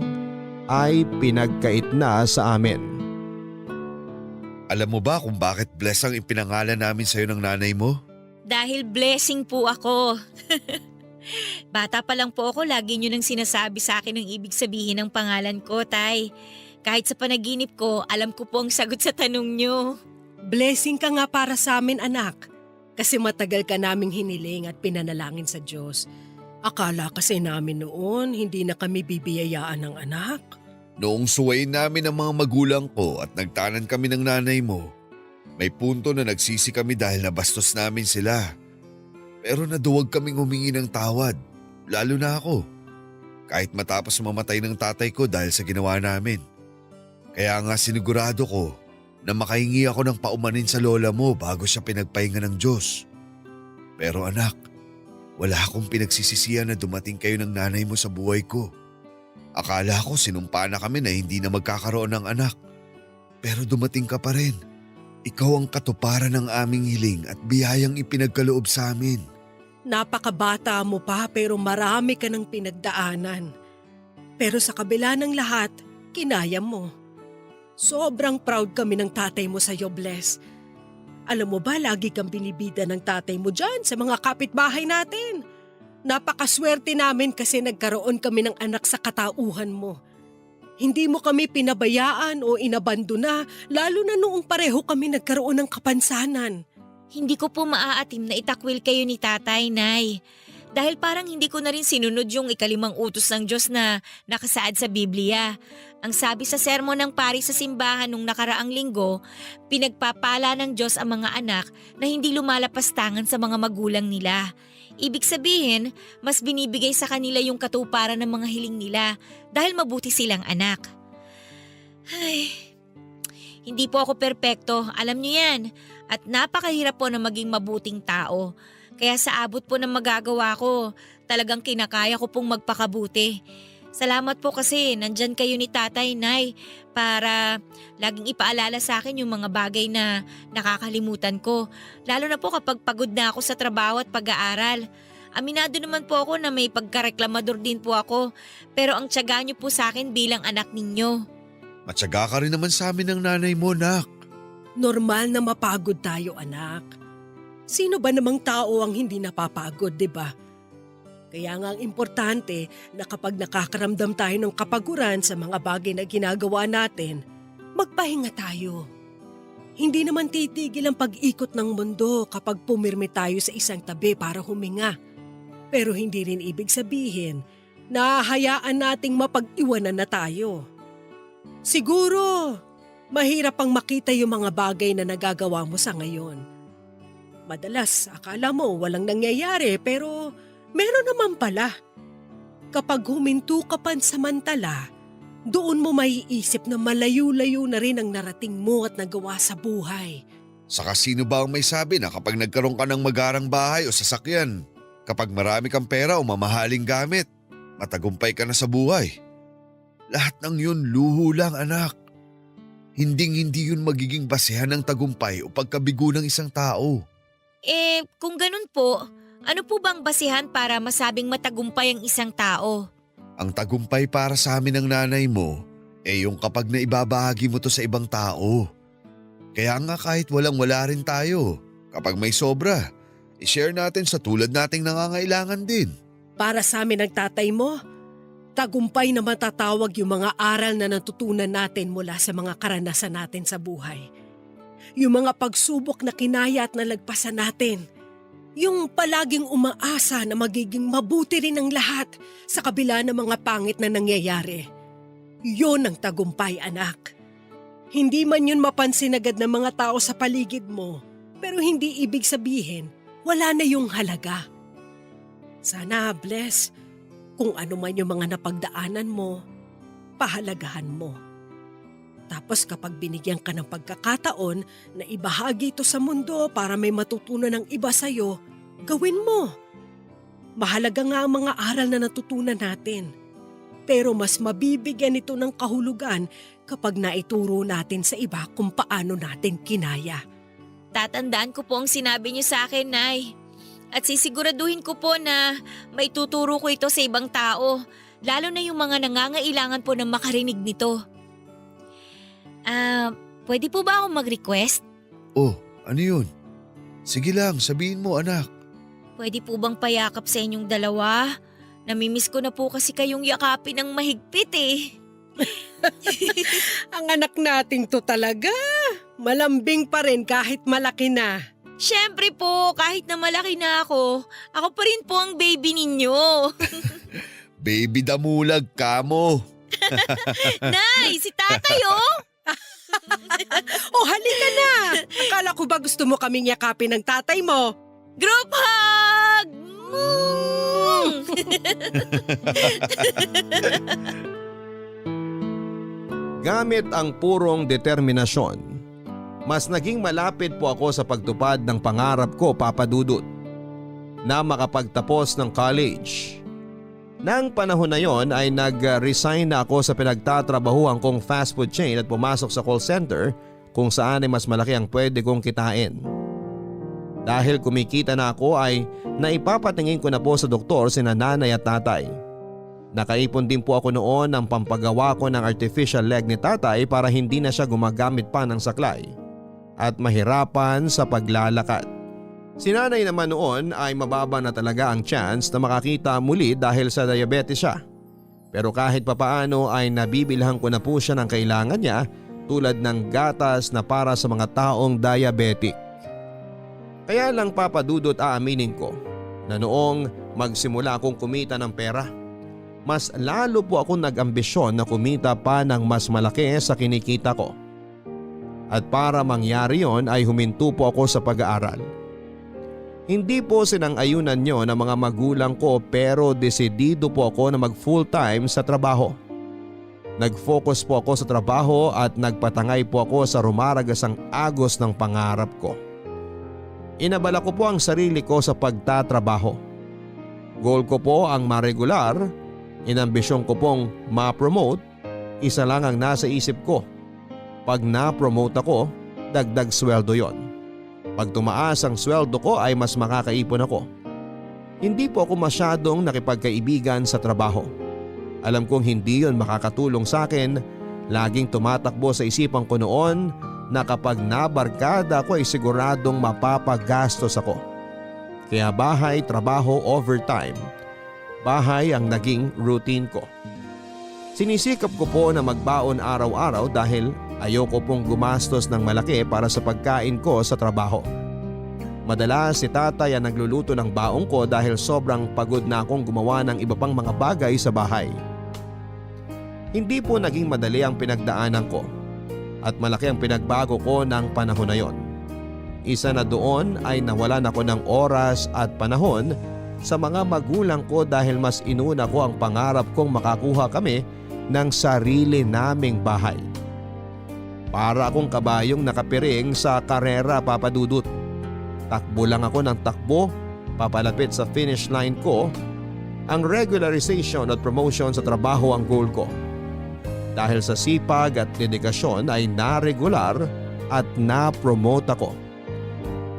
ay pinagkait na sa amin. Alam mo ba kung bakit Bless ang ipinangalan namin sa'yo ng nanay mo? Dahil blessing po ako. Bata pa lang po ako, lagi nyo nang sinasabi sa akin ang ibig sabihin ng pangalan ko, Tay. Kahit sa panaginip ko, alam ko po ang sagot sa tanong nyo. Blessing ka nga para sa amin, anak. Kasi matagal ka naming hiniling at pinanalangin sa Diyos. Akala kasi namin noon, hindi na kami bibiyayaan ng anak. Noong suwayin namin ang mga magulang ko at nagtanan kami ng nanay mo, may punto na nagsisi kami dahil nabastos namin sila. Pero naduwag kaming humingi ng tawad, lalo na ako. Kahit matapos mamatay ng tatay ko dahil sa ginawa namin. Kaya nga sinigurado ko na makahingi ako ng paumanin sa lola mo bago siya pinagpahinga ng Diyos. Pero anak, wala akong pinagsisisihan na dumating kayo ng nanay mo sa buhay ko. Akala ko sinumpa na kami na hindi na magkakaroon ng anak. Pero dumating ka pa rin. Ikaw ang katuparan ng aming hiling at biyayang ipinagkaloob sa amin. Napakabata mo pa pero marami ka ng pinagdaanan. Pero sa kabila ng lahat, kinaya mo. Sobrang proud kami ng tatay mo sa iyo, Bless. Alam mo ba, lagi kang binibida ng tatay mo dyan sa mga kapitbahay natin. Napakaswerte namin kasi nagkaroon kami ng anak sa katauhan mo. Hindi mo kami pinabayaan o inabandona, lalo na noong pareho kami nagkaroon ng kapansanan. Hindi ko po maaatim na itakwil kayo ni tatay, Nay. Dahil parang hindi ko na rin sinunod yung 5 utos ng Diyos na nakasaad sa Biblia. Ang sabi sa sermon ng pari sa simbahan nung nakaraang linggo, pinagpapala ng Diyos ang mga anak na hindi lumalapastangan sa mga magulang nila. Ibig sabihin, mas binibigay sa kanila yung katuparan ng mga hiling nila dahil mabuti silang anak. Ay, hindi po ako perpekto, alam niyo yan. At napakahirap po na maging mabuting tao. Kaya sa abot po ng magagawa ko, talagang kinakaya ko pong magpakabuti. Salamat po kasi nandyan kayo ni Tatay, Nay, para laging ipaalala sa akin yung mga bagay na nakakalimutan ko. Lalo na po kapag pagod na ako sa trabaho at pag-aaral. Aminado naman po ako na may pagkareklamador din po ako, pero ang tiyaga niyo po sa akin bilang anak ninyo. Matyaga ka rin naman sa amin ng nanay mo, nak. Normal na mapagod tayo, anak. Sino ba namang tao ang hindi napapagod, di ba? Kaya nga ang importante na kapag nakakaramdam tayo ng kapaguran sa mga bagay na ginagawa natin, magpahinga tayo. Hindi naman titigil ang pag-ikot ng mundo kapag pumirmi tayo sa isang tabi para huminga. Pero hindi rin ibig sabihin na hayaan nating mapag-iwanan na tayo. Siguro, mahirap pang makita yung mga bagay na nagagawa mo sa ngayon. Madalas, akala mo walang nangyayari pero meron naman pala. Kapag huminto ka pansamantala, doon mo maiisip na malayo-layo na rin ang narating mo at nagawa sa buhay. Saka sino ba ang may sabi na kapag nagkaroon ka ng magarang bahay o sasakyan, kapag marami kang pera o mamahaling gamit, matagumpay ka na sa buhay? Lahat ng yun luho lang, anak. Hinding-hindi yun magiging basehan ng tagumpay o pagkabigo ng isang tao. Kung ganun po, ano po bang basihan para masabing matagumpay ang isang tao? Ang tagumpay para sa amin ng nanay mo yung kapag naibabahagi mo to sa ibang tao. Kaya nga kahit walang-wala rin tayo, kapag may sobra, i-share natin sa tulad nating nangangailangan din. Para sa amin ng tatay mo, tagumpay na matatawag yung mga aral na natutunan natin mula sa mga karanasan natin sa buhay. Yung mga pagsubok na kinaya at nalagpasan natin. Yung palaging umaasa na magiging mabuti rin ang lahat sa kabila ng mga pangit na nangyayari. Yun ang tagumpay, anak. Hindi man yun mapansin agad ng mga tao sa paligid mo, pero hindi ibig sabihin wala na yung halaga. Sana, Bless, kung ano man yung mga napagdaanan mo, pahalagahan mo. Tapos kapag binigyan ka ng pagkakataon na ibahagi ito sa mundo para may matutunan ng iba sa'yo, gawin mo. Mahalaga nga ang mga aral na natutunan natin. Pero mas mabibigyan ito ng kahulugan kapag naituro natin sa iba kung paano natin kinaya. Tatandaan ko po ang sinabi niyo sa akin, Nay. At sisiguraduhin ko po na may tuturo ko ito sa ibang tao, lalo na yung mga nangangailangan po ng makarinig nito. Pwede po ba akong mag-request? Oh, ano yun? Sige lang, sabihin mo, anak. Pwede po bang payakap sa inyong dalawa? Namimiss ko na po kasi kayong yakapin ng mahigpit eh. Ang anak nating to talaga. Malambing pa rin kahit malaki na. Siyempre po, kahit na malaki na ako pa rin po ang baby ninyo. Baby damulag ka mo. Nay, si tatay oh! Oh, halika na. Akala ko ba gusto mo kaming yakapin ng tatay mo? Group hug! Gamit ang purong determinasyon, mas naging malapit po ako sa pagtupad ng pangarap ko, Papa Dudut, na makapagtapos ng college. Nang panahon na yon ay nag-resign na ako sa pinagtatrabahuan kong fast food chain at pumasok sa call center kung saan ay mas malaki ang pwede kong kitain. Dahil kumikita na ako ay naipapatingin ko na po sa doktor sina nanay at tatay. Nakaipon din po ako noon ng pampagawa ko ng artificial leg ni tatay para hindi na siya gumagamit pa ng saklay at mahirapan sa paglalakad. Si nanay naman noon ay mababa na talaga ang chance na makakita muli dahil sa diabetes siya. Pero kahit papaano ay nabibilhan ko na po siya ng kailangan niya tulad ng gatas na para sa mga taong diabetic. Kaya lang, Papa Dudut, aaminin ko na noong magsimula akong kumita ng pera, mas lalo po akong nag-ambisyon na kumita pa ng mas malaki sa kinikita ko. At para mangyari yon ay huminto po ako sa pag-aaral. Hindi po sinang-ayunan nyo ng mga magulang ko pero desidido po ako na mag full time sa trabaho. Nag-focus po ako sa trabaho at nagpatangay po ako sa rumaragasang agos ng pangarap ko. Inabala ko po ang sarili ko sa pagtatrabaho. Goal ko po ang maregular, inambisyon ko pong ma-promote, isa lang ang nasa isip ko. Pag na-promote ako, dagdag sweldo yon. Pag tumaas ang sweldo ko ay mas makakaipon ako. Hindi po ako masyadong nakipagkaibigan sa trabaho. Alam kong hindi yon makakatulong sa akin. Laging tumatakbo sa isipan ko noon na kapag nabarkada ko ay siguradong mapapagastos ako. Kaya bahay, trabaho, overtime. Bahay ang naging routine ko. Sinisikap ko po na magbaon araw-araw dahil ayoko pong gumastos ng malaki para sa pagkain ko sa trabaho. Madalas si tatay ang nagluluto ng baong ko dahil sobrang pagod na akong gumawa ng iba pang mga bagay sa bahay. Hindi po naging madali ang pinagdaanan ko at malaki ang pinagbago ko ng panahon na yon. Isa na doon ay nawalan ako ng oras at panahon sa mga magulang ko dahil mas inuna ko ang pangarap kong makakuha kami ng sarili naming bahay. Para akong kabayong nakapiring sa karera, Papa Dudut. Takbo lang ako ng takbo, papalapit sa finish line ko. Ang regularization at promotion sa trabaho ang goal ko. Dahil sa sipag at dedikasyon ay na-regular at na-promote ako.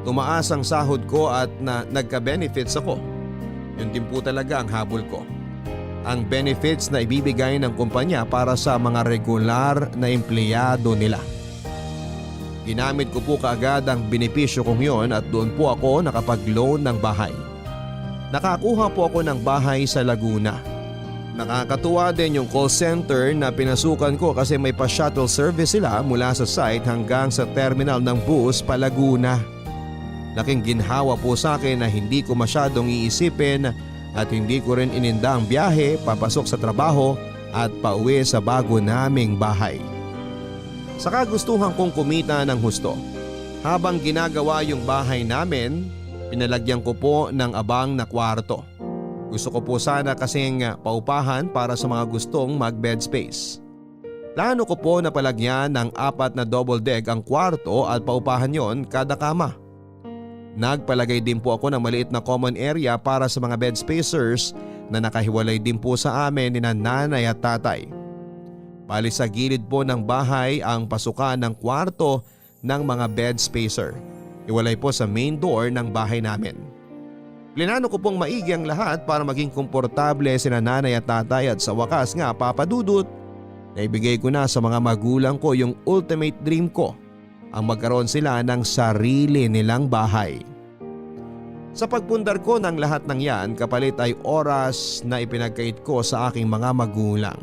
Tumaas ang sahod ko at nagka-benefits ako. Yun din po talaga ang habol ko. Ang benefits na ibibigay ng kumpanya para sa mga regular na empleyado nila. Ginamit ko po kaagad ang benepisyo kong yon at doon po ako nakapag-loan ng bahay. Nakakuha po ako ng bahay sa Laguna. Nakakatuwa din yung call center na pinasukan ko kasi may pa-shuttle service sila mula sa site hanggang sa terminal ng bus pa Laguna. Laking ginhawa po sa akin na hindi ko masyadong iisipin at hindi ko rin ininda ang biyahe papasok sa trabaho at pauwi sa bago naming bahay. Sa kagustuhan kong kumita ng husto, habang ginagawa yung bahay namin, pinalagyan ko po ng abang na kwarto. Gusto ko po sana kasing paupahan para sa mga gustong mag-bed space. Plano ko po na palagyan ng 4 na double deck ang kwarto at paupahan yon kada kama. Nagpalagay din po ako ng maliit na common area para sa mga bed spacers na nakahiwalay din po sa amin ni nanay at tatay. Bali sa gilid po ng bahay ang pasukan ng kwarto ng mga bed spacer. Iwalay po sa main door ng bahay namin. Plinano ko pong maigi ang lahat para maging komportable sina nanay at tatay at sa wakas nga, Papa Dudut, naibigay ko na sa mga magulang ko yung ultimate dream ko. Ang magkaroon sila ng sarili nilang bahay. Sa pagpundar ko ng lahat ng yan, kapalit ay oras na ipinagkait ko sa aking mga magulang.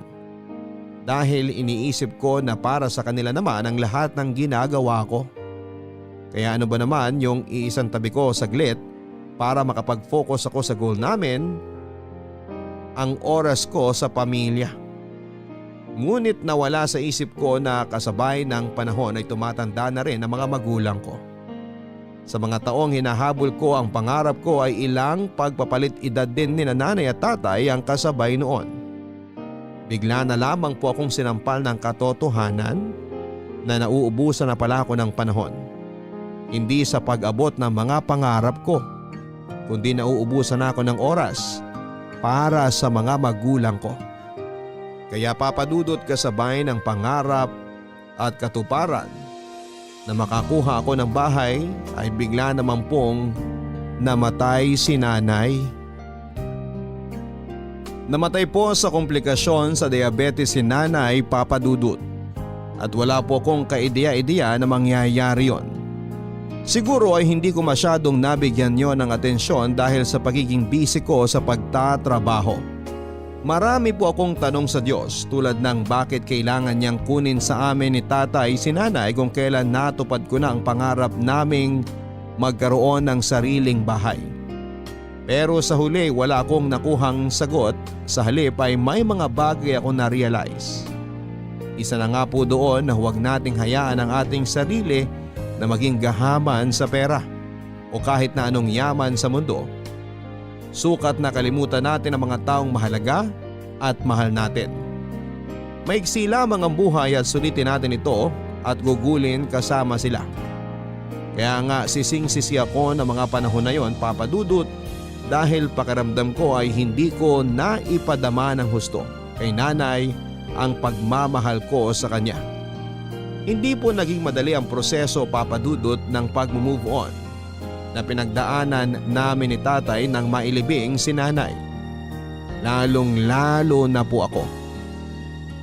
dahil iniisip ko na para sa kanila naman ang lahat ng ginagawa ko. Kaya ano ba naman yung iisang tabi ko saglit para makapag-focus ako sa goal namin, ang oras ko sa pamilya. Ngunit nawala sa isip ko na kasabay ng panahon ay tumatanda na rin ang mga magulang ko. Sa mga taong hinahabol ko, ang pangarap ko ay ilang pagpapalit edad din ni nanay at tatay ang kasabay noon. Bigla na lamang po akong sinampal ng katotohanan na nauubusan na pala ako ng panahon. Hindi sa pag-abot ng mga pangarap ko, kundi nauubusan ako ng oras para sa mga magulang ko. Kaya papadudot kasabay ng pangarap at katuparan na makakuha ako ng bahay ay bigla naman pong namatay si nanay. Namatay po sa komplikasyon sa diabetes si nanay, Papa Dudut, at wala po akong kaideya-ideya na mangyayari yon. Siguro ay hindi ko masyadong nabigyan yon ng atensyon dahil sa pagiging busy ko sa pagtatrabaho. Marami po akong tanong sa Diyos tulad ng bakit kailangan niyang kunin sa amin ni tatay si nanay kung kailan natupad ko na ang pangarap naming magkaroon ng sariling bahay. Pero sa huli wala akong nakuhang sagot, sa halip ay may mga bagay ako na-realize. Isa na nga po doon na huwag nating hayaan ang ating sarili na maging gahaman sa pera o kahit na anong yaman sa mundo. Sukat na kalimutan natin ang mga taong mahalaga at mahal natin. Maiksi lamang ang buhay at sulitin natin ito at gugulin kasama sila. Kaya nga sising-sisi ako ng mga panahon na yon, Papa Dudut, dahil pakiramdam ko ay hindi ko naipadama ng husto kay nanay ang pagmamahal ko sa kanya. Hindi po naging madali ang proseso, Papa Dudut, ng pag-move on na pinagdaanan namin ni tatay nang mailibing si nanay. Lalong-lalo na po ako.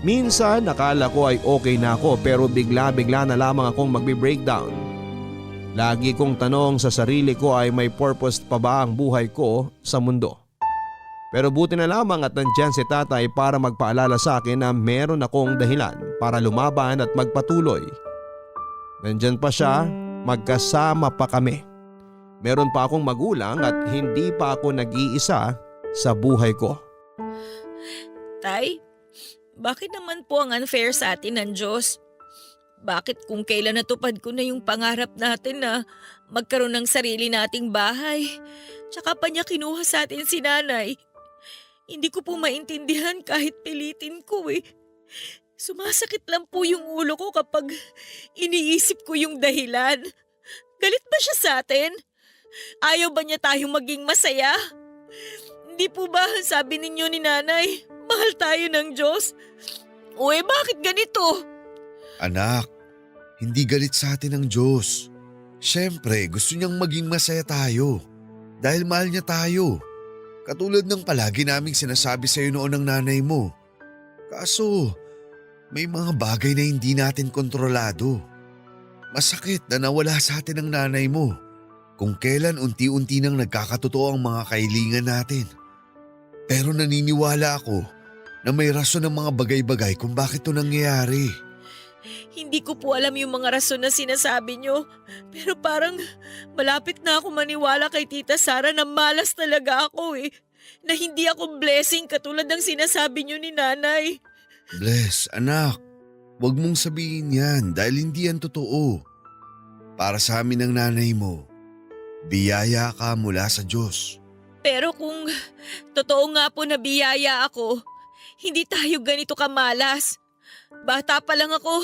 Minsan nakala ko ay okay na ako pero bigla-bigla na lamang akong magbe-breakdown. Lagi kong tanong sa sarili ko ay may purpose pa ba ang buhay ko sa mundo. Pero buti na lamang at nandyan si tatay para magpaalala sa akin na meron akong dahilan para lumaban at magpatuloy. Nandyan pa siya, magkasama pa kami. Meron pa akong magulang at hindi pa ako nag-iisa sa buhay ko. Tay, bakit naman po ang unfair sa atin ng Diyos? Bakit kung kailan natupad ko na yung pangarap natin na magkaroon ng sarili nating bahay, tsaka pa niya kinuha sa atin si nanay? Hindi ko po maintindihan kahit pilitin ko eh. Sumasakit lang po yung ulo ko kapag iniisip ko yung dahilan. Galit ba siya sa atin? Ayaw ba niya tayong maging masaya? Hindi po ba sabi ninyo ni nanay, mahal tayo ng Diyos? O bakit ganito? Anak, hindi galit sa atin ang Diyos. Siyempre, gusto niyang maging masaya tayo. Dahil mahal niya tayo. Katulad ng palagi naming sinasabi sa iyo noon ng nanay mo. Kaso, may mga bagay na hindi natin kontrolado. Masakit na nawala sa atin ang nanay mo. Kung kailan unti-unti nang nagkakatotoo ang mga kailingan natin. Pero naniniwala ako na may rason ng mga bagay-bagay kung bakit ito nangyayari. Hindi ko po alam yung mga rason na sinasabi nyo. Pero parang malapit na ako maniwala kay Tita Sara na malas talaga ako eh. Na hindi ako blessing katulad ng sinasabi nyo ni nanay. Bless, anak. Huwag mong sabihin yan dahil hindi yan totoo. Para sa amin ng nanay mo, biyaya ka mula sa Diyos. Pero kung totoo nga po na biyaya ako, hindi tayo ganito kamalas. Bata pa lang ako,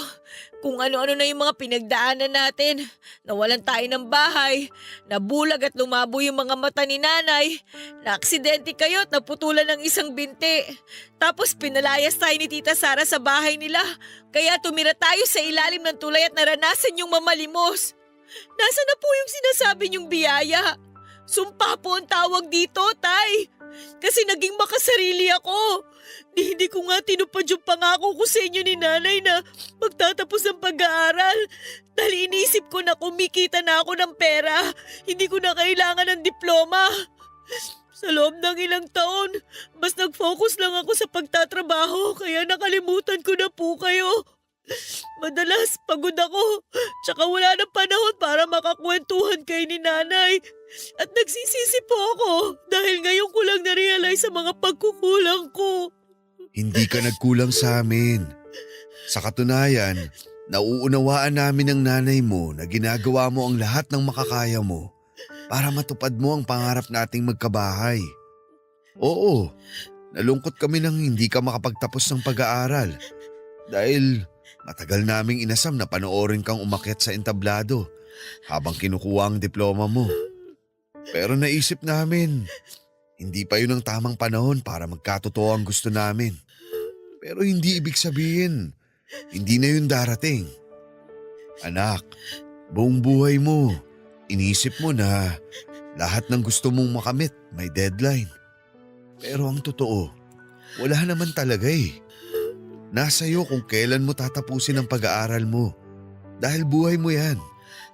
kung ano-ano na yung mga pinagdaanan natin. Nawalan tayo ng bahay, nabulag at lumabo yung mga mata ni nanay, naaksidente kayo at naputulan ng isang binti. Tapos pinalayas tayo ni Tita Sara sa bahay nila, kaya tumira tayo sa ilalim ng tulay at naranasan yung mamalimos. Nasaan na po yung sinasabi niyong biyaya? Sumpa po ang tawag dito, Tay. Kasi naging makasarili ako. Hindi ko nga tinupad yung pangako ko sa inyo ni nanay na magtatapos ang pag-aaral. Dahil inisip ko na kumikita na ako ng pera. Hindi ko na kailangan ng diploma. Sa loob ng ilang taon, mas nag-focus lang ako sa pagtatrabaho kaya nakalimutan ko na po kayo. Madalas pagod ako, tsaka wala ng panahon para makakwentuhan kay ni nanay. At nagsisisi po ako dahil ngayon ko lang na-realize sa mga pagkukulang ko. Hindi ka nagkulang sa amin. Sa katunayan, nauunawaan namin ng nanay mo na ginagawa mo ang lahat ng makakaya mo para matupad mo ang pangarap nating magkabahay. Oo, nalungkot kami nang hindi ka makapagtapos ng pag-aaral dahil matagal naming inasam na panoorin kang umakyat sa entablado habang kinukuha ang diploma mo. Pero naisip namin, hindi pa yun ang tamang panahon para magkatotoo ang gusto namin. Pero hindi ibig sabihin, hindi na yun darating. Anak, buong buhay mo, inisip mo na lahat ng gusto mong makamit may deadline. Pero ang totoo, wala naman talaga eh. Nasa iyo kung kailan mo tatapusin ang pag-aaral mo. Dahil buhay mo yan.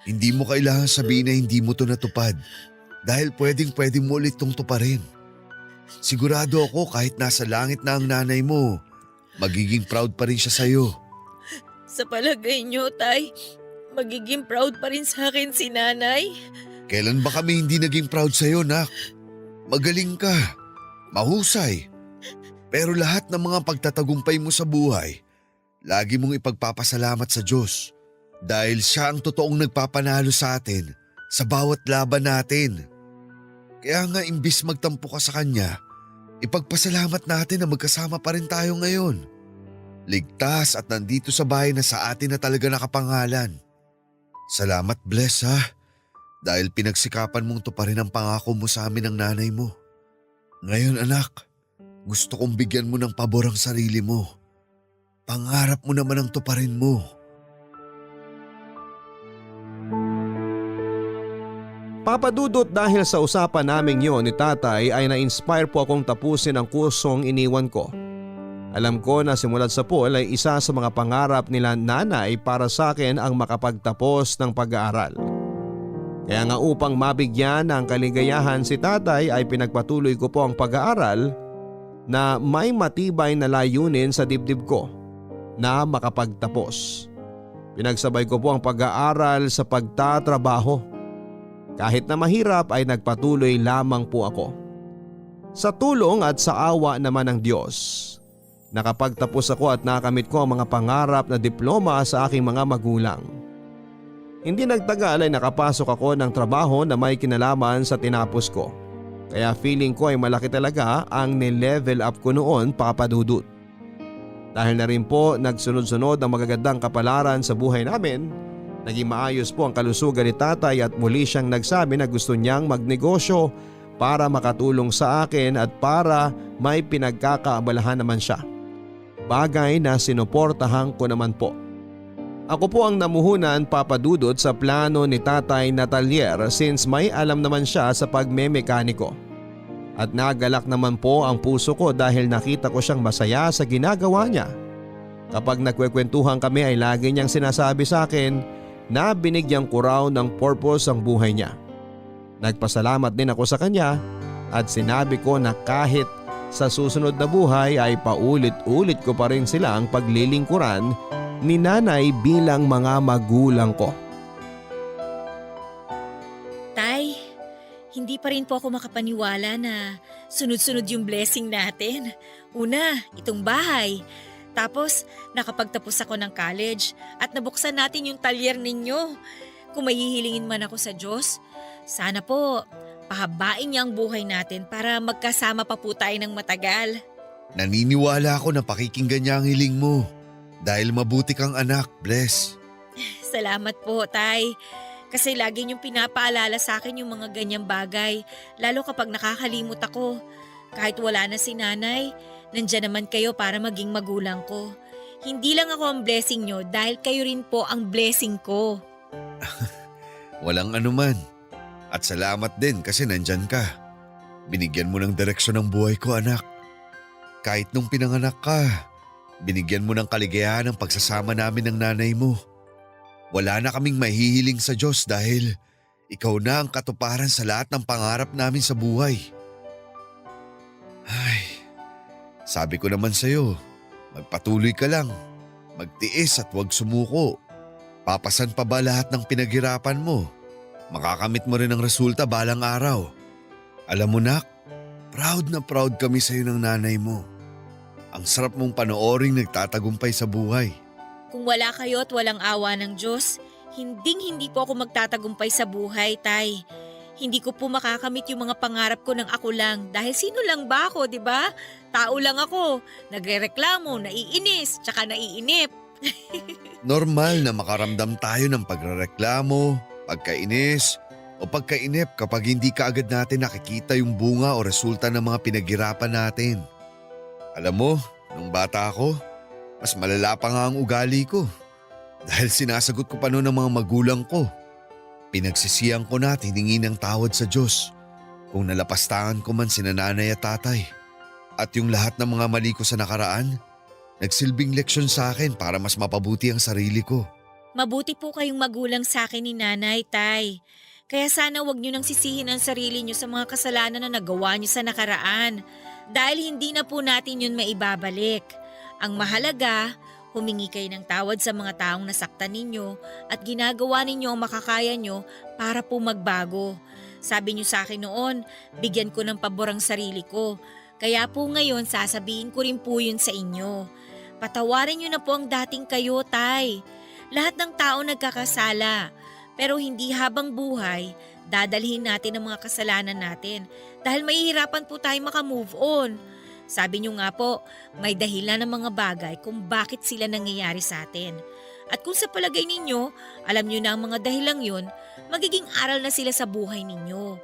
Hindi mo kailangan sabihin na hindi mo to natupad. Dahil pwedeng mo ulit tong tuparin. Sigurado ako kahit nasa langit na ang nanay mo, magiging proud pa rin siya sa'yo. Sa palagay niyo, Tay, magiging proud pa rin sa akin si nanay? Kailan ba kami hindi naging proud sa'yo, nak? Magaling ka, mahusay. Pero lahat ng mga pagtatagumpay mo sa buhay, lagi mong ipagpapasalamat sa Diyos. Dahil siya ang totoong nagpapanalo sa atin sa bawat laban natin. Kaya nga imbis magtampo ka sa Kanya, ipagpasalamat natin na magkasama pa rin tayo ngayon. Ligtas at nandito sa bahay na sa atin na talaga nakapangalan. Salamat, Bless, ha? Dahil pinagsikapan mong tuparin ang pangako mo sa amin ng nanay mo. Ngayon, anak, gusto kong bigyan mo ng pabor ang sarili mo. Pangarap mo naman ang tuparin mo. Papadudot, dahil sa usapan naming yon ni tatay ay na-inspire po akong tapusin ang kursong iniwan ko. Alam ko na simulat sa pool ay isa sa mga pangarap nila nanay para sa akin ang makapagtapos ng pag-aaral. Kaya nga upang mabigyan ng kaligayahan si tatay ay pinagpatuloy ko po ang pag-aaral na may matibay na layunin sa dibdib ko na makapagtapos. Pinagsabay ko po ang pag-aaral sa pagtatrabaho. Kahit na mahirap ay nagpatuloy lamang po ako. Sa tulong at sa awa naman ng Diyos, nakapagtapos ako at nakamit ko ang mga pangarap na diploma sa aking mga magulang. Hindi nagtagal ay nakapasok ako ng trabaho na may kinalaman sa tinapos ko. Kaya feeling ko ay malaki talaga ang nilevel up ko noon, papadudot. Dahil na rin po nagsunod-sunod ang magagandang kapalaran sa buhay namin, naging maayos po ang kalusugan ni tatay at muli siyang nagsabi na gusto niyang magnegosyo para makatulong sa akin at para may pinagkakaabalahan naman siya. Bagay na sinuportahan ko naman po. Ako po ang namuhunan, papadudot, sa plano ni tatay na talyer since may alam naman siya sa pagmemekaniko. At nagalak naman po ang puso ko dahil nakita ko siyang masaya sa ginagawa niya. Kapag nagkwekwentuhan kami ay lagi niyang sinasabi sa akin na binigyan ko raw ng purpose ang buhay niya. Nagpasalamat din ako sa kanya at sinabi ko na kahit sa susunod na buhay ay paulit-ulit ko pa rin sila ang paglilingkuran ni nanay bilang mga magulang ko. Tay, hindi pa rin po ako makapaniwala na sunod-sunod yung blessing natin. Una, itong bahay. Tapos nakapagtapos ako ng college at nabuksan natin yung talyer ninyo. Kung mahihilingin man ako sa Diyos, sana po pahabain niya ang buhay natin para magkasama pa po tayo ng matagal. Naniniwala ako na pakikinggan niya ang hiling mo. Dahil mabuti kang anak, Bless. Salamat po, Tay. Kasi lagi niyong pinapaalala sa akin yung mga ganyang bagay, lalo kapag nakakalimot ako. Kahit wala na si nanay, nandiyan naman kayo para maging magulang ko. Hindi lang ako ang blessing niyo dahil kayo rin po ang blessing ko. Walang anuman. At salamat din kasi nandyan ka. Binigyan mo ng direksyon ng buhay ko, anak. Kahit nung pinanganak ka, binigyan mo ng kaligayahan ang pagsasama namin ng nanay mo. Wala na kaming mahihiling sa Diyos dahil ikaw na ang katuparan sa lahat ng pangarap namin sa buhay. Ay, sabi ko naman sa'yo, magpatuloy ka lang. Magtiis at huwag sumuko. Papasan pa ba lahat ng pinaghirapan mo? Makakamit mo rin ang resulta balang araw. Alam mo nak, proud na proud kami sa'yo ng nanay mo. Ang sarap mong panooring nagtatagumpay sa buhay. Kung wala kayo at walang awa ng Diyos, hindi po ako magtatagumpay sa buhay, Tay. Hindi ko po makakamit yung mga pangarap ko ng ako lang dahil sino lang ba ako, di ba? Tao lang ako, nagrereklamo, naiinis, tsaka naiinip. Normal na makaramdam tayo ng pagrereklamo, pagkainis o pagkainip kapag hindi kaagad natin nakikita yung bunga o resulta ng mga pinaghirapan natin. Alam mo, nung bata ako, mas malala pa nga ang ugali ko dahil sinasagot ko pa noon ng mga magulang ko. Pinagsisihan ko na at hiningi ng tawad sa Diyos kung nalapastangan ko man sina nanay at tatay. At yung lahat ng mga mali ko sa nakaraan, nagsilbing leksyon sa akin para mas mapabuti ang sarili ko. Mabuti po kayong magulang sa akin ni Nanay, Tay. Kaya sana wag niyo nang sisihin ang sarili niyo sa mga kasalanan na nagawa niyo sa nakaraan dahil hindi na po natin yun maibabalik. Ang mahalaga, humingi kayo ng tawad sa mga taong nasaktan ninyo at ginagawa ninyo ang makakaya nyo para po magbago. Sabi niyo sa akin noon, bigyan ko ng pabor ang sarili ko. Kaya po ngayon sasabihin ko rin po yun sa inyo. Patawarin niyo na po ang dating kayo, Tay. Lahat ng tao nagkakasala. Pero hindi habang buhay, dadalhin natin ang mga kasalanan natin dahil mahihirapan po tayo makamove on. Sabi niyo nga po, may dahilan ng mga bagay kung bakit sila nangyayari sa atin. At kung sa palagay ninyo, alam niyo na ang mga dahilang yun, magiging aral na sila sa buhay ninyo.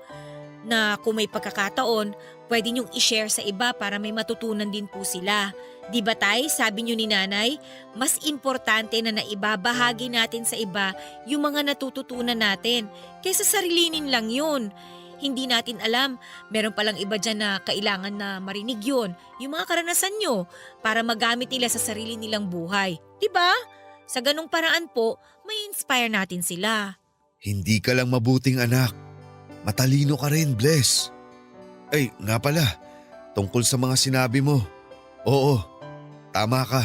Na kung may pagkakataon, pwede niyong i-share sa iba para may matutunan din po sila. Di ba Tay, sabi niyo ni Nanay, mas importante na naibabahagi natin sa iba yung mga natututunan natin kaysa sarilinin lang yun. Hindi natin alam, meron palang iba dyan na kailangan na marinig yun, yung mga karanasan nyo, para magamit nila sa sarili nilang buhay. Diba? Sa ganung paraan po, may inspire natin sila. Hindi ka lang mabuting anak. Matalino ka rin, Bless. Ay, nga pala, tungkol sa mga sinabi mo. Oo, tama ka.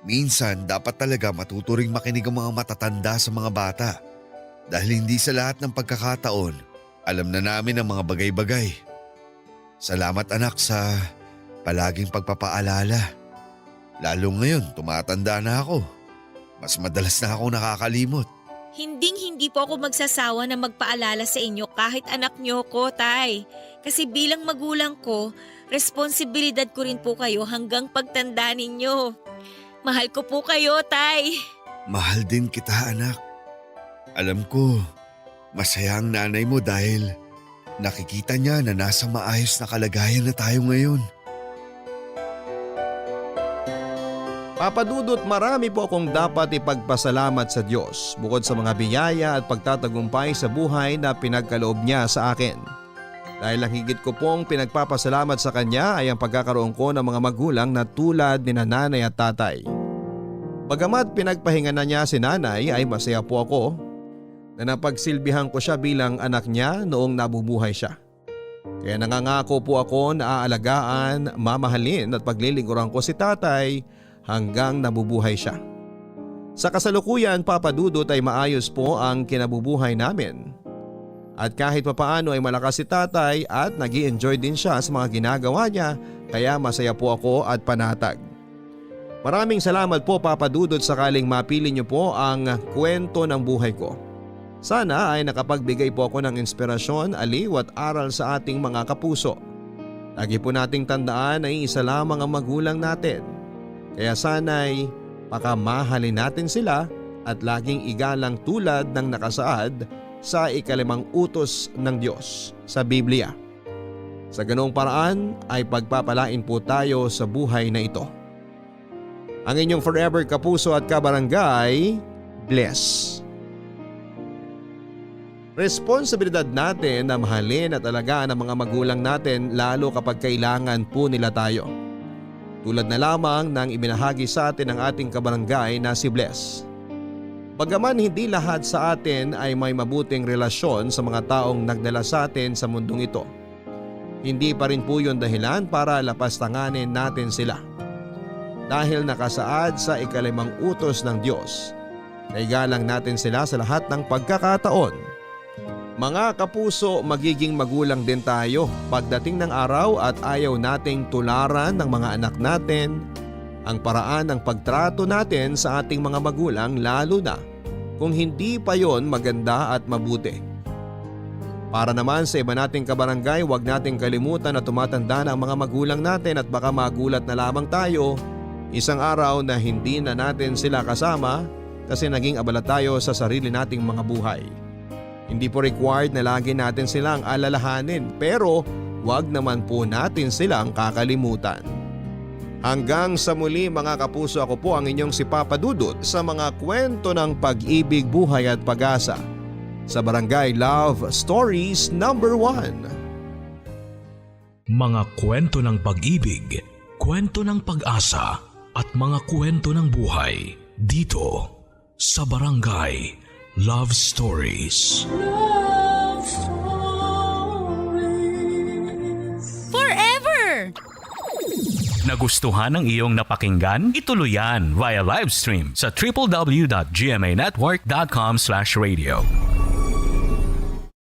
Minsan, dapat talaga matuturing makinig ang mga matatanda sa mga bata. Dahil hindi sa lahat ng pagkakataon, alam na namin ang mga bagay-bagay. Salamat anak sa palaging pagpapaalala. Lalo ngayon, tumatanda na ako. Mas madalas na ako nakakalimot. Hinding-hindi po ako magsasawa na magpaalala sa inyo kahit anak niyo ko, Tay. Kasi bilang magulang ko, responsibilidad ko rin po kayo hanggang pagtanda ninyo. Mahal ko po kayo, Tay. Mahal din kita anak. Alam ko, masaya ang nanay mo dahil nakikita niya na nasa maayos na kalagayan na tayo ngayon. Papa Dudut, marami po akong dapat ipagpasalamat sa Diyos bukod sa mga biyaya at pagtatagumpay sa buhay na pinagkaloob niya sa akin. Dahil ang higit ko pong pinagpapasalamat sa Kanya ay ang pagkakaroon ko ng mga magulang na tulad ni nanay at tatay. Bagamat pinagpahinga na niya si nanay ay masaya po ako na napagsilbihan ko siya bilang anak niya noong nabubuhay siya. Kaya nangangako po ako na aalagaan, mamahalin at paglilingkuran ko si tatay hanggang nabubuhay siya. Sa kasalukuyan, Papa Dudut, ay maayos po ang kinabubuhay namin. At kahit papaano ay malakas si tatay at nag-i-enjoy din siya sa mga ginagawa niya, kaya masaya po ako at panatag. Maraming salamat po Papa Dudut sakaling mapili niyo po ang kwento ng buhay ko. Sana ay nakapagbigay po ako ng inspirasyon, aliw at aral sa ating mga kapuso. Lagi po nating tandaan na isa lamang ang magulang natin. Kaya sana'y pakamahalin natin sila at laging igalang tulad ng nakasaad sa 5 utos ng Diyos sa Biblia. Sa ganong paraan ay pagpapalain po tayo sa buhay na ito. Ang inyong forever kapuso at kabarangay, Bless. Responsibilidad natin na mahalin at alagaan ang mga magulang natin lalo kapag kailangan po nila tayo. Tulad na lamang ng ibinahagi sa atin ng ating kabarangay na si Bless. Bagaman hindi lahat sa atin ay may mabuting relasyon sa mga taong nagdala sa atin sa mundong ito. hindi pa rin po yun dahilan para lapastanganin natin sila. Dahil nakasaad sa ikalimang utos ng Diyos na igalang natin sila sa lahat ng pagkakataon. Mga kapuso, magiging magulang din tayo pagdating ng araw at ayaw nating tularan ng mga anak natin ang paraan ng pagtrato natin sa ating mga magulang, lalo na kung hindi pa yon maganda at mabuti. Para naman sa iba nating kabarangay, huwag nating kalimutan na tumatanda na ang mga magulang natin at baka magulat na lamang tayo isang araw na hindi na natin sila kasama kasi naging abala tayo sa sarili nating mga buhay. Hindi po required na lagi natin silang alalahanin, pero huwag naman po natin silang kakalimutan. Hanggang sa muli mga kapuso, ako po ang inyong si Papa Dudut sa mga kwento ng pag-ibig, buhay at pag-asa sa Barangay Love Stories number 1. Mga kwento ng pag-ibig, kwento ng pag-asa at mga kwento ng buhay dito sa Barangay Love Stories. Forever! Nagustuhan ng iyong napakinggan? Ituloy yan via live stream sa www.gmanetwork.com/radio.